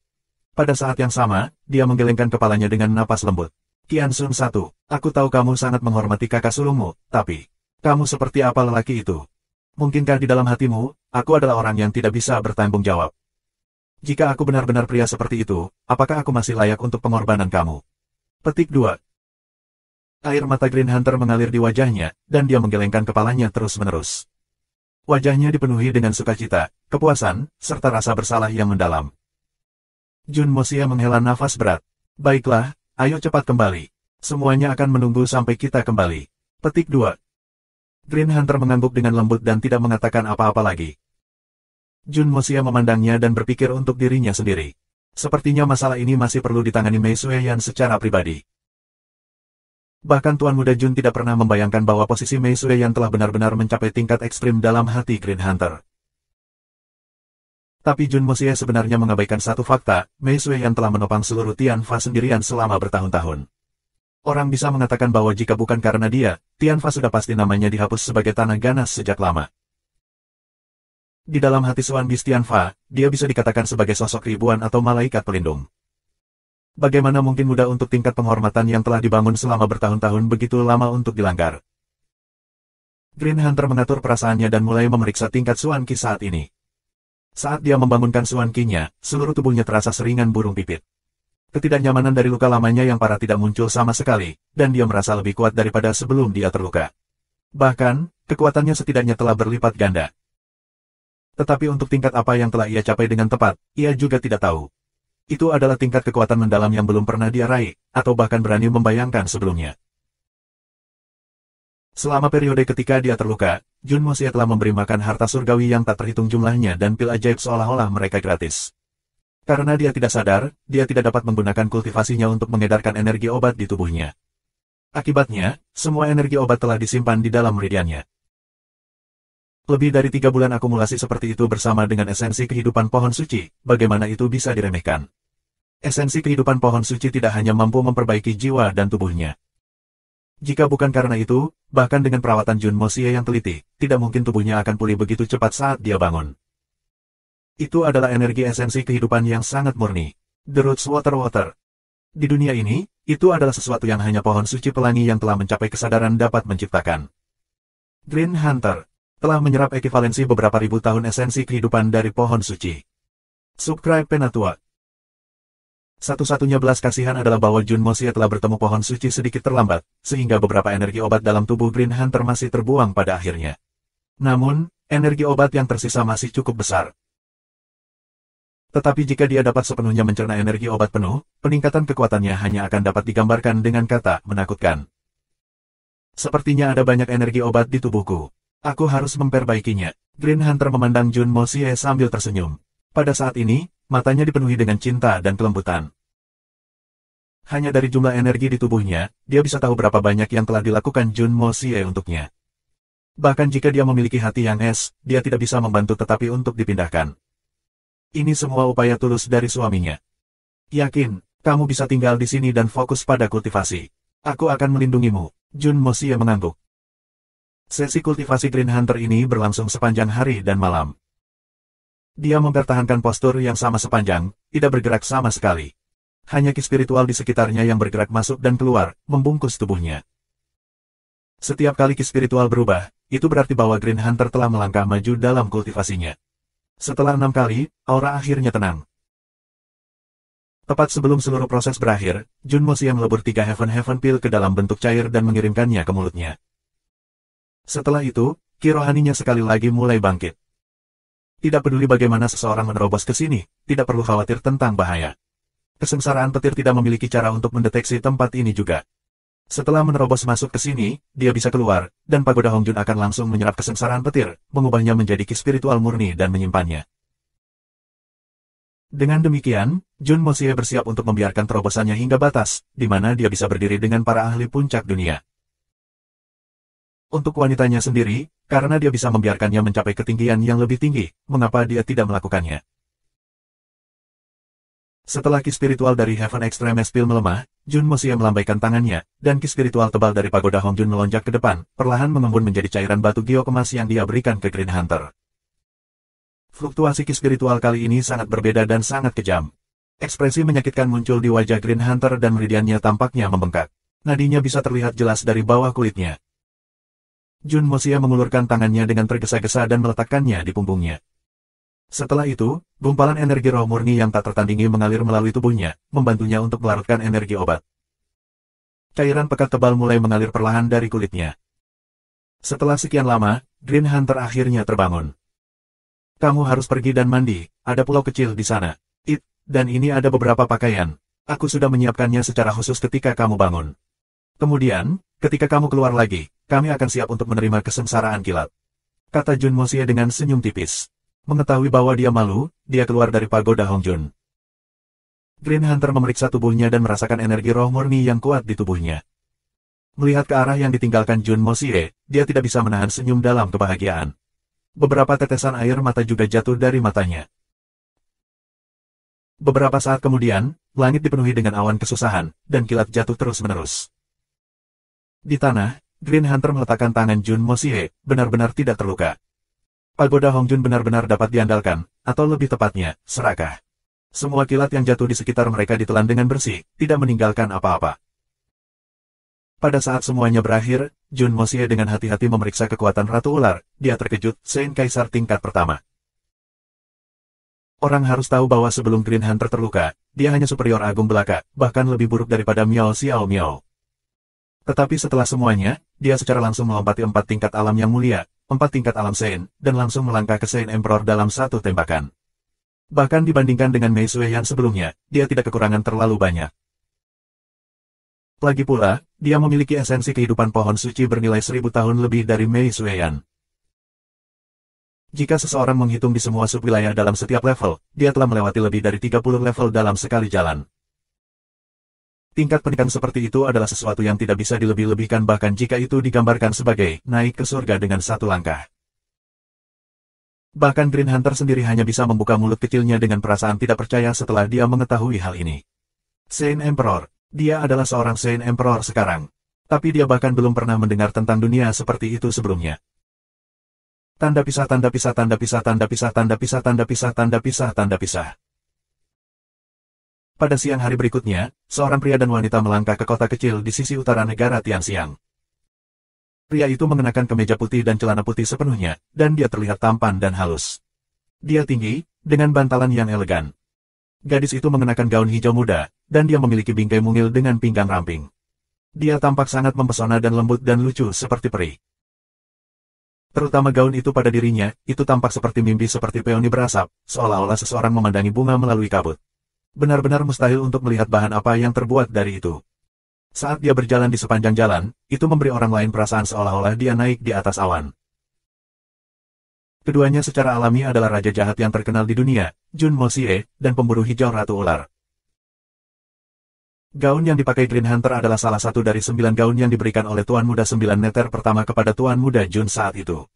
Pada saat yang sama, dia menggelengkan kepalanya dengan napas lembut. Qiansun 1, aku tahu kamu sangat menghormati kakak sulungmu, tapi, kamu seperti apa lelaki itu? Mungkinkah di dalam hatimu, aku adalah orang yang tidak bisa bertanggung jawab? Jika aku benar-benar pria seperti itu, apakah aku masih layak untuk pengorbanan kamu? Petik 2. Air mata Green Hunter mengalir di wajahnya, dan dia menggelengkan kepalanya terus-menerus. Wajahnya dipenuhi dengan sukacita, kepuasan, serta rasa bersalah yang mendalam. Jun Moxie menghela nafas berat. Baiklah, ayo cepat kembali. Semuanya akan menunggu sampai kita kembali. Petik 2. Green Hunter mengangguk dengan lembut dan tidak mengatakan apa-apa lagi. Jun Moxie memandangnya dan berpikir untuk dirinya sendiri. Sepertinya masalah ini masih perlu ditangani Mei Sueyan secara pribadi. Bahkan Tuan Muda Jun tidak pernah membayangkan bahwa posisi Mei Sueyan telah benar-benar mencapai tingkat ekstrim dalam hati Green Hunter. Tapi Jun Moxie sebenarnya mengabaikan satu fakta, Mei Sueyan telah menopang seluruh Tianfa sendirian selama bertahun-tahun. Orang bisa mengatakan bahwa jika bukan karena dia, Tianfa sudah pasti namanya dihapus sebagai tanah ganas sejak lama. Di dalam hati Xuan Bistianfa, dia bisa dikatakan sebagai sosok ribuan atau malaikat pelindung. Bagaimana mungkin mudah untuk tingkat penghormatan yang telah dibangun selama bertahun-tahun begitu lama untuk dilanggar? Green Hunter mengatur perasaannya dan mulai memeriksa tingkat Xuan Qi saat ini. Saat dia membangunkan Xuan Qi-nya, seluruh tubuhnya terasa seringan burung pipit. Ketidaknyamanan dari luka lamanya yang parah tidak muncul sama sekali, dan dia merasa lebih kuat daripada sebelum dia terluka. Bahkan, kekuatannya setidaknya telah berlipat ganda. Tetapi untuk tingkat apa yang telah ia capai dengan tepat, ia juga tidak tahu. Itu adalah tingkat kekuatan mendalam yang belum pernah dia raih, atau bahkan berani membayangkan sebelumnya. Selama periode ketika dia terluka, Jun Moxie telah memberi makan harta surgawi yang tak terhitung jumlahnya dan pil ajaib seolah-olah mereka gratis. Karena dia tidak sadar, dia tidak dapat menggunakan kultivasinya untuk mengedarkan energi obat di tubuhnya. Akibatnya, semua energi obat telah disimpan di dalam meridiannya. Lebih dari 3 bulan akumulasi seperti itu bersama dengan esensi kehidupan pohon suci, bagaimana itu bisa diremehkan? Esensi kehidupan pohon suci tidak hanya mampu memperbaiki jiwa dan tubuhnya. Jika bukan karena itu, bahkan dengan perawatan Jun Moxie yang teliti, tidak mungkin tubuhnya akan pulih begitu cepat saat dia bangun. Itu adalah energi esensi kehidupan yang sangat murni. The Roots Water. Di dunia ini, itu adalah sesuatu yang hanya pohon suci pelangi yang telah mencapai kesadaran dapat menciptakan. Green Hunter telah menyerap ekivalensi beberapa ribu tahun esensi kehidupan dari pohon suci. Subscribe Penatua. Satu-satunya belas kasihan adalah bahwa Jun Moxie telah bertemu pohon suci sedikit terlambat, sehingga beberapa energi obat dalam tubuh Green Hunter masih terbuang pada akhirnya. Namun, energi obat yang tersisa masih cukup besar. Tetapi jika dia dapat sepenuhnya mencerna energi obat penuh, peningkatan kekuatannya hanya akan dapat digambarkan dengan kata menakutkan. Sepertinya ada banyak energi obat di tubuhku. Aku harus memperbaikinya. Green Hunter memandang Jun Moxie sambil tersenyum. Pada saat ini, matanya dipenuhi dengan cinta dan kelembutan. Hanya dari jumlah energi di tubuhnya, dia bisa tahu berapa banyak yang telah dilakukan Jun Moxie untuknya. Bahkan jika dia memiliki hati yang es, dia tidak bisa membantu tetapi untuk dipindahkan. Ini semua upaya tulus dari suaminya. Yakin, kamu bisa tinggal di sini dan fokus pada kultivasi. Aku akan melindungimu. Jun Moxie mengangguk. Sesi kultivasi Green Hunter ini berlangsung sepanjang hari dan malam. Dia mempertahankan postur yang sama sepanjang, tidak bergerak sama sekali. Hanya ki spiritual di sekitarnya yang bergerak masuk dan keluar, membungkus tubuhnya. Setiap kali ki spiritual berubah, itu berarti bahwa Green Hunter telah melangkah maju dalam kultivasinya. Setelah 6 kali, aura akhirnya tenang. Tepat sebelum seluruh proses berakhir, Jun Moxie melebur 3 Heaven Pill ke dalam bentuk cair dan mengirimkannya ke mulutnya. Setelah itu, ki rohaninya sekali lagi mulai bangkit. Tidak peduli bagaimana seseorang menerobos ke sini, tidak perlu khawatir tentang bahaya. Kesengsaraan petir tidak memiliki cara untuk mendeteksi tempat ini juga. Setelah menerobos masuk ke sini, dia bisa keluar, dan Pagoda Hongjun akan langsung menyerap kesengsaraan petir, mengubahnya menjadi ki spiritual murni dan menyimpannya. Dengan demikian, Jun Moxie bersiap untuk membiarkan terobosannya hingga batas, di mana dia bisa berdiri dengan para ahli puncak dunia. Untuk wanitanya sendiri, karena dia bisa membiarkannya mencapai ketinggian yang lebih tinggi, mengapa dia tidak melakukannya? Setelah ki spiritual dari Heaven Extreme Spill melemah, Jun Moxie melambaikan tangannya, dan ki spiritual tebal dari Pagoda Hongjun melonjak ke depan, perlahan mengembun menjadi cairan batu giok emas yang dia berikan ke Green Hunter. Fluktuasi ki spiritual kali ini sangat berbeda dan sangat kejam. Ekspresi menyakitkan muncul di wajah Green Hunter dan meridiannya tampaknya membengkak. Nadinya bisa terlihat jelas dari bawah kulitnya. Jun Moxie mengulurkan tangannya dengan tergesa-gesa dan meletakkannya di punggungnya. Setelah itu, gumpalan energi roh murni yang tak tertandingi mengalir melalui tubuhnya, membantunya untuk melarutkan energi obat. Cairan pekat tebal mulai mengalir perlahan dari kulitnya. Setelah sekian lama, Green Hunter akhirnya terbangun. Kamu harus pergi dan mandi, ada pulau kecil di sana. Dan ini ada beberapa pakaian. Aku sudah menyiapkannya secara khusus ketika kamu bangun. Kemudian, ketika kamu keluar lagi, kami akan siap untuk menerima kesengsaraan kilat. Kata Jun Moxie dengan senyum tipis. Mengetahui bahwa dia malu, dia keluar dari Pagoda Hongjun. Green Hunter memeriksa tubuhnya dan merasakan energi roh murni yang kuat di tubuhnya. Melihat ke arah yang ditinggalkan Jun Moxie, dia tidak bisa menahan senyum dalam kebahagiaan. Beberapa tetesan air mata juga jatuh dari matanya. Beberapa saat kemudian, langit dipenuhi dengan awan kesusahan, dan kilat jatuh terus-menerus. Di tanah, Green Hunter meletakkan tangan Jun Moxie, benar-benar tidak terluka. Pagoda Hongjun benar-benar dapat diandalkan, atau lebih tepatnya, serakah. Semua kilat yang jatuh di sekitar mereka ditelan dengan bersih, tidak meninggalkan apa-apa. Pada saat semuanya berakhir, Jun Moxie dengan hati-hati memeriksa kekuatan Ratu Ular. Dia terkejut, Saint Kaisar tingkat pertama. Orang harus tahu bahwa sebelum Green Hunter terluka, dia hanya superior agung belaka, bahkan lebih buruk daripada Miao Xiao Miao. Tetapi setelah semuanya, dia secara langsung melompati 4 tingkat alam yang mulia, 4 tingkat alam Saint, dan langsung melangkah ke Saint Emperor dalam satu tembakan. Bahkan dibandingkan dengan Mei Suiyan sebelumnya, dia tidak kekurangan terlalu banyak. Lagi pula, dia memiliki esensi kehidupan pohon suci bernilai 1000 tahun lebih dari Mei Suiyan. Jika seseorang menghitung di semua subwilayah dalam setiap level, dia telah melewati lebih dari 30 level dalam sekali jalan. Tingkat pendidikan seperti itu adalah sesuatu yang tidak bisa dilebih-lebihkan bahkan jika itu digambarkan sebagai naik ke surga dengan satu langkah. Bahkan Green Hunter sendiri hanya bisa membuka mulut kecilnya dengan perasaan tidak percaya setelah dia mengetahui hal ini. Saint Emperor. Dia adalah seorang Saint Emperor sekarang. Tapi dia bahkan belum pernah mendengar tentang dunia seperti itu sebelumnya. Tanda pisah, tanda pisah, tanda pisah, tanda pisah, tanda pisah, tanda pisah, tanda pisah, tanda pisah. Pada siang hari berikutnya, seorang pria dan wanita melangkah ke kota kecil di sisi utara negara Tianxiang. Pria itu mengenakan kemeja putih dan celana putih sepenuhnya, dan dia terlihat tampan dan halus. Dia tinggi, dengan bantalan yang elegan. Gadis itu mengenakan gaun hijau muda, dan dia memiliki bingkai mungil dengan pinggang ramping. Dia tampak sangat mempesona dan lembut dan lucu seperti peri. Terutama gaun itu pada dirinya, itu tampak seperti mimpi seperti peoni berasap, seolah-olah seseorang memandangi bunga melalui kabut. Benar-benar mustahil untuk melihat bahan apa yang terbuat dari itu. Saat dia berjalan di sepanjang jalan, itu memberi orang lain perasaan seolah-olah dia naik di atas awan. Keduanya secara alami adalah raja jahat yang terkenal di dunia, Jun Moxie, dan pemburu hijau Ratu Ular. Gaun yang dipakai Green Hunter adalah salah satu dari 9 gaun yang diberikan oleh Tuan Muda 9 Neter pertama kepada Tuan Muda Jun saat itu.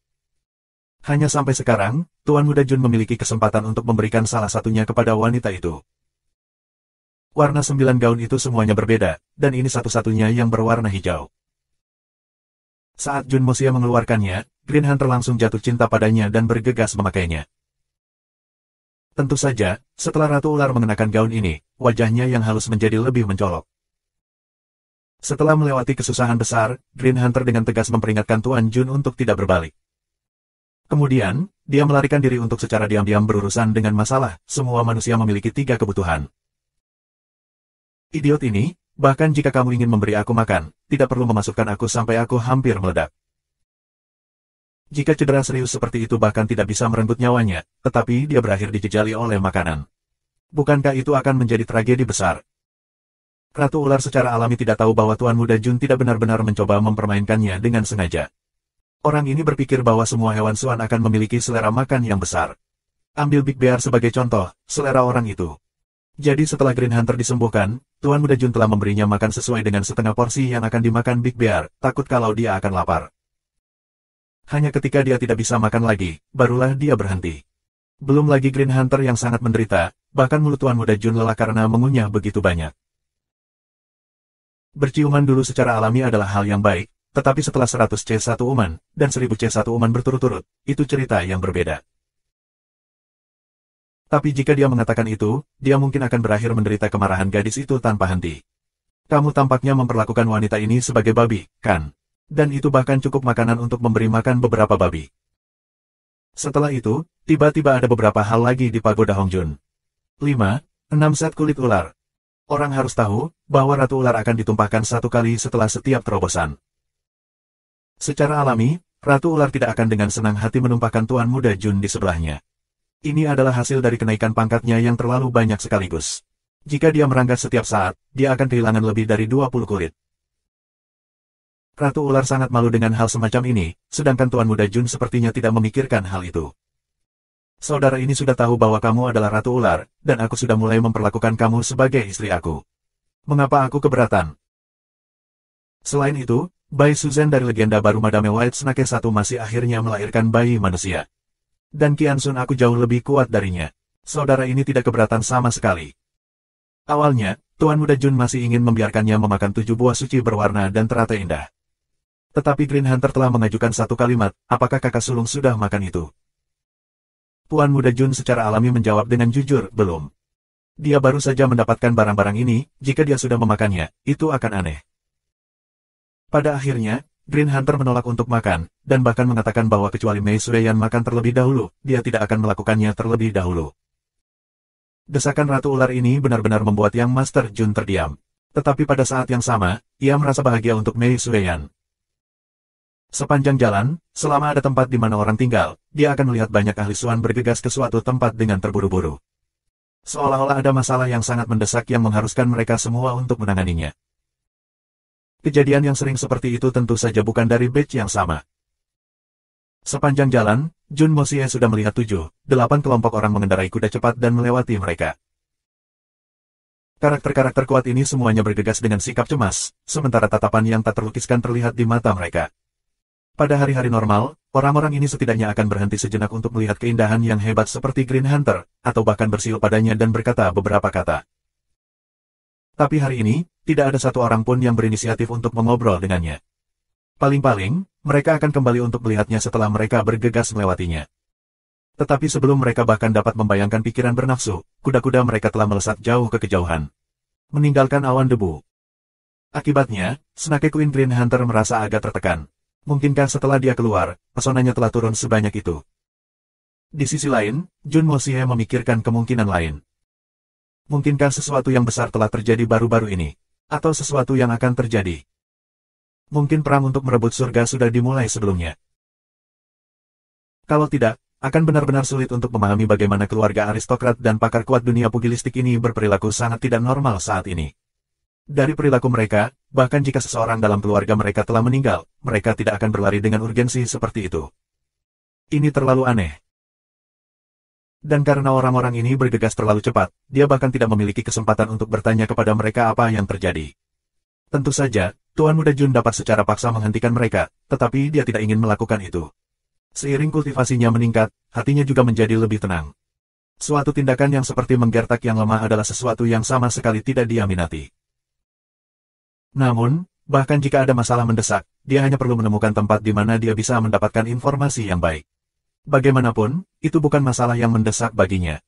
Hanya sampai sekarang, Tuan Muda Jun memiliki kesempatan untuk memberikan salah satunya kepada wanita itu. Warna 9 gaun itu semuanya berbeda, dan ini satu-satunya yang berwarna hijau. Saat Jun Moxie mengeluarkannya, Green Hunter langsung jatuh cinta padanya dan bergegas memakainya. Tentu saja, setelah Ratu Ular mengenakan gaun ini, wajahnya yang halus menjadi lebih mencolok. Setelah melewati kesusahan besar, Green Hunter dengan tegas memperingatkan Tuan Jun untuk tidak berbalik. Kemudian, dia melarikan diri untuk secara diam-diam berurusan dengan masalah. Semua manusia memiliki 3 kebutuhan. Idiot ini, bahkan jika kamu ingin memberi aku makan, tidak perlu memasukkan aku sampai aku hampir meledak. Jika cedera serius seperti itu bahkan tidak bisa merenggut nyawanya, tetapi dia berakhir dijejali oleh makanan. Bukankah itu akan menjadi tragedi besar? Ratu Ular secara alami tidak tahu bahwa Tuan Muda Jun tidak benar-benar mencoba mempermainkannya dengan sengaja. Orang ini berpikir bahwa semua hewan suan akan memiliki selera makan yang besar. Ambil Big Bear sebagai contoh, selera orang itu. Jadi setelah Green Hunter disembuhkan, Tuan Muda Jun telah memberinya makan sesuai dengan setengah porsi yang akan dimakan Big Bear, takut kalau dia akan lapar. Hanya ketika dia tidak bisa makan lagi, barulah dia berhenti. Belum lagi Green Hunter yang sangat menderita, bahkan mulut Tuan Muda Jun lelah karena mengunyah begitu banyak. Berciuman dulu secara alami adalah hal yang baik, tetapi setelah 100 C1 uman, dan 1000 C1 uman berturut-turut, itu cerita yang berbeda. Tapi jika dia mengatakan itu, dia mungkin akan berakhir menderita kemarahan gadis itu tanpa henti. Kamu tampaknya memperlakukan wanita ini sebagai babi, kan? Dan itu bahkan cukup makanan untuk memberi makan beberapa babi. Setelah itu, tiba-tiba ada beberapa hal lagi di Pagoda Hongjun. 5. 6 set kulit ular. Orang harus tahu, bahwa Ratu Ular akan ditumpahkan 1 kali setelah setiap terobosan. Secara alami, Ratu Ular tidak akan dengan senang hati menumpahkan Tuan Muda Jun di sebelahnya. Ini adalah hasil dari kenaikan pangkatnya yang terlalu banyak sekaligus. Jika dia meranggas setiap saat, dia akan kehilangan lebih dari 20 kulit. Ratu Ular sangat malu dengan hal semacam ini, sedangkan Tuan Muda Jun sepertinya tidak memikirkan hal itu. Saudara ini sudah tahu bahwa kamu adalah Ratu Ular, dan aku sudah mulai memperlakukan kamu sebagai istri aku. Mengapa aku keberatan? Selain itu, Bai Suzhen dari legenda baru Madame White Snake 1 masih akhirnya melahirkan bayi manusia. Dan Qian Sun aku jauh lebih kuat darinya. Saudara ini tidak keberatan sama sekali. Awalnya, Tuan Muda Jun masih ingin membiarkannya memakan 7 buah suci berwarna dan teratai indah. Tetapi Green Hunter telah mengajukan satu kalimat, apakah kakak sulung sudah makan itu? Tuan Muda Jun secara alami menjawab dengan jujur, belum. Dia baru saja mendapatkan barang-barang ini, jika dia sudah memakannya, itu akan aneh. Pada akhirnya, Green Hunter menolak untuk makan, dan bahkan mengatakan bahwa kecuali Mei Sueyan makan terlebih dahulu, dia tidak akan melakukannya terlebih dahulu. Desakan Ratu Ular ini benar-benar membuat Yang Master Jun terdiam. Tetapi pada saat yang sama, ia merasa bahagia untuk Mei Sueyan. Sepanjang jalan, selama ada tempat di mana orang tinggal, dia akan melihat banyak ahli suan bergegas ke suatu tempat dengan terburu-buru. Seolah-olah ada masalah yang sangat mendesak yang mengharuskan mereka semua untuk menanganinya. Kejadian yang sering seperti itu tentu saja bukan dari batch yang sama. Sepanjang jalan, Jun Mosie sudah melihat 7-8 kelompok orang mengendarai kuda cepat dan melewati mereka. Karakter-karakter kuat ini semuanya bergegas dengan sikap cemas, sementara tatapan yang tak terlukiskan terlihat di mata mereka. Pada hari-hari normal, orang-orang ini setidaknya akan berhenti sejenak untuk melihat keindahan yang hebat seperti Green Hunter, atau bahkan bersiul padanya dan berkata beberapa kata. Tapi hari ini, tidak ada satu orang pun yang berinisiatif untuk mengobrol dengannya. Paling-paling, mereka akan kembali untuk melihatnya setelah mereka bergegas melewatinya. Tetapi sebelum mereka bahkan dapat membayangkan pikiran bernafsu, kuda-kuda mereka telah melesat jauh ke kejauhan, meninggalkan awan debu. Akibatnya, Snake Queen Green Hunter merasa agak tertekan. Mungkinkah setelah dia keluar, pesonanya telah turun sebanyak itu? Di sisi lain, Jun Mosie memikirkan kemungkinan lain. Mungkinkah sesuatu yang besar telah terjadi baru-baru ini? Atau sesuatu yang akan terjadi? Mungkin perang untuk merebut surga sudah dimulai sebelumnya. Kalau tidak, akan benar-benar sulit untuk memahami bagaimana keluarga aristokrat dan pakar kuat dunia pugilistik ini berperilaku sangat tidak normal saat ini. Dari perilaku mereka, bahkan jika seseorang dalam keluarga mereka telah meninggal, mereka tidak akan berlari dengan urgensi seperti itu. Ini terlalu aneh. Dan karena orang-orang ini bergegas terlalu cepat, dia bahkan tidak memiliki kesempatan untuk bertanya kepada mereka apa yang terjadi. Tentu saja, Tuan Muda Jun dapat secara paksa menghentikan mereka, tetapi dia tidak ingin melakukan itu. Seiring kultivasinya meningkat, hatinya juga menjadi lebih tenang. Suatu tindakan yang seperti menggertak yang lemah adalah sesuatu yang sama sekali tidak dia minati. Namun, bahkan jika ada masalah mendesak, dia hanya perlu menemukan tempat di mana dia bisa mendapatkan informasi yang baik. Bagaimanapun, itu bukan masalah yang mendesak baginya.